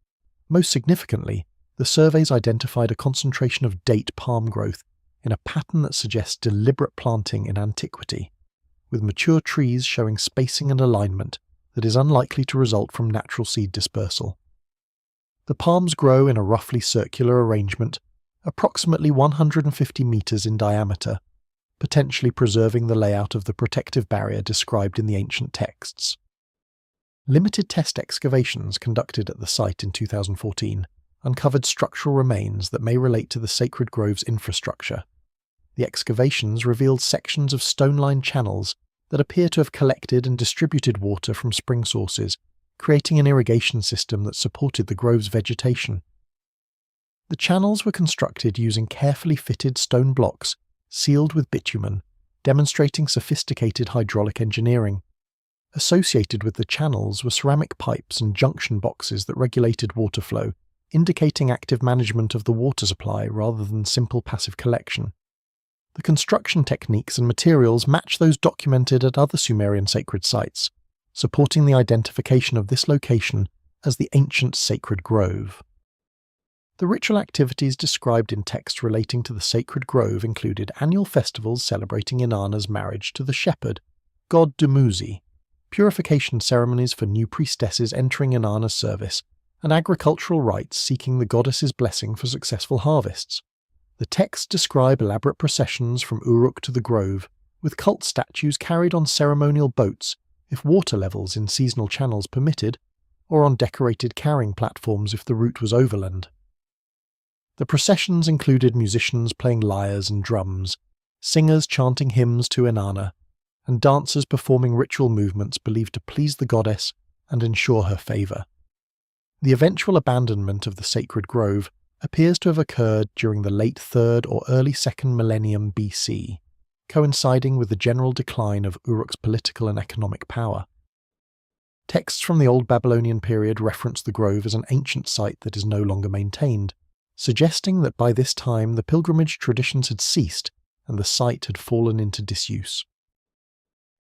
Most significantly, the surveys identified a concentration of date palm growth in a pattern that suggests deliberate planting in antiquity, with mature trees showing spacing and alignment that is unlikely to result from natural seed dispersal. The palms grow in a roughly circular arrangement, approximately 150 metres in diameter, potentially preserving the layout of the protective barrier described in the ancient texts. Limited test excavations conducted at the site in 2014 uncovered structural remains that may relate to the sacred grove's infrastructure. The excavations revealed sections of stone-lined channels that appear to have collected and distributed water from spring sources, creating an irrigation system that supported the grove's vegetation. The channels were constructed using carefully fitted stone blocks sealed with bitumen, demonstrating sophisticated hydraulic engineering. Associated with the channels were ceramic pipes and junction boxes that regulated water flow, indicating active management of the water supply rather than simple passive collection. The construction techniques and materials match those documented at other Sumerian sacred sites, supporting the identification of this location as the ancient sacred grove. The ritual activities described in texts relating to the sacred grove included annual festivals celebrating Inanna's marriage to the shepherd, god Dumuzi, purification ceremonies for new priestesses entering Inanna's service, and agricultural rites seeking the goddess's blessing for successful harvests. The texts describe elaborate processions from Uruk to the grove, with cult statues carried on ceremonial boats if water levels in seasonal channels permitted, or on decorated carrying platforms if the route was overland. The processions included musicians playing lyres and drums, singers chanting hymns to Inanna, and dancers performing ritual movements believed to please the goddess and ensure her favour. The eventual abandonment of the sacred grove appears to have occurred during the late 3rd or early 2nd millennium BC, coinciding with the general decline of Uruk's political and economic power. Texts from the Old Babylonian period reference the grove as an ancient site that is no longer maintained, suggesting that by this time the pilgrimage traditions had ceased and the site had fallen into disuse.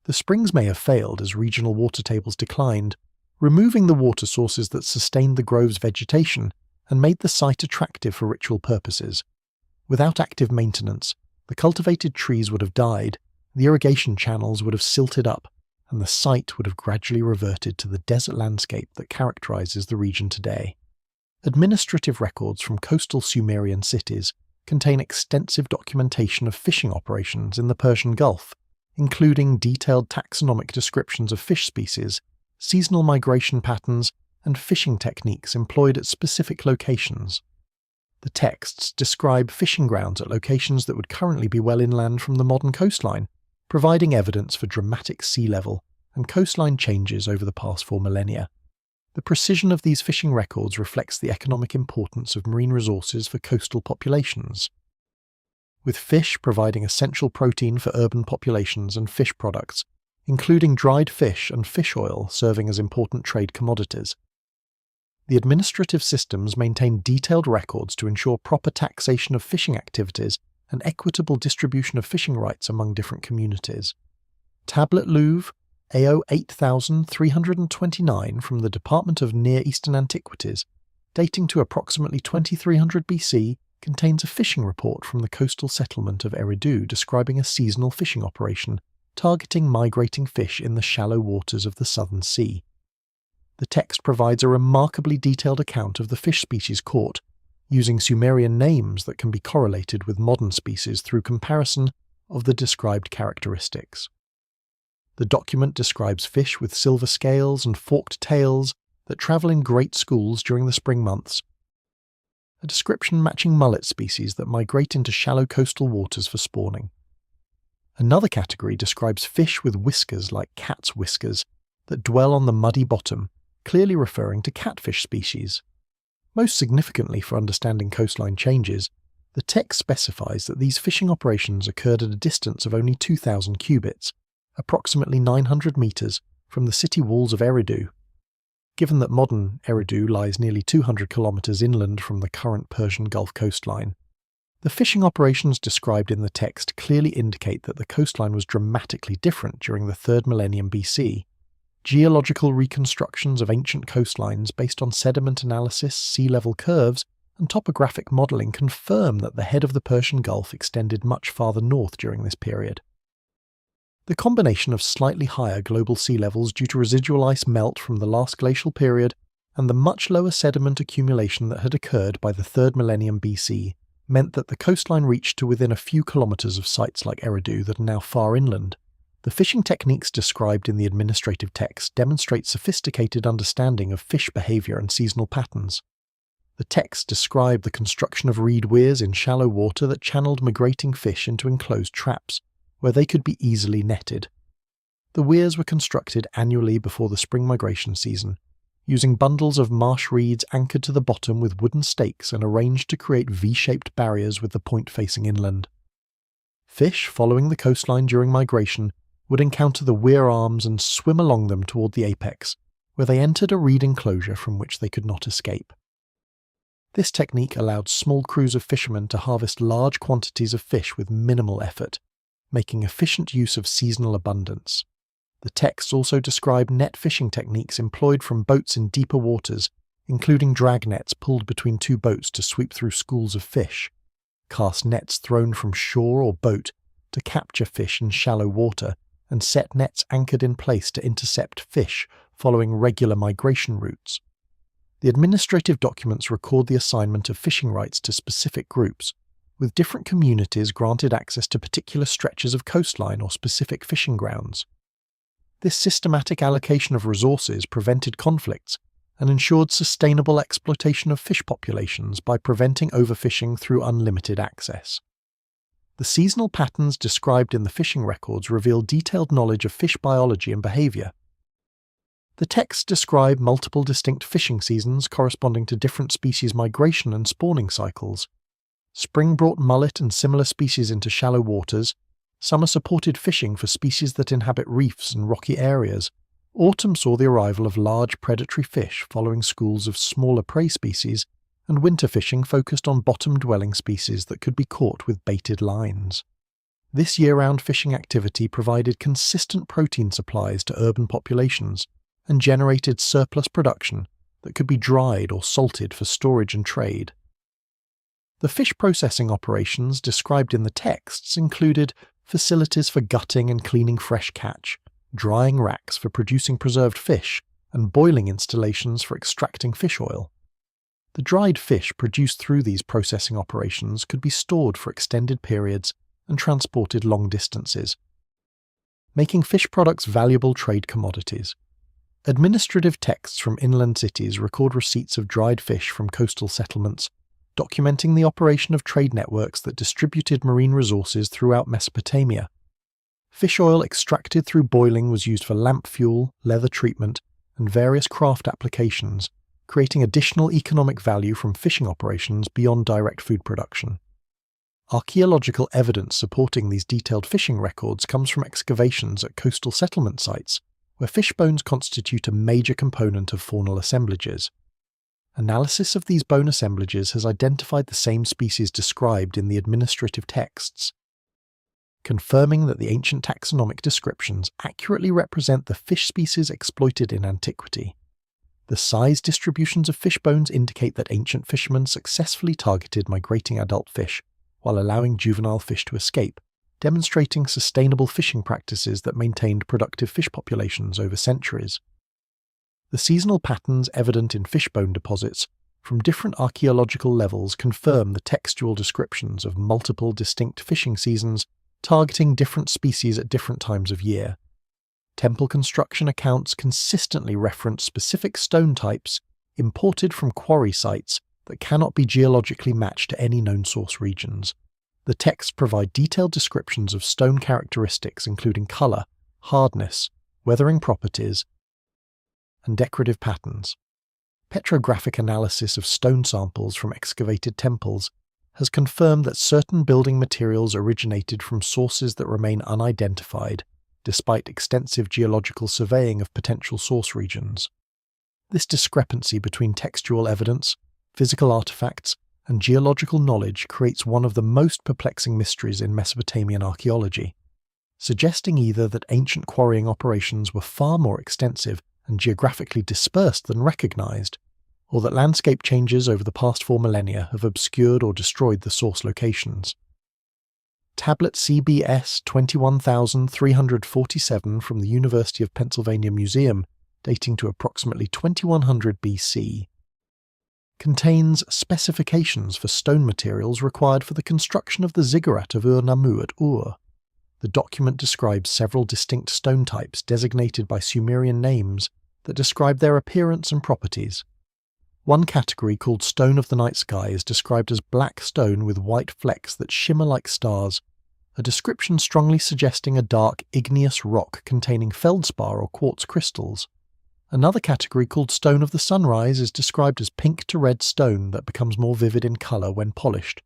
The springs may have failed as regional water tables declined, removing the water sources that sustained the grove's vegetation and made the site attractive for ritual purposes. Without active maintenance, the cultivated trees would have died, the irrigation channels would have silted up, and the site would have gradually reverted to the desert landscape that characterizes the region today. Administrative records from coastal Sumerian cities contain extensive documentation of fishing operations in the Persian Gulf, including detailed taxonomic descriptions of fish species, seasonal migration patterns, and fishing techniques employed at specific locations. The texts describe fishing grounds at locations that would currently be well inland from the modern coastline, providing evidence for dramatic sea level and coastline changes over the past 4 millennia. The precision of these fishing records reflects the economic importance of marine resources for coastal populations, with fish providing essential protein for urban populations and fish products, including dried fish and fish oil serving as important trade commodities. The administrative systems maintain detailed records to ensure proper taxation of fishing activities and equitable distribution of fishing rights among different communities. Tablet Louvre AO 8329 from the Department of Near Eastern Antiquities, dating to approximately 2300 BC, contains a fishing report from the coastal settlement of Eridu describing a seasonal fishing operation targeting migrating fish in the shallow waters of the Southern Sea. The text provides a remarkably detailed account of the fish species caught, using Sumerian names that can be correlated with modern species through comparison of the described characteristics. The document describes fish with silver scales and forked tails that travel in great schools during the spring months, a description matching mullet species that migrate into shallow coastal waters for spawning. Another category describes fish with whiskers like cat's whiskers that dwell on the muddy bottom, clearly referring to catfish species. Most significantly for understanding coastline changes, the text specifies that these fishing operations occurred at a distance of only 2,000 cubits, approximately 900 metres, from the city walls of Eridu. Given that modern Eridu lies nearly 200 kilometres inland from the current Persian Gulf coastline, the fishing operations described in the text clearly indicate that the coastline was dramatically different during the 3rd millennium BC. Geological reconstructions of ancient coastlines based on sediment analysis, sea level curves, and topographic modelling confirm that the head of the Persian Gulf extended much farther north during this period. The combination of slightly higher global sea levels due to residual ice melt from the last glacial period and the much lower sediment accumulation that had occurred by the 3rd millennium BC meant that the coastline reached to within a few kilometres of sites like Eridu that are now far inland. The fishing techniques described in the administrative text demonstrate sophisticated understanding of fish behaviour and seasonal patterns. The text described the construction of reed weirs in shallow water that channeled migrating fish into enclosed traps, where they could be easily netted. The weirs were constructed annually before the spring migration season, using bundles of marsh reeds anchored to the bottom with wooden stakes and arranged to create V-shaped barriers with the point facing inland. Fish following the coastline during migration would encounter the weir arms and swim along them toward the apex, where they entered a reed enclosure from which they could not escape. This technique allowed small crews of fishermen to harvest large quantities of fish with minimal effort, making efficient use of seasonal abundance. The texts also describe net fishing techniques employed from boats in deeper waters, including drag nets pulled between two boats to sweep through schools of fish, cast nets thrown from shore or boat to capture fish in shallow water, and set nets anchored in place to intercept fish following regular migration routes. The administrative documents record the assignment of fishing rights to specific groups, with different communities granted access to particular stretches of coastline or specific fishing grounds. This systematic allocation of resources prevented conflicts and ensured sustainable exploitation of fish populations by preventing overfishing through unlimited access. The seasonal patterns described in the fishing records reveal detailed knowledge of fish biology and behavior. The texts describe multiple distinct fishing seasons corresponding to different species migration and spawning cycles. Spring brought mullet and similar species into shallow waters. Summer supported fishing for species that inhabit reefs and rocky areas. Autumn saw the arrival of large predatory fish following schools of smaller prey species, and winter fishing focused on bottom-dwelling species that could be caught with baited lines. This year-round fishing activity provided consistent protein supplies to urban populations and generated surplus production that could be dried or salted for storage and trade. The fish processing operations described in the texts included facilities for gutting and cleaning fresh catch, drying racks for producing preserved fish, and boiling installations for extracting fish oil. The dried fish produced through these processing operations could be stored for extended periods and transported long distances, making fish products valuable trade commodities. Administrative texts from inland cities record receipts of dried fish from coastal settlements, documenting the operation of trade networks that distributed marine resources throughout Mesopotamia. Fish oil extracted through boiling was used for lamp fuel, leather treatment, and various craft applications, creating additional economic value from fishing operations beyond direct food production. Archaeological evidence supporting these detailed fishing records comes from excavations at coastal settlement sites, where fish bones constitute a major component of faunal assemblages. Analysis of these bone assemblages has identified the same species described in the administrative texts, confirming that the ancient taxonomic descriptions accurately represent the fish species exploited in antiquity. The size distributions of fish bones indicate that ancient fishermen successfully targeted migrating adult fish while allowing juvenile fish to escape, demonstrating sustainable fishing practices that maintained productive fish populations over centuries. The seasonal patterns evident in fishbone deposits from different archaeological levels confirm the textual descriptions of multiple distinct fishing seasons targeting different species at different times of year. Temple construction accounts consistently reference specific stone types imported from quarry sites that cannot be geologically matched to any known source regions. The texts provide detailed descriptions of stone characteristics including color, hardness, weathering properties, and decorative patterns. Petrographic analysis of stone samples from excavated temples has confirmed that certain building materials originated from sources that remain unidentified, despite extensive geological surveying of potential source regions. This discrepancy between textual evidence, physical artifacts, and geological knowledge creates one of the most perplexing mysteries in Mesopotamian archaeology, suggesting either that ancient quarrying operations were far more extensive and geographically dispersed than recognized, or that landscape changes over the past 4 millennia have obscured or destroyed the source locations. Tablet CBS 21347 from the University of Pennsylvania Museum, dating to approximately 2100 BC, contains specifications for stone materials required for the construction of the ziggurat of Ur-Nammu at Ur. The document describes several distinct stone types designated by Sumerian names that describe their appearance and properties. One category, called stone of the night sky, is described as black stone with white flecks that shimmer like stars, a description strongly suggesting a dark igneous rock containing feldspar or quartz crystals. Another category, called stone of the sunrise, is described as pink to red stone that becomes more vivid in color when polished,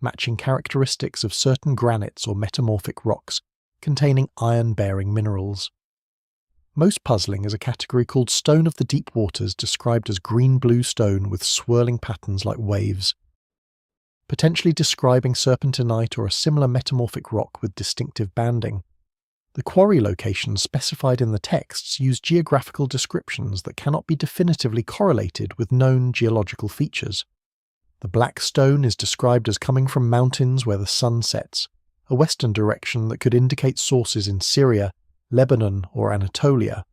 matching characteristics of certain granites or metamorphic rocks containing iron-bearing minerals. Most puzzling is a category called stone of the deep waters, described as green-blue stone with swirling patterns like waves, potentially describing serpentinite or a similar metamorphic rock with distinctive banding. The quarry locations specified in the texts use geographical descriptions that cannot be definitively correlated with known geological features. The black stone is described as coming from mountains where the sun sets, a western direction that could indicate sources in Syria, Lebanon, or Anatolia.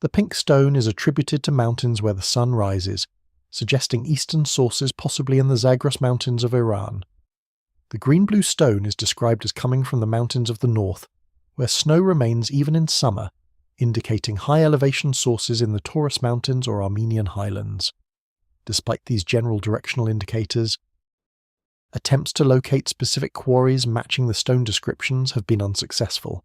The pink stone is attributed to mountains where the sun rises, suggesting eastern sources possibly in the Zagros mountains of Iran. The green-blue stone is described as coming from the mountains of the north, where snow remains even in summer, indicating high-elevation sources in the Taurus Mountains or Armenian highlands. Despite these general directional indicators, attempts to locate specific quarries matching the stone descriptions have been unsuccessful.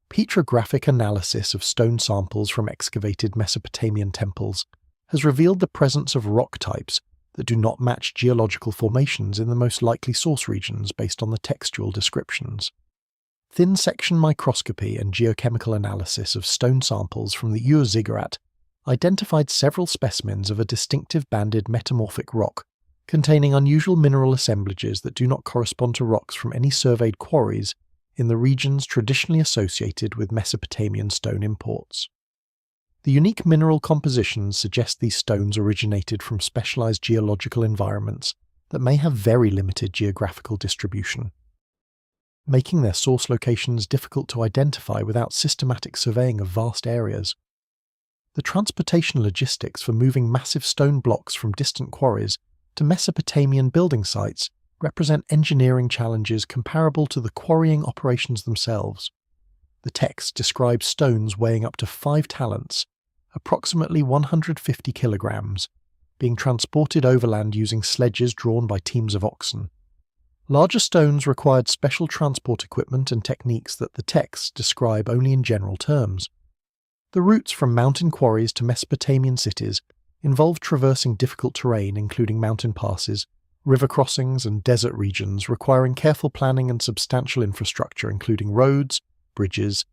Petrographic analysis of stone samples from excavated Mesopotamian temples has revealed the presence of rock types that do not match geological formations in the most likely source regions based on the textual descriptions. Thin section microscopy and geochemical analysis of stone samples from the Ur ziggurat identified several specimens of a distinctive banded metamorphic rock containing unusual mineral assemblages that do not correspond to rocks from any surveyed quarries in the regions traditionally associated with Mesopotamian stone imports. The unique mineral compositions suggest these stones originated from specialized geological environments that may have very limited geographical distribution, making their source locations difficult to identify without systematic surveying of vast areas. The transportation logistics for moving massive stone blocks from distant quarries to Mesopotamian building sites represent engineering challenges comparable to the quarrying operations themselves. The text describes stones weighing up to 5 talents, approximately 150 kilograms, being transported overland using sledges drawn by teams of oxen. Larger stones required special transport equipment and techniques that the texts describe only in general terms. The routes from mountain quarries to Mesopotamian cities involved traversing difficult terrain including mountain passes, river crossings and desert regions requiring careful planning and substantial infrastructure including roads, bridges,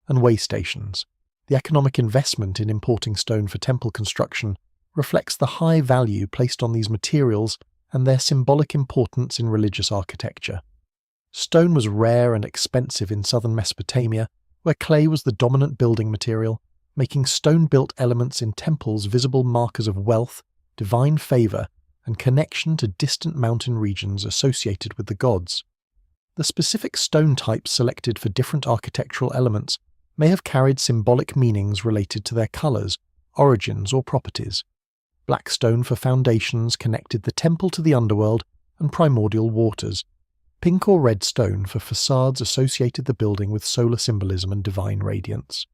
and way stations. The economic investment in importing stone for temple construction reflects the high value placed on these materials and their symbolic importance in religious architecture. Stone was rare and expensive in southern Mesopotamia, where clay was the dominant building material, making stone-built elements in temples visible markers of wealth, divine favor, and connection to distant mountain regions associated with the gods. The specific stone types selected for different architectural elements may have carried symbolic meanings related to their colors, origins, or properties. Black stone for foundations connected the temple to the underworld and primordial waters. Pink or red stone for facades associated the building with solar symbolism and divine radiance.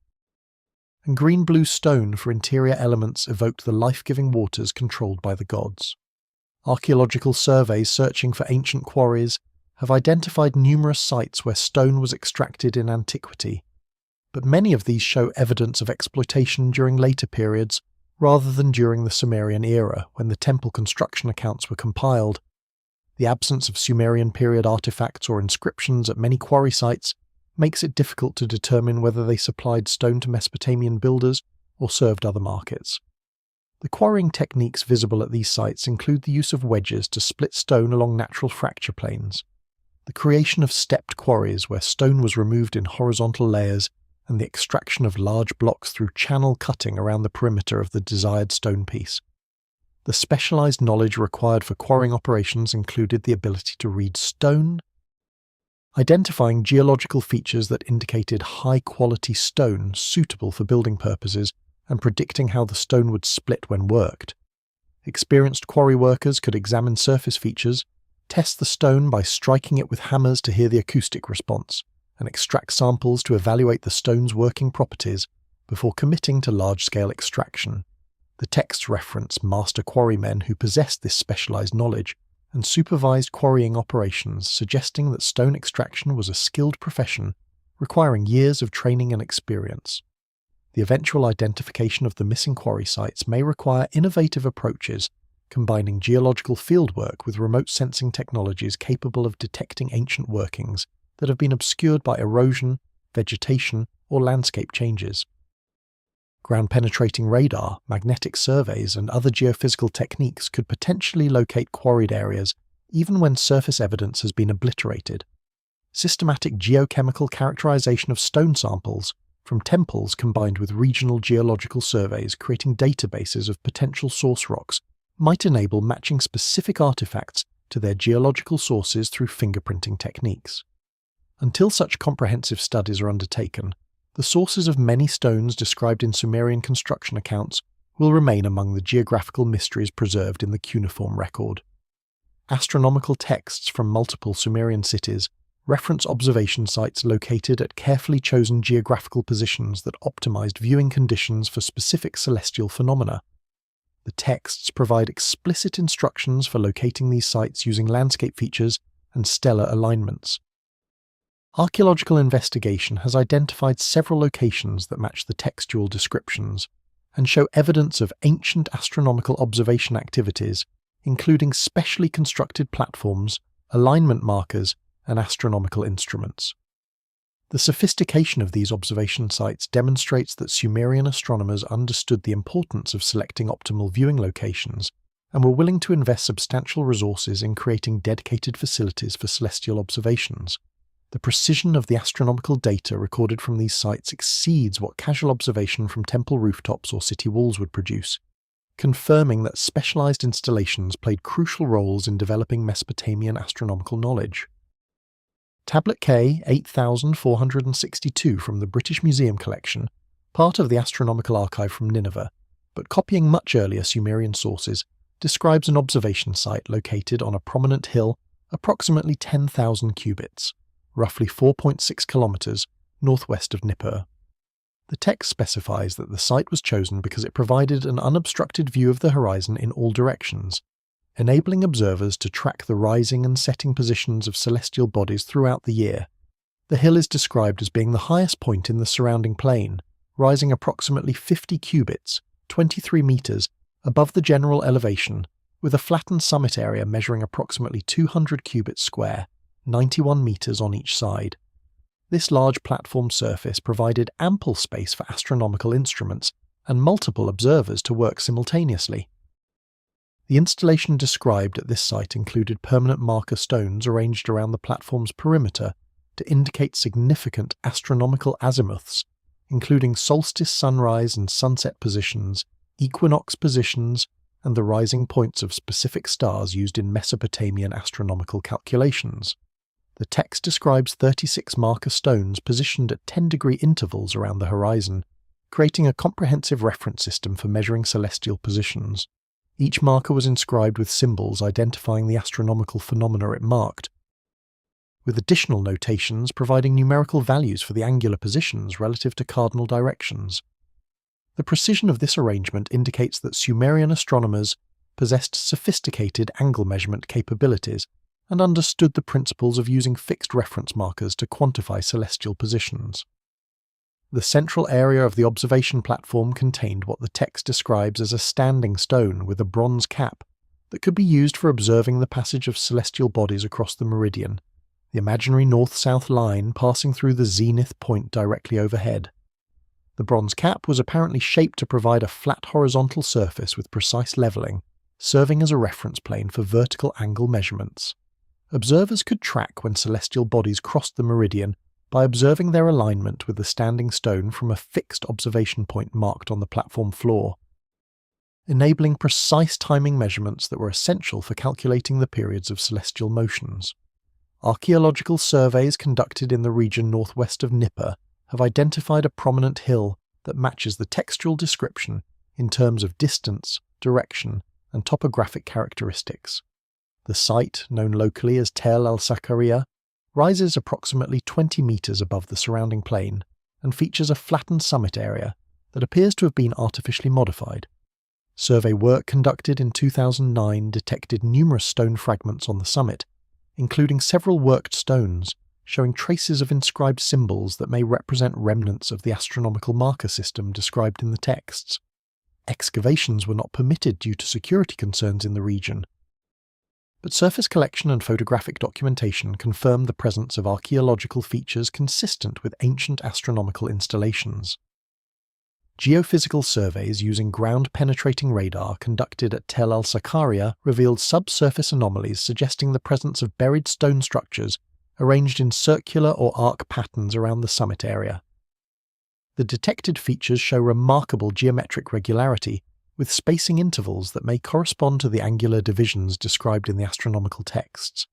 And green-blue stone for interior elements evoked the life-giving waters controlled by the gods. Archaeological surveys searching for ancient quarries have identified numerous sites where stone was extracted in antiquity, but many of these show evidence of exploitation during later periods rather than during the Sumerian era when the temple construction accounts were compiled. The absence of Sumerian period artifacts or inscriptions at many quarry sites makes it difficult to determine whether they supplied stone to Mesopotamian builders or served other markets. The quarrying techniques visible at these sites include the use of wedges to split stone along natural fracture planes, the creation of stepped quarries where stone was removed in horizontal layers, and the extraction of large blocks through channel cutting around the perimeter of the desired stone piece. The specialized knowledge required for quarrying operations included the ability to read stone, identifying geological features that indicated high-quality stone suitable for building purposes, and predicting how the stone would split when worked. Experienced quarry workers could examine surface features, test the stone by striking it with hammers to hear the acoustic response, and extract samples to evaluate the stone's working properties before committing to large-scale extraction. The texts reference master quarrymen who possessed this specialized knowledge and supervised quarrying operations, suggesting that stone extraction was a skilled profession requiring years of training and experience. The eventual identification of the missing quarry sites may require innovative approaches, combining geological fieldwork with remote sensing technologies capable of detecting ancient workings that have been obscured by erosion, vegetation, or landscape changes. Ground-penetrating radar, magnetic surveys, and other geophysical techniques could potentially locate quarried areas even when surface evidence has been obliterated. systematic geochemical characterization of stone samples from temples combined with regional geological surveys creating databases of potential source rocks might enable matching specific artifacts to their geological sources through fingerprinting techniques. Until such comprehensive studies are undertaken, the sources of many stones described in Sumerian construction accounts will remain among the geographical mysteries preserved in the cuneiform record. Astronomical texts from multiple Sumerian cities reference observation sites located at carefully chosen geographical positions that optimized viewing conditions for specific celestial phenomena. The texts provide explicit instructions for locating these sites using landscape features and stellar alignments. Archaeological investigation has identified several locations that match the textual descriptions and show evidence of ancient astronomical observation activities, including specially constructed platforms, alignment markers, and astronomical instruments. The sophistication of these observation sites demonstrates that Sumerian astronomers understood the importance of selecting optimal viewing locations and were willing to invest substantial resources in creating dedicated facilities for celestial observations. The precision of the astronomical data recorded from these sites exceeds what casual observation from temple rooftops or city walls would produce, confirming that specialized installations played crucial roles in developing Mesopotamian astronomical knowledge. Tablet K 8462 from the British Museum collection, part of the Astronomical Archive from Nineveh, but copying much earlier Sumerian sources, describes an observation site located on a prominent hill approximately 10,000 cubits, roughly 4.6 kilometers northwest of Nippur. The text specifies that the site was chosen because it provided an unobstructed view of the horizon in all directions, enabling observers to track the rising and setting positions of celestial bodies throughout the year. The hill is described as being the highest point in the surrounding plain, rising approximately 50 cubits, 23 meters, above the general elevation, with a flattened summit area measuring approximately 200 cubits square, 91 meters on each side. This large platform surface provided ample space for astronomical instruments and multiple observers to work simultaneously. The installation described at this site included permanent marker stones arranged around the platform's perimeter to indicate significant astronomical azimuths, including solstice sunrise and sunset positions, equinox positions, and the rising points of specific stars used in Mesopotamian astronomical calculations. The text describes 36 marker stones positioned at 10-degree intervals around the horizon, creating a comprehensive reference system for measuring celestial positions. Each marker was inscribed with symbols identifying the astronomical phenomena it marked, with additional notations providing numerical values for the angular positions relative to cardinal directions. The precision of this arrangement indicates that Sumerian astronomers possessed sophisticated angle measurement capabilities and understood the principles of using fixed reference markers to quantify celestial positions. The central area of the observation platform contained what the text describes as a standing stone with a bronze cap that could be used for observing the passage of celestial bodies across the meridian, the imaginary north-south line passing through the zenith point directly overhead. The bronze cap was apparently shaped to provide a flat horizontal surface with precise leveling, serving as a reference plane for vertical angle measurements. Observers could track when celestial bodies crossed the meridian by observing their alignment with the standing stone from a fixed observation point marked on the platform floor, enabling precise timing measurements that were essential for calculating the periods of celestial motions. Archaeological surveys conducted in the region northwest of Nippur have identified a prominent hill that matches the textual description in terms of distance, direction, and topographic characteristics. The site, known locally as Tel el-Sakariya, rises approximately 20 meters above the surrounding plain and features a flattened summit area that appears to have been artificially modified. Survey work conducted in 2009 detected numerous stone fragments on the summit, including several worked stones, showing traces of inscribed symbols that may represent remnants of the astronomical marker system described in the texts. Excavations were not permitted due to security concerns in the region, but surface collection and photographic documentation confirmed the presence of archaeological features consistent with ancient astronomical installations. Geophysical surveys using ground-penetrating radar conducted at Tel el-Sakariya revealed subsurface anomalies suggesting the presence of buried stone structures arranged in circular or arc patterns around the summit area. The detected features show remarkable geometric regularity, with spacing intervals that may correspond to the angular divisions described in the astronomical texts.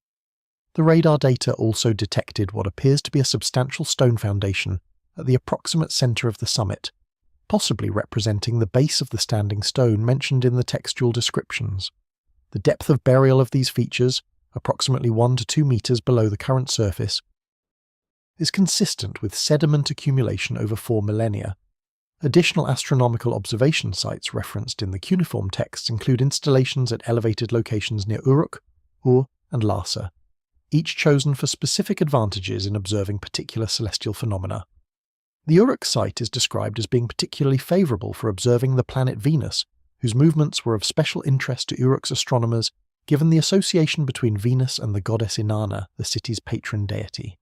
The radar data also detected what appears to be a substantial stone foundation at the approximate centre of the summit, possibly representing the base of the standing stone mentioned in the textual descriptions. The depth of burial of these features, approximately 1 to 2 meters below the current surface, is consistent with sediment accumulation over 4 millennia. Additional astronomical observation sites referenced in the Cuneiform texts include installations at elevated locations near Uruk, Ur, and Larsa, each chosen for specific advantages in observing particular celestial phenomena. The Uruk site is described as being particularly favourable for observing the planet Venus, whose movements were of special interest to Uruk's astronomers given the association between Venus and the goddess Inanna, the city's patron deity.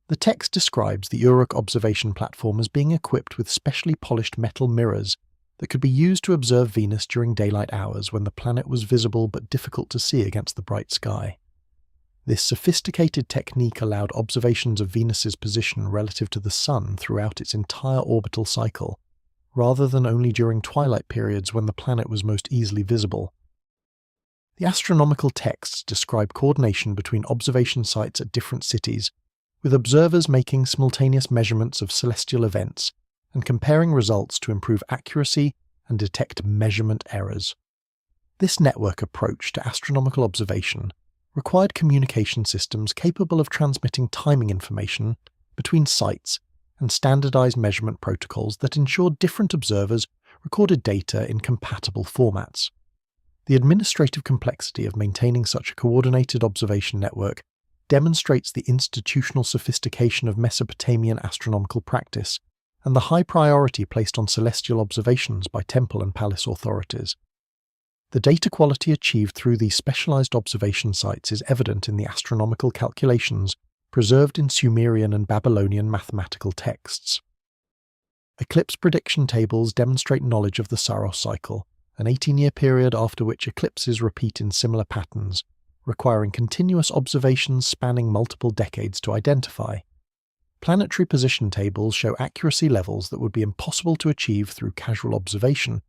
The text describes the Uruk observation platform as being equipped with specially polished metal mirrors that could be used to observe Venus during daylight hours when the planet was visible but difficult to see against the bright sky. This sophisticated technique allowed observations of Venus's position relative to the Sun throughout its entire orbital cycle, rather than only during twilight periods when the planet was most easily visible. The astronomical texts describe coordination between observation sites at different cities, with observers making simultaneous measurements of celestial events and comparing results to improve accuracy and detect measurement errors. This network approach to astronomical observation required communication systems capable of transmitting timing information between sites and standardized measurement protocols that ensured different observers recorded data in compatible formats. The administrative complexity of maintaining such a coordinated observation network demonstrates the institutional sophistication of Mesopotamian astronomical practice and the high priority placed on celestial observations by temple and palace authorities. The data quality achieved through these specialized observation sites is evident in the astronomical calculations preserved in Sumerian and Babylonian mathematical texts. Eclipse prediction tables demonstrate knowledge of the Saros cycle, an 18-year period after which eclipses repeat in similar patterns, requiring continuous observations spanning multiple decades to identify. Planetary position tables show accuracy levels that would be impossible to achieve through casual observation,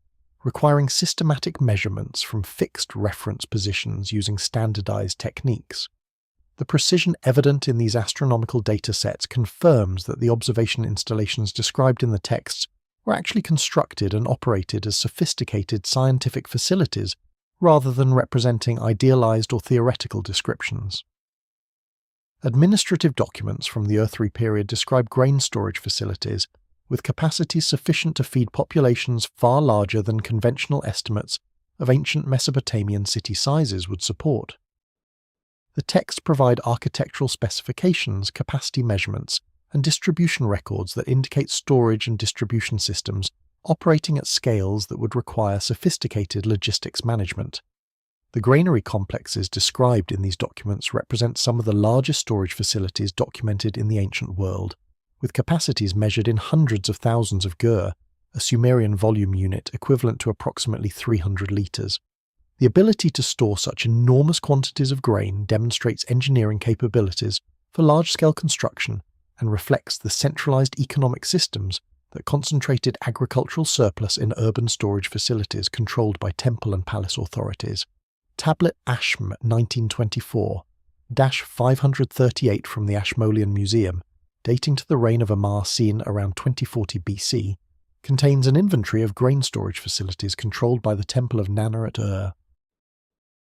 requiring systematic measurements from fixed reference positions using standardized techniques. The precision evident in these astronomical data sets confirms that the observation installations described in the texts were actually constructed and operated as sophisticated scientific facilities rather than representing idealized or theoretical descriptions. Administrative documents from the Earthly period describe grain storage facilities with capacities sufficient to feed populations far larger than conventional estimates of ancient Mesopotamian city sizes would support. The texts provide architectural specifications, capacity measurements, and distribution records that indicate storage and distribution systems operating at scales that would require sophisticated logistics management. The granary complexes described in these documents represent some of the largest storage facilities documented in the ancient world, with capacities measured in hundreds of thousands of gur, a Sumerian volume unit equivalent to approximately 300 litres. The ability to store such enormous quantities of grain demonstrates engineering capabilities for large-scale construction and reflects the centralised economic systems that concentrated agricultural surplus in urban storage facilities controlled by temple and palace authorities. Tablet Ashm 1924-538 from the Ashmolean Museum, dating to the reign of Amar seen around 2040 BC, contains an inventory of grain storage facilities controlled by the Temple of Nana at Ur.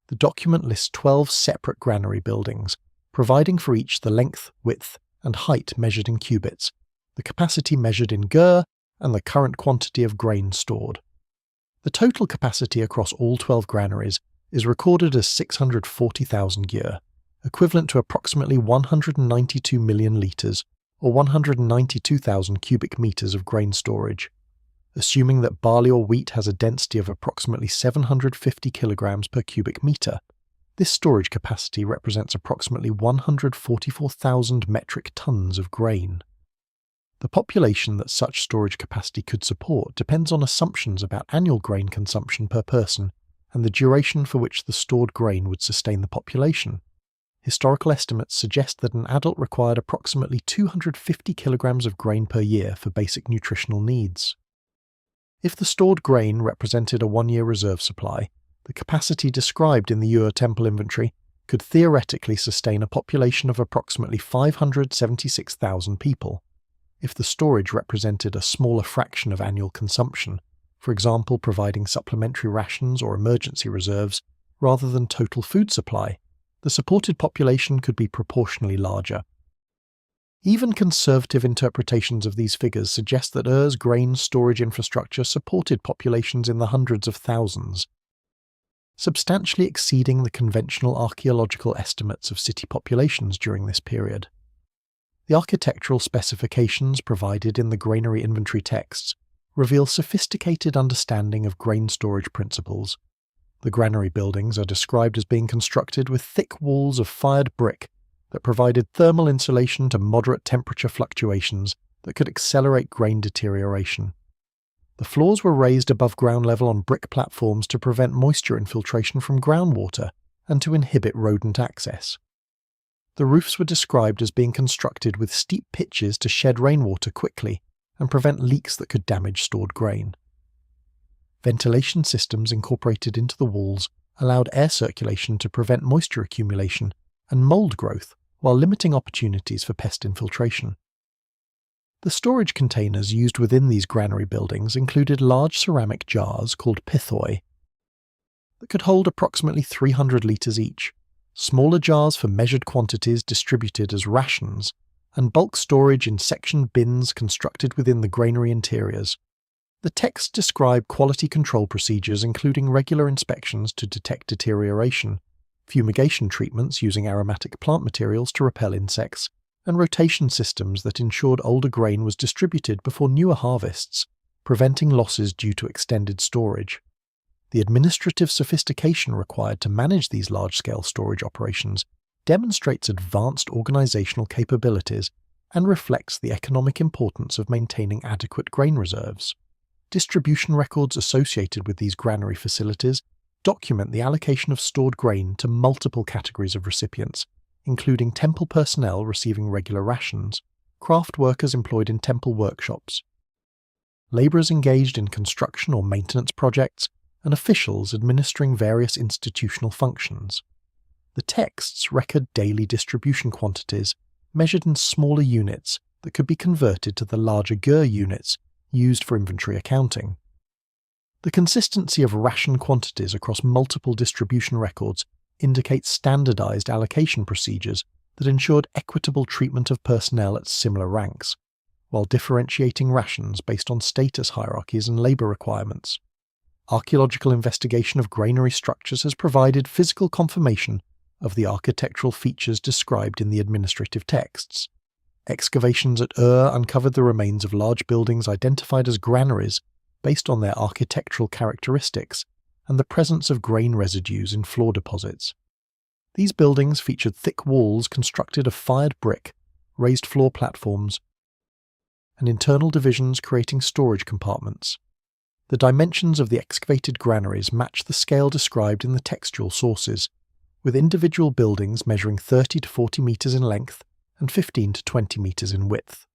The document lists 12 separate granary buildings, providing for each the length, width, and height measured in cubits, the capacity measured in gur, and the current quantity of grain stored. The total capacity across all 12 granaries is recorded as 640,000 gur, equivalent to approximately 192 million litres, or 192,000 cubic metres of grain storage. Assuming that barley or wheat has a density of approximately 750 kilograms per cubic metre, this storage capacity represents approximately 144,000 metric tons of grain. The population that such storage capacity could support depends on assumptions about annual grain consumption per person and the duration for which the stored grain would sustain the population. historical estimates suggest that an adult required approximately 250 kilograms of grain per year for basic nutritional needs. If the stored grain represented a one-year reserve supply, the capacity described in the Ur temple inventory could theoretically sustain a population of approximately 576,000 people. If the storage represented a smaller fraction of annual consumption, for example providing supplementary rations or emergency reserves, rather than total food supply, the supported population could be proportionally larger. Even conservative interpretations of these figures suggest that Ur's grain storage infrastructure supported populations in the hundreds of thousands, substantially exceeding the conventional archaeological estimates of city populations during this period. The architectural specifications provided in the granary inventory texts reveal sophisticated understanding of grain storage principles. The granary buildings are described as being constructed with thick walls of fired brick that provided thermal insulation to moderate temperature fluctuations that could accelerate grain deterioration. The floors were raised above ground level on brick platforms to prevent moisture infiltration from groundwater and to inhibit rodent access. The roofs were described as being constructed with steep pitches to shed rainwater quickly and prevent leaks that could damage stored grain. Ventilation systems incorporated into the walls allowed air circulation to prevent moisture accumulation and mold growth while limiting opportunities for pest infiltration. The storage containers used within these granary buildings included large ceramic jars called pithoi that could hold approximately 300 litres each, smaller jars for measured quantities distributed as rations, and bulk storage in sectioned bins constructed within the granary interiors. The texts describe quality control procedures including regular inspections to detect deterioration, fumigation treatments using aromatic plant materials to repel insects, and rotation systems that ensured older grain was distributed before newer harvests, preventing losses due to extended storage. The administrative sophistication required to manage these large-scale storage operations demonstrates advanced organizational capabilities and reflects the economic importance of maintaining adequate grain reserves. Distribution records associated with these granary facilities document the allocation of stored grain to multiple categories of recipients, including temple personnel receiving regular rations, craft workers employed in temple workshops, labourers engaged in construction or maintenance projects, and officials administering various institutional functions. The texts record daily distribution quantities measured in smaller units that could be converted to the larger gur units used for inventory accounting. The consistency of ration quantities across multiple distribution records indicates standardized allocation procedures that ensured equitable treatment of personnel at similar ranks, while differentiating rations based on status hierarchies and labor requirements. Archaeological investigation of granary structures has provided physical confirmation of the architectural features described in the administrative texts. Excavations at Ur uncovered the remains of large buildings identified as granaries based on their architectural characteristics and the presence of grain residues in floor deposits. These buildings featured thick walls constructed of fired brick, raised floor platforms, and internal divisions creating storage compartments. The dimensions of the excavated granaries match the scale described in the textual sources, with individual buildings measuring 30 to 40 metres in length and 15 to 20 metres in width.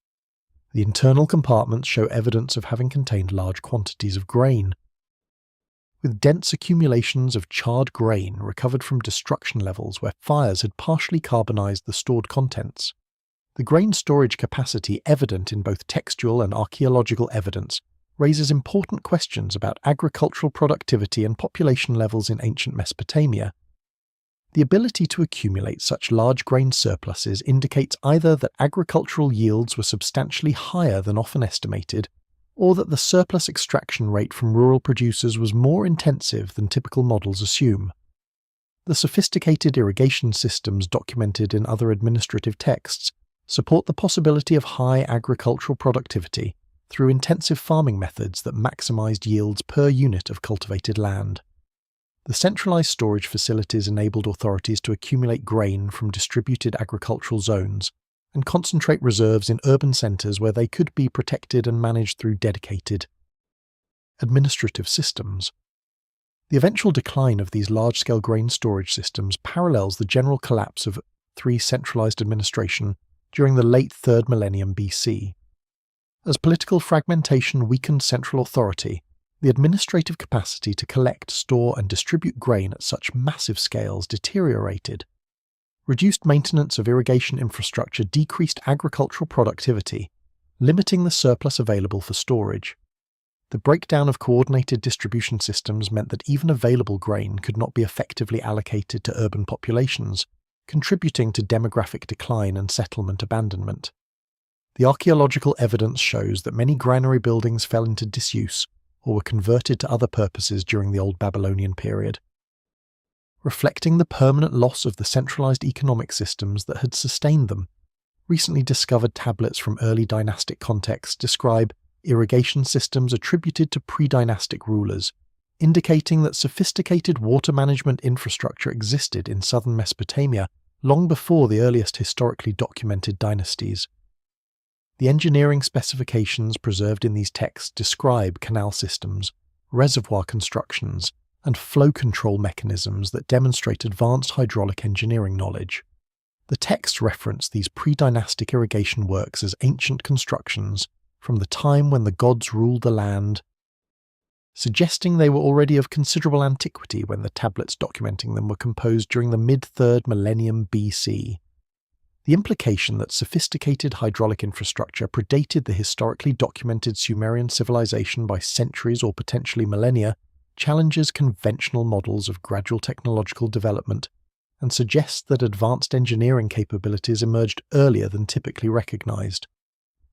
The internal compartments show evidence of having contained large quantities of grain, with dense accumulations of charred grain recovered from destruction levels where fires had partially carbonized the stored contents. The grain storage capacity evident in both textual and archaeological evidence raises important questions about agricultural productivity and population levels in ancient Mesopotamia. The ability to accumulate such large grain surpluses indicates either that agricultural yields were substantially higher than often estimated, or that the surplus extraction rate from rural producers was more intensive than typical models assume. The sophisticated irrigation systems documented in other administrative texts support the possibility of high agricultural productivity through intensive farming methods that maximized yields per unit of cultivated land. The centralized storage facilities enabled authorities to accumulate grain from distributed agricultural zones and concentrate reserves in urban centres where they could be protected and managed through dedicated administrative systems. The eventual decline of these large-scale grain storage systems parallels the general collapse of 3 centralized administration during the late 3rd millennium BC. As political fragmentation weakened central authority, the administrative capacity to collect, store, and distribute grain at such massive scales deteriorated. Reduced maintenance of irrigation infrastructure decreased agricultural productivity, limiting the surplus available for storage. The breakdown of coordinated distribution systems meant that even available grain could not be effectively allocated to urban populations, contributing to demographic decline and settlement abandonment. The archaeological evidence shows that many granary buildings fell into disuse or were converted to other purposes during the Old Babylonian period. Reflecting the permanent loss of the centralized economic systems that had sustained them, recently discovered tablets from early dynastic contexts describe irrigation systems attributed to pre-dynastic rulers, indicating that sophisticated water management infrastructure existed in southern Mesopotamia long before the earliest historically documented dynasties. The engineering specifications preserved in these texts describe canal systems, reservoir constructions, and flow control mechanisms that demonstrate advanced hydraulic engineering knowledge. The texts reference these pre-dynastic irrigation works as ancient constructions from the time when the gods ruled the land, suggesting they were already of considerable antiquity when the tablets documenting them were composed during the mid-3rd millennium BC. The implication that sophisticated hydraulic infrastructure predated the historically documented Sumerian civilization by centuries or potentially millennia challenges conventional models of gradual technological development and suggests that advanced engineering capabilities emerged earlier than typically recognized.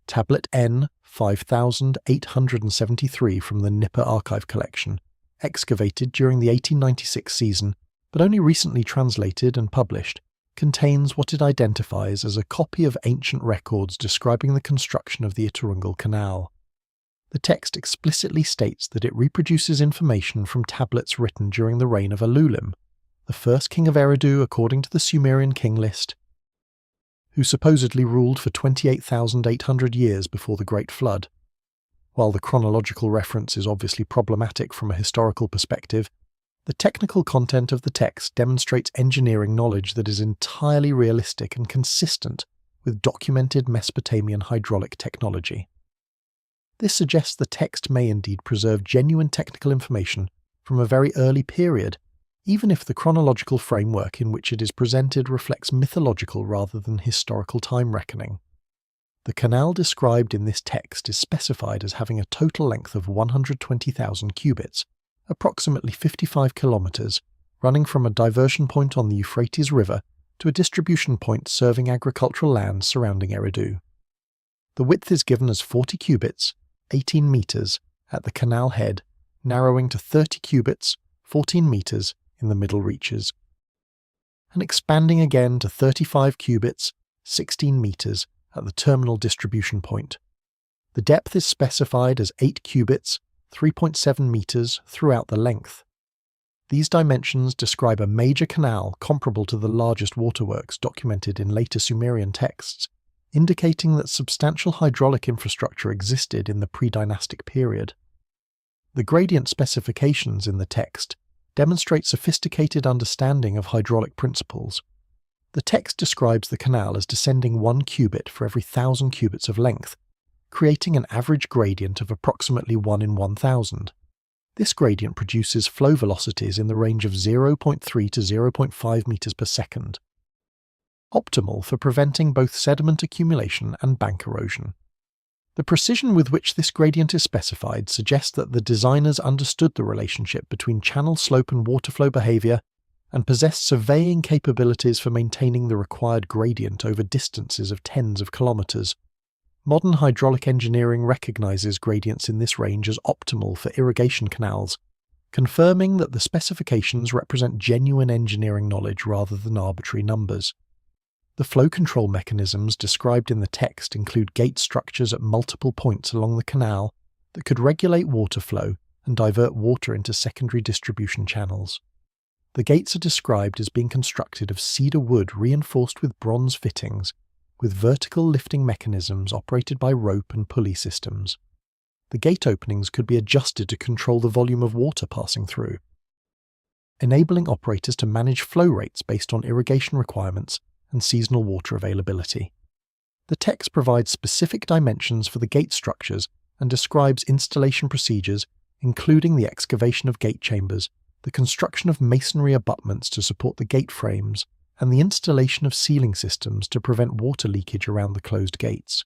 Tablet N 5873 from the Nippur archive collection, excavated during the 1896 season but only recently translated and published, contains what it identifies as a copy of ancient records describing the construction of the Irrigation Canal. The text explicitly states that it reproduces information from tablets written during the reign of Alulim, the first king of Eridu according to the Sumerian king list, who supposedly ruled for 28,800 years before the Great Flood. While the chronological reference is obviously problematic from a historical perspective, the technical content of the text demonstrates engineering knowledge that is entirely realistic and consistent with documented Mesopotamian hydraulic technology. This suggests the text may indeed preserve genuine technical information from a very early period, even if the chronological framework in which it is presented reflects mythological rather than historical time reckoning. The canal described in this text is specified as having a total length of 120,000 cubits, approximately 55 kilometers, running from a diversion point on the Euphrates River to a distribution point serving agricultural lands surrounding Eridu. The width is given as 40 cubits, 18 meters, at the canal head, narrowing to 30 cubits, 14 meters, in the middle reaches, and expanding again to 35 cubits, 16 meters, at the terminal distribution point. The depth is specified as 8 cubits, 3.7 meters throughout the length. These dimensions describe a major canal comparable to the largest waterworks documented in later Sumerian texts, indicating that substantial hydraulic infrastructure existed in the pre-dynastic period. The gradient specifications in the text demonstrate sophisticated understanding of hydraulic principles. The text describes the canal as descending 1 cubit for every 1,000 cubits of length, creating an average gradient of approximately 1 in 1,000. This gradient produces flow velocities in the range of 0.3 to 0.5 meters per second, optimal for preventing both sediment accumulation and bank erosion. The precision with which this gradient is specified suggests that the designers understood the relationship between channel slope and water flow behavior and possessed surveying capabilities for maintaining the required gradient over distances of tens of kilometers. Modern hydraulic engineering recognizes gradients in this range as optimal for irrigation canals, confirming that the specifications represent genuine engineering knowledge rather than arbitrary numbers. The flow control mechanisms described in the text include gate structures at multiple points along the canal that could regulate water flow and divert water into secondary distribution channels. The gates are described as being constructed of cedar wood reinforced with bronze fittings, with vertical lifting mechanisms operated by rope and pulley systems. The gate openings could be adjusted to control the volume of water passing through, enabling operators to manage flow rates based on irrigation requirements and seasonal water availability. The text provides specific dimensions for the gate structures and describes installation procedures, including the excavation of gate chambers, the construction of masonry abutments to support the gate frames, and the installation of sealing systems to prevent water leakage around the closed gates.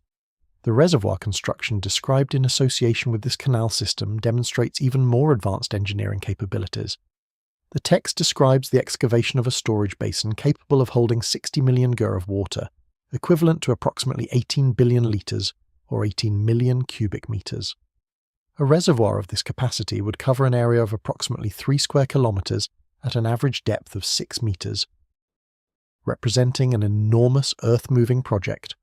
The reservoir construction described in association with this canal system demonstrates even more advanced engineering capabilities. The text describes the excavation of a storage basin capable of holding 60 million gur of water, equivalent to approximately 18 billion litres or 18 million cubic metres. A reservoir of this capacity would cover an area of approximately 3 square kilometres at an average depth of 6 metres, representing an enormous earth-moving project.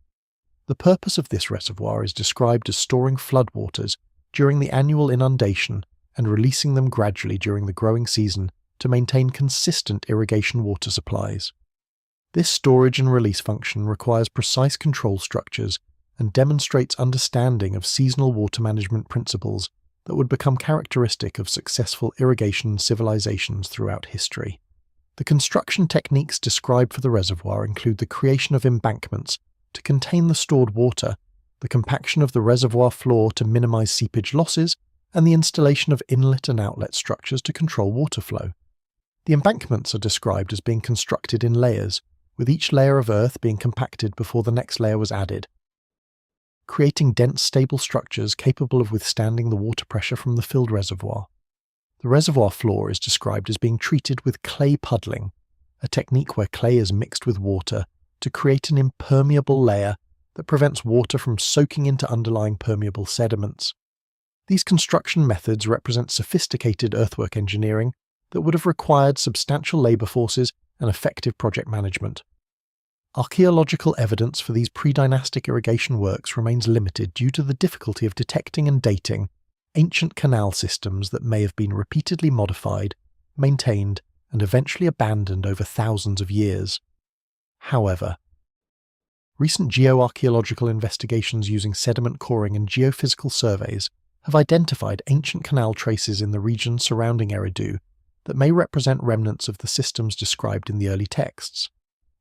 The purpose of this reservoir is described as storing floodwaters during the annual inundation and releasing them gradually during the growing season to maintain consistent irrigation water supplies. This storage and release function requires precise control structures and demonstrates understanding of seasonal water management principles that would become characteristic of successful irrigation civilizations throughout history. The construction techniques described for the reservoir include the creation of embankments to contain the stored water, the compaction of the reservoir floor to minimize seepage losses, and the installation of inlet and outlet structures to control water flow. The embankments are described as being constructed in layers, with each layer of earth being compacted before the next layer was added, creating dense, stable structures capable of withstanding the water pressure from the filled reservoir. The reservoir floor is described as being treated with clay puddling, a technique where clay is mixed with water to create an impermeable layer that prevents water from soaking into underlying permeable sediments. These construction methods represent sophisticated earthwork engineering that would have required substantial labour forces and effective project management. Archaeological evidence for these pre-dynastic irrigation works remains limited due to the difficulty of detecting and dating ancient canal systems that may have been repeatedly modified, maintained, and eventually abandoned over thousands of years. However, recent geoarchaeological investigations using sediment coring and geophysical surveys have identified ancient canal traces in the region surrounding Eridu that may represent remnants of the systems described in the early texts.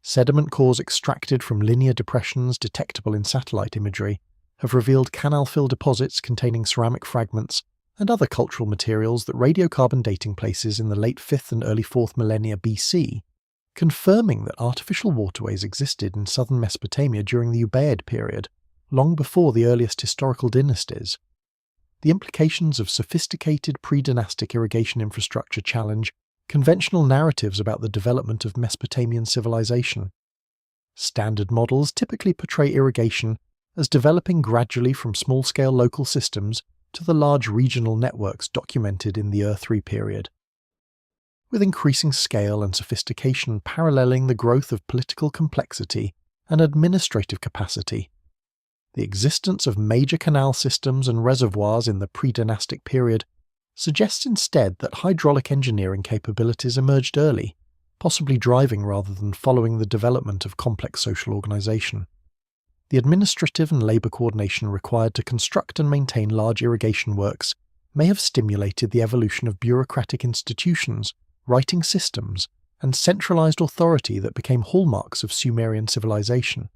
Sediment cores extracted from linear depressions detectable in satellite imagery have revealed canal-fill deposits containing ceramic fragments and other cultural materials that radiocarbon dating places in the late 5th and early 4th millennia BC, confirming that artificial waterways existed in southern Mesopotamia during the Ubaid period, long before the earliest historical dynasties. The implications of sophisticated pre-dynastic irrigation infrastructure challenge conventional narratives about the development of Mesopotamian civilization. Standard models typically portray irrigation as developing gradually from small-scale local systems to the large regional networks documented in the Ur-3 period, with increasing scale and sophistication paralleling the growth of political complexity and administrative capacity. The existence of major canal systems and reservoirs in the pre-dynastic period suggests instead that hydraulic engineering capabilities emerged early, possibly driving rather than following the development of complex social organization. The administrative and labor coordination required to construct and maintain large irrigation works may have stimulated the evolution of bureaucratic institutions, writing systems, and centralized authority that became hallmarks of Sumerian civilization.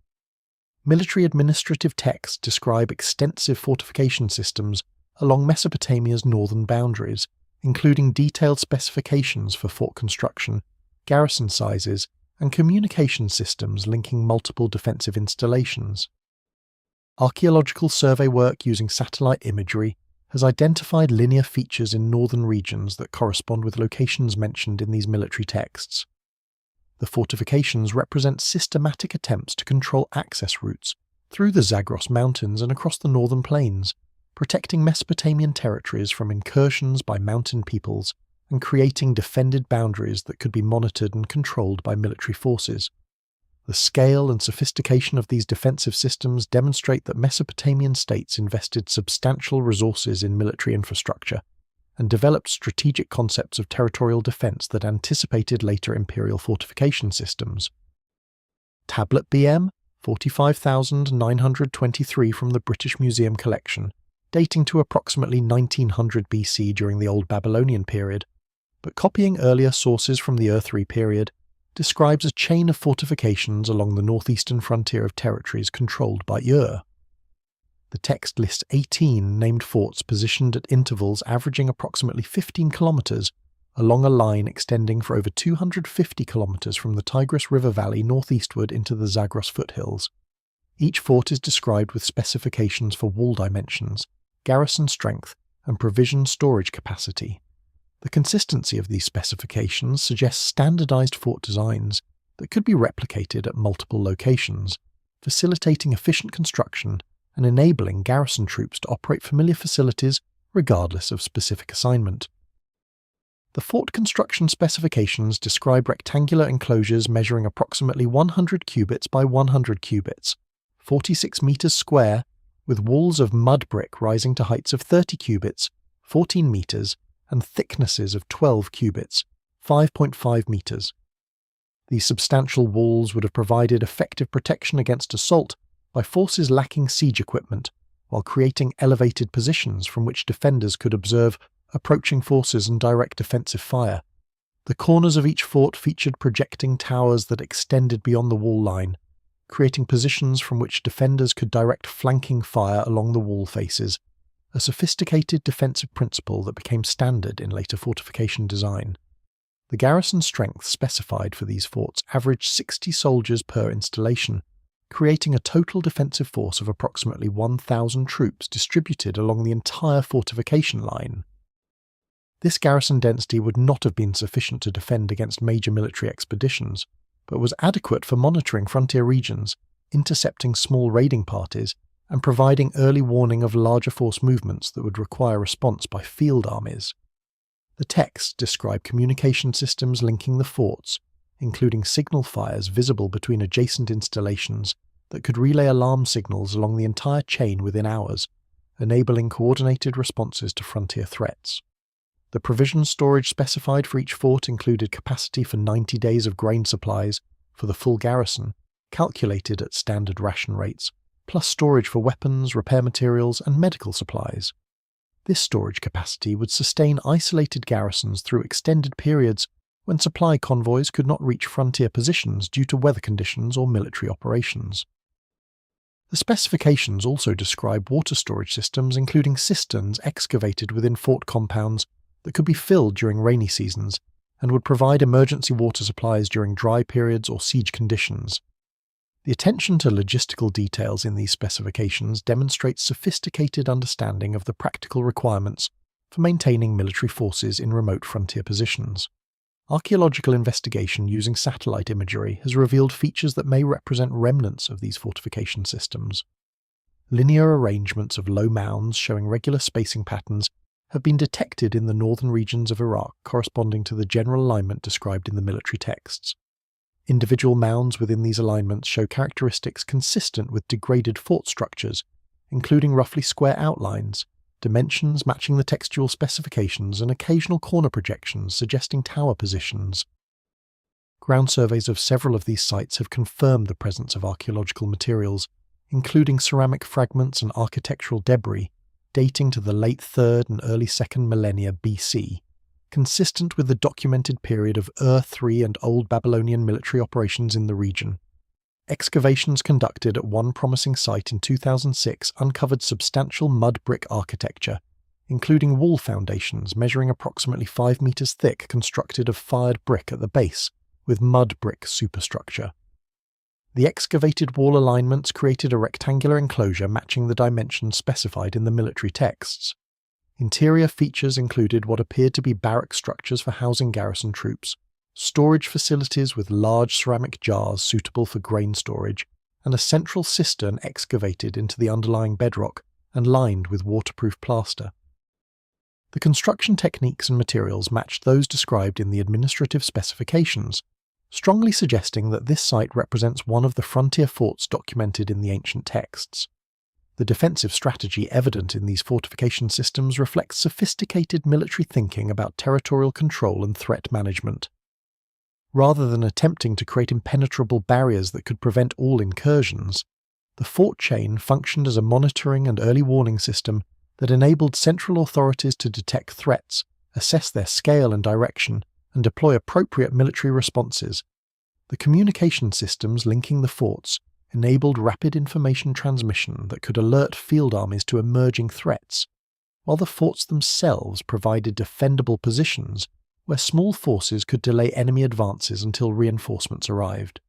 Military administrative texts describe extensive fortification systems along Mesopotamia's northern boundaries, including detailed specifications for fort construction, garrison sizes, and communication systems linking multiple defensive installations. Archaeological survey work using satellite imagery has identified linear features in northern regions that correspond with locations mentioned in these military texts. The fortifications represent systematic attempts to control access routes through the Zagros mountains and across the northern plains, protecting Mesopotamian territories from incursions by mountain peoples and creating defended boundaries that could be monitored and controlled by military forces. The scale and sophistication of these defensive systems demonstrate that Mesopotamian states invested substantial resources in military infrastructure and developed strategic concepts of territorial defense that anticipated later imperial fortification systems. Tablet BM 45,923 from the British Museum collection, dating to approximately 1900 BC during the Old Babylonian period, but copying earlier sources from the Ur-3 period, describes a chain of fortifications along the northeastern frontier of territories controlled by Ur. The text lists 18 named forts positioned at intervals averaging approximately 15 kilometers along a line extending for over 250 kilometers from the Tigris River Valley northeastward into the Zagros foothills. Each fort is described with specifications for wall dimensions, garrison strength, and provision storage capacity. The consistency of these specifications suggests standardized fort designs that could be replicated at multiple locations, facilitating efficient construction and enabling garrison troops to operate familiar facilities regardless of specific assignment. The fort construction specifications describe rectangular enclosures measuring approximately 100 cubits by 100 cubits, 46 meters square, with walls of mud brick rising to heights of 30 cubits, 14 meters, and thicknesses of 12 cubits, 5.5 meters. These substantial walls would have provided effective protection against assault by forces lacking siege equipment, while creating elevated positions from which defenders could observe approaching forces and direct defensive fire. The corners of each fort featured projecting towers that extended beyond the wall line, creating positions from which defenders could direct flanking fire along the wall faces, a sophisticated defensive principle that became standard in later fortification design. The garrison strength specified for these forts averaged 60 soldiers per installation, creating a total defensive force of approximately 1,000 troops distributed along the entire fortification line. This garrison density would not have been sufficient to defend against major military expeditions, but was adequate for monitoring frontier regions, intercepting small raiding parties, and providing early warning of larger force movements that would require response by field armies. The texts describe communication systems linking the forts, including signal fires visible between adjacent installations that could relay alarm signals along the entire chain within hours, enabling coordinated responses to frontier threats. The provision storage specified for each fort included capacity for 90 days of grain supplies for the full garrison, calculated at standard ration rates, plus storage for weapons, repair materials, and medical supplies. This storage capacity would sustain isolated garrisons through extended periods when supply convoys could not reach frontier positions due to weather conditions or military operations. The specifications also describe water storage systems including cisterns excavated within fort compounds that could be filled during rainy seasons and would provide emergency water supplies during dry periods or siege conditions. The attention to logistical details in these specifications demonstrates sophisticated understanding of the practical requirements for maintaining military forces in remote frontier positions. Archaeological investigation using satellite imagery has revealed features that may represent remnants of these fortification systems. Linear arrangements of low mounds showing regular spacing patterns have been detected in the northern regions of Iraq corresponding to the general alignment described in the military texts. Individual mounds within these alignments show characteristics consistent with degraded fort structures, including roughly square outlines, dimensions matching the textual specifications, and occasional corner projections suggesting tower positions. Ground surveys of several of these sites have confirmed the presence of archaeological materials, including ceramic fragments and architectural debris, dating to the late 3rd and early 2nd millennia BC, consistent with the documented period of Ur-III and Old Babylonian military operations in the region. Excavations conducted at one promising site in 2006 uncovered substantial mud brick architecture, including wall foundations measuring approximately 5 meters thick constructed of fired brick at the base, with mud brick superstructure. The excavated wall alignments created a rectangular enclosure matching the dimensions specified in the military texts. Interior features included what appeared to be barrack structures for housing garrison troops, storage facilities with large ceramic jars suitable for grain storage, and a central cistern excavated into the underlying bedrock and lined with waterproof plaster. The construction techniques and materials matched those described in the administrative specifications, strongly suggesting that this site represents one of the frontier forts documented in the ancient texts. The defensive strategy evident in these fortification systems reflects sophisticated military thinking about territorial control and threat management. Rather than attempting to create impenetrable barriers that could prevent all incursions, the fort chain functioned as a monitoring and early warning system that enabled central authorities to detect threats, assess their scale and direction, and deploy appropriate military responses, the communication systems linking the forts enabled rapid information transmission that could alert field armies to emerging threats, while the forts themselves provided defendable positions where small forces could delay enemy advances until reinforcements arrived.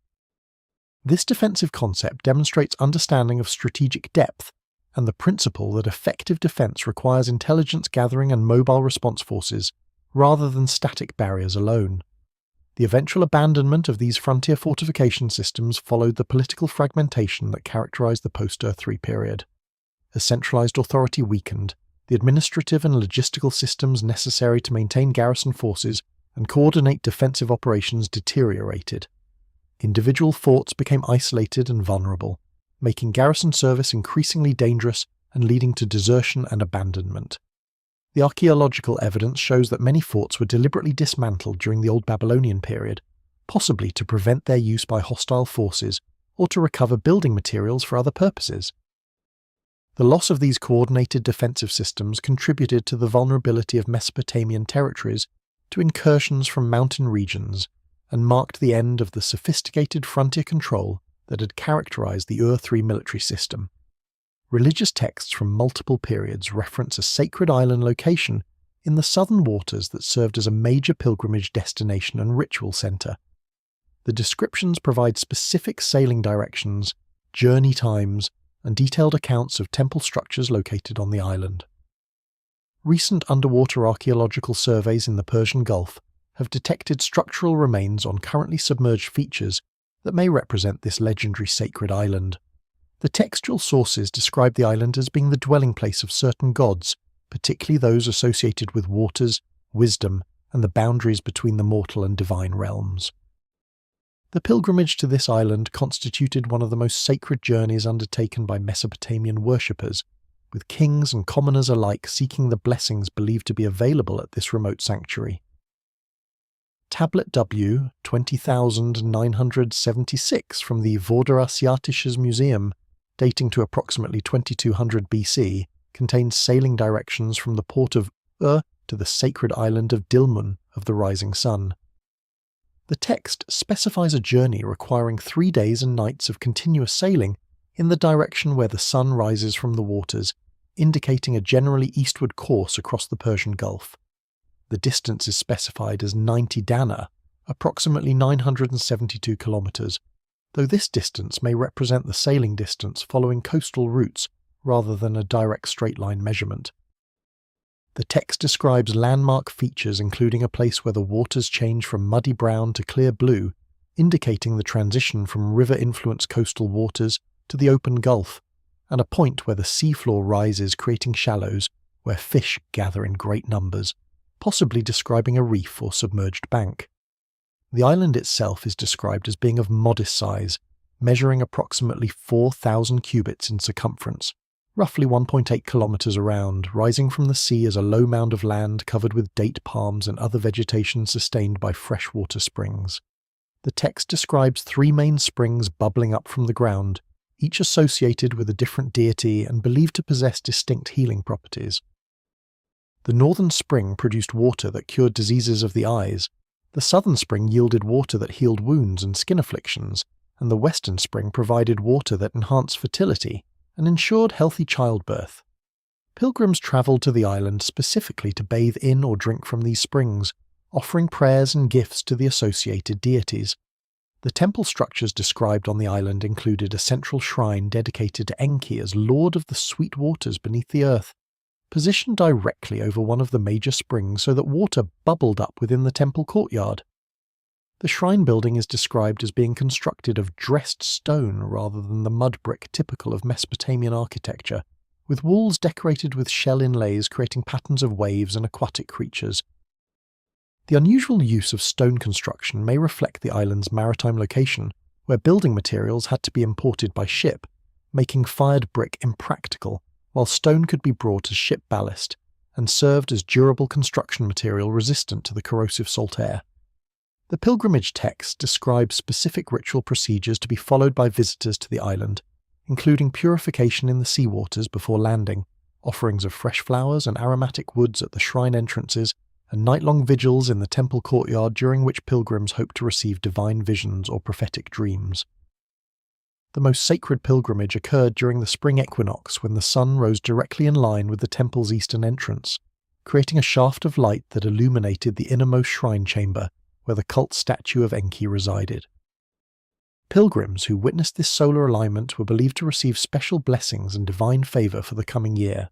This defensive concept demonstrates understanding of strategic depth and the principle that effective defense requires intelligence gathering and mobile response forces rather than static barriers alone. The eventual abandonment of these frontier fortification systems followed the political fragmentation that characterized the post-Earth III period. As centralized authority weakened, the administrative and logistical systems necessary to maintain garrison forces and coordinate defensive operations deteriorated. Individual forts became isolated and vulnerable, making garrison service increasingly dangerous and leading to desertion and abandonment. The archaeological evidence shows that many forts were deliberately dismantled during the Old Babylonian period, possibly to prevent their use by hostile forces or to recover building materials for other purposes. The loss of these coordinated defensive systems contributed to the vulnerability of Mesopotamian territories to incursions from mountain regions and marked the end of the sophisticated frontier control that had characterized the Ur III military system. Religious texts from multiple periods reference a sacred island location in the southern waters that served as a major pilgrimage destination and ritual center. The descriptions provide specific sailing directions, journey times, and detailed accounts of temple structures located on the island. Recent underwater archaeological surveys in the Persian Gulf have detected structural remains on currently submerged features that may represent this legendary sacred island. The textual sources describe the island as being the dwelling place of certain gods, particularly those associated with waters, wisdom, and the boundaries between the mortal and divine realms. The pilgrimage to this island constituted one of the most sacred journeys undertaken by Mesopotamian worshippers, with kings and commoners alike seeking the blessings believed to be available at this remote sanctuary. Tablet W 20,976 from the Vorderasiatisches Museum, dating to approximately 2200 BC, contains sailing directions from the port of Ur to the sacred island of Dilmun of the rising sun. The text specifies a journey requiring 3 days and nights of continuous sailing in the direction where the sun rises from the waters, indicating a generally eastward course across the Persian Gulf. The distance is specified as 90 dana, approximately 972 kilometers, though this distance may represent the sailing distance following coastal routes rather than a direct straight-line measurement. The text describes landmark features including a place where the waters change from muddy brown to clear blue, indicating the transition from river-influenced coastal waters to the open Gulf, and a point where the seafloor rises creating shallows where fish gather in great numbers, possibly describing a reef or submerged bank. The island itself is described as being of modest size, measuring approximately 4,000 cubits in circumference, roughly 1.8 kilometers around, rising from the sea as a low mound of land covered with date palms and other vegetation sustained by freshwater springs. The text describes 3 main springs bubbling up from the ground, each associated with a different deity and believed to possess distinct healing properties. The northern spring produced water that cured diseases of the eyes, the southern spring yielded water that healed wounds and skin afflictions, and the western spring provided water that enhanced fertility and ensured healthy childbirth. Pilgrims travelled to the island specifically to bathe in or drink from these springs, offering prayers and gifts to the associated deities. The temple structures described on the island included a central shrine dedicated to Enki as lord of the sweet waters beneath the earth, positioned directly over one of the major springs so that water bubbled up within the temple courtyard. The shrine building is described as being constructed of dressed stone rather than the mud brick typical of Mesopotamian architecture, with walls decorated with shell inlays creating patterns of waves and aquatic creatures. The unusual use of stone construction may reflect the island's maritime location, where building materials had to be imported by ship, making fired brick impractical, while stone could be brought as ship ballast and served as durable construction material resistant to the corrosive salt air. The pilgrimage text describes specific ritual procedures to be followed by visitors to the island, including purification in the seawaters before landing, offerings of fresh flowers and aromatic woods at the shrine entrances, and night-long vigils in the temple courtyard during which pilgrims hope to receive divine visions or prophetic dreams. The most sacred pilgrimage occurred during the spring equinox when the sun rose directly in line with the temple's eastern entrance, creating a shaft of light that illuminated the innermost shrine chamber where the cult statue of Enki resided. Pilgrims who witnessed this solar alignment were believed to receive special blessings and divine favour for the coming year.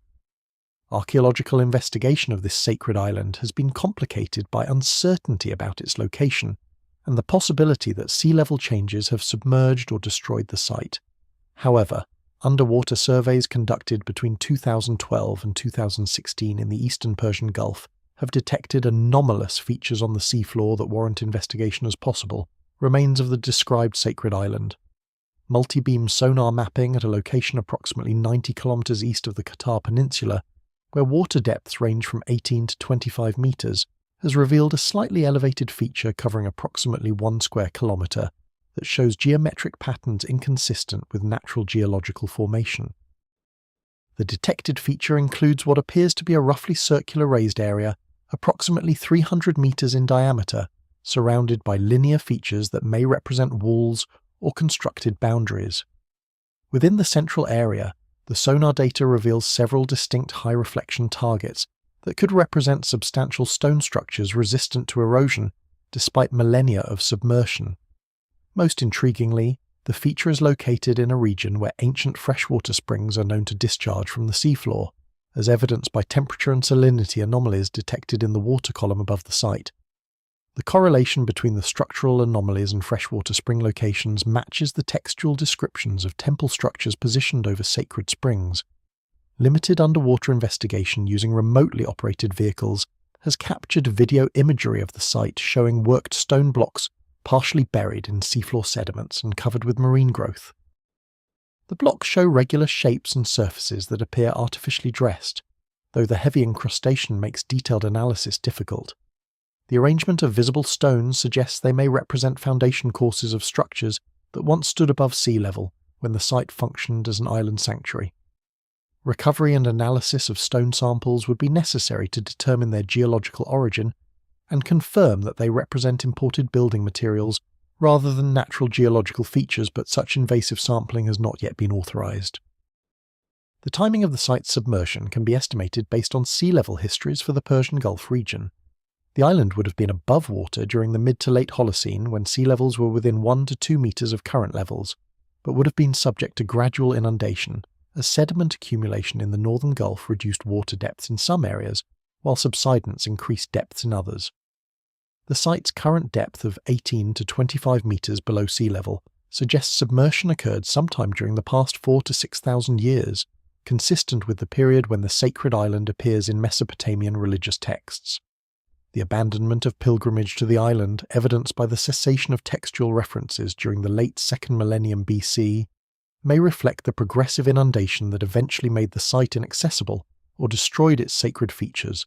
Archaeological investigation of this sacred island has been complicated by uncertainty about its location and the possibility that sea level changes have submerged or destroyed the site. However, underwater surveys conducted between 2012 and 2016 in the eastern Persian Gulf have detected anomalous features on the seafloor that warrant investigation as possible, remains of the described sacred island. Multi-beam sonar mapping at a location approximately 90 kilometers east of the Qatar Peninsula, where water depths range from 18 to 25 meters, has revealed a slightly elevated feature covering approximately 1 square kilometer that shows geometric patterns inconsistent with natural geological formation. The detected feature includes what appears to be a roughly circular raised area, approximately 300 meters in diameter, surrounded by linear features that may represent walls or constructed boundaries. Within the central area, the sonar data reveals several distinct high-reflection targets that could represent substantial stone structures resistant to erosion despite millennia of submersion. Most intriguingly, the feature is located in a region where ancient freshwater springs are known to discharge from the seafloor, as evidenced by temperature and salinity anomalies detected in the water column above the site. The correlation between the structural anomalies and freshwater spring locations matches the textual descriptions of temple structures positioned over sacred springs. Limited underwater investigation using remotely operated vehicles has captured video imagery of the site showing worked stone blocks partially buried in seafloor sediments and covered with marine growth. The blocks show regular shapes and surfaces that appear artificially dressed, though the heavy incrustation makes detailed analysis difficult. The arrangement of visible stones suggests they may represent foundation courses of structures that once stood above sea level when the site functioned as an island sanctuary. Recovery and analysis of stone samples would be necessary to determine their geological origin and confirm that they represent imported building materials rather than natural geological features, but such invasive sampling has not yet been authorized. The timing of the site's submersion can be estimated based on sea level histories for the Persian Gulf region. The island would have been above water during the mid to late Holocene when sea levels were within 1 to 2 meters of current levels, but would have been subject to gradual inundation as sediment accumulation in the northern Gulf reduced water depths in some areas, while subsidence increased depths in others. The site's current depth of 18 to 25 meters below sea level suggests submersion occurred sometime during the past 4 to 6,000 years, consistent with the period when the sacred island appears in Mesopotamian religious texts. The abandonment of pilgrimage to the island, evidenced by the cessation of textual references during the late 2nd millennium BC, may reflect the progressive inundation that eventually made the site inaccessible or destroyed its sacred features.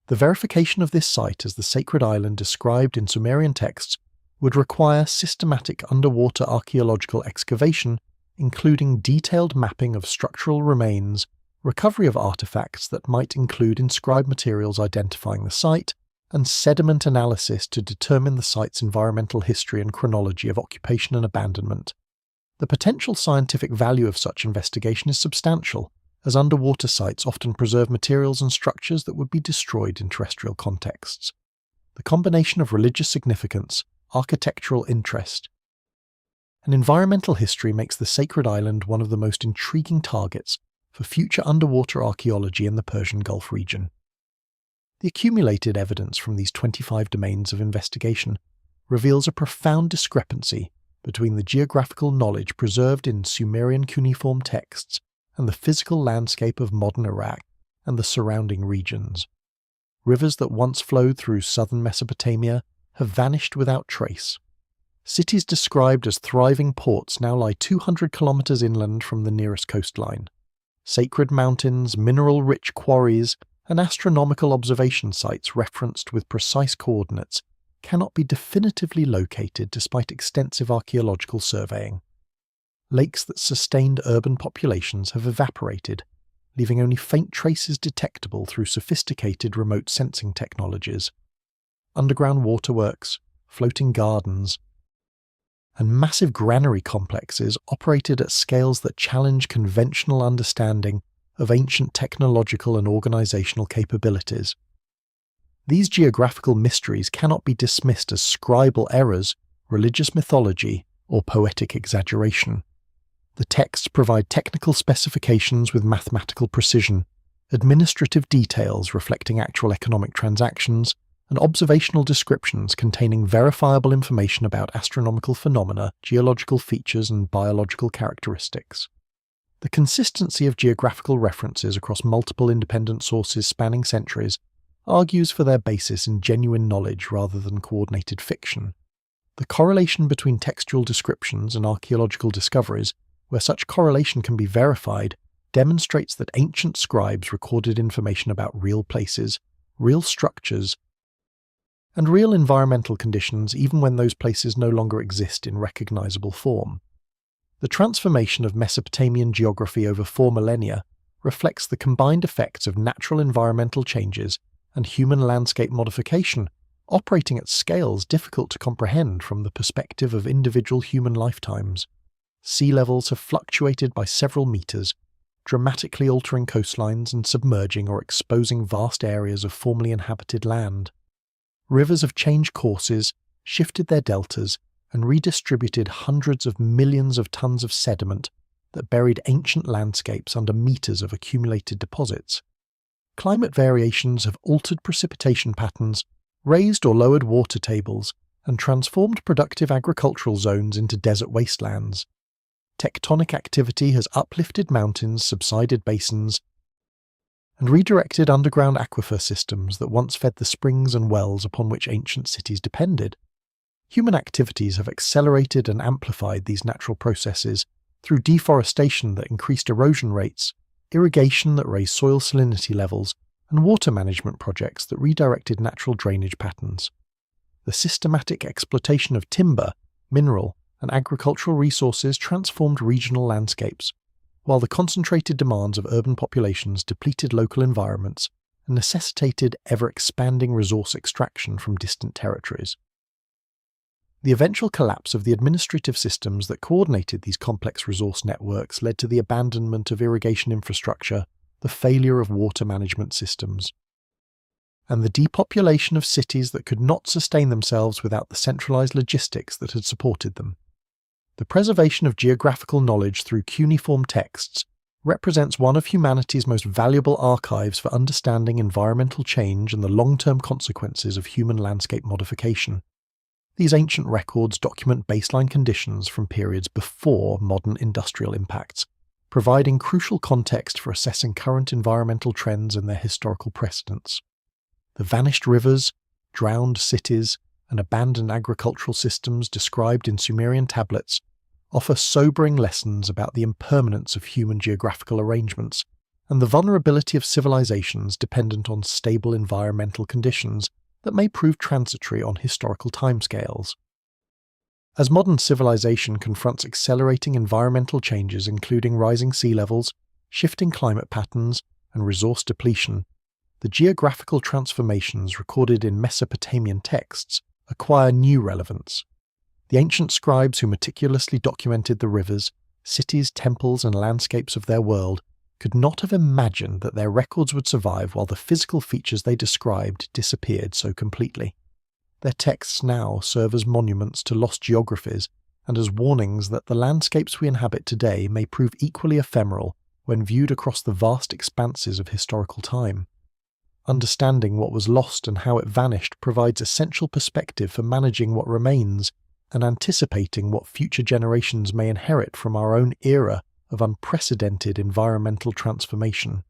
The verification of this site as the sacred island described in Sumerian texts would require systematic underwater archaeological excavation, including detailed mapping of structural remains, recovery of artifacts that might include inscribed materials identifying the site, and sediment analysis to determine the site's environmental history and chronology of occupation and abandonment. The potential scientific value of such investigation is substantial, as underwater sites often preserve materials and structures that would be destroyed in terrestrial contexts. The combination of religious significance, architectural interest, and environmental history makes the sacred island one of the most intriguing targets for future underwater archaeology in the Persian Gulf region. The accumulated evidence from these 25 domains of investigation reveals a profound discrepancy between the geographical knowledge preserved in Sumerian cuneiform texts and the physical landscape of modern Iraq and the surrounding regions. Rivers that once flowed through southern Mesopotamia have vanished without trace. Cities described as thriving ports now lie 200 kilometers inland from the nearest coastline. Sacred mountains, mineral-rich quarries, and astronomical observation sites referenced with precise coordinates cannot be definitively located despite extensive archaeological surveying. Lakes that sustained urban populations have evaporated, leaving only faint traces detectable through sophisticated remote sensing technologies. Underground waterworks, floating gardens, and massive granary complexes operated at scales that challenge conventional understanding of ancient technological and organizational capabilities. These geographical mysteries cannot be dismissed as scribal errors, religious mythology, or poetic exaggeration. The texts provide technical specifications with mathematical precision, administrative details reflecting actual economic transactions, and observational descriptions containing verifiable information about astronomical phenomena, geological features, and biological characteristics. The consistency of geographical references across multiple independent sources spanning centuries argues for their basis in genuine knowledge rather than coordinated fiction. The correlation between textual descriptions and archaeological discoveries, where such correlation can be verified, demonstrates that ancient scribes recorded information about real places, real structures, and real environmental conditions even when those places no longer exist in recognizable form. The transformation of Mesopotamian geography over 4 millennia reflects the combined effects of natural environmental changes and human landscape modification, operating at scales difficult to comprehend from the perspective of individual human lifetimes. Sea levels have fluctuated by several meters, dramatically altering coastlines and submerging or exposing vast areas of formerly inhabited land. Rivers have changed courses, shifted their deltas, and redistributed hundreds of millions of tons of sediment that buried ancient landscapes under meters of accumulated deposits. Climate variations have altered precipitation patterns, raised or lowered water tables, and transformed productive agricultural zones into desert wastelands. Tectonic activity has uplifted mountains, subsided basins, and redirected underground aquifer systems that once fed the springs and wells upon which ancient cities depended. Human activities have accelerated and amplified these natural processes through deforestation that increased erosion rates, irrigation that raised soil salinity levels, and water management projects that redirected natural drainage patterns. The systematic exploitation of timber, mineral, and agricultural resources transformed regional landscapes, while the concentrated demands of urban populations depleted local environments and necessitated ever-expanding resource extraction from distant territories. The eventual collapse of the administrative systems that coordinated these complex resource networks led to the abandonment of irrigation infrastructure, the failure of water management systems, and the depopulation of cities that could not sustain themselves without the centralized logistics that had supported them. The preservation of geographical knowledge through cuneiform texts represents one of humanity's most valuable archives for understanding environmental change and the long-term consequences of human landscape modification. These ancient records document baseline conditions from periods before modern industrial impacts, providing crucial context for assessing current environmental trends and their historical precedents. The vanished rivers, drowned cities, and abandoned agricultural systems described in Sumerian tablets offer sobering lessons about the impermanence of human geographical arrangements and the vulnerability of civilizations dependent on stable environmental conditions that may prove transitory on historical timescales. As modern civilization confronts accelerating environmental changes including rising sea levels, shifting climate patterns, and resource depletion, the geographical transformations recorded in Mesopotamian texts acquire new relevance. The ancient scribes who meticulously documented the rivers, cities, temples, and landscapes of their world could not have imagined that their records would survive while the physical features they described disappeared so completely. Their texts now serve as monuments to lost geographies and as warnings that the landscapes we inhabit today may prove equally ephemeral when viewed across the vast expanses of historical time. Understanding what was lost and how it vanished provides essential perspective for managing what remains and anticipating what future generations may inherit from our own era of unprecedented environmental transformation.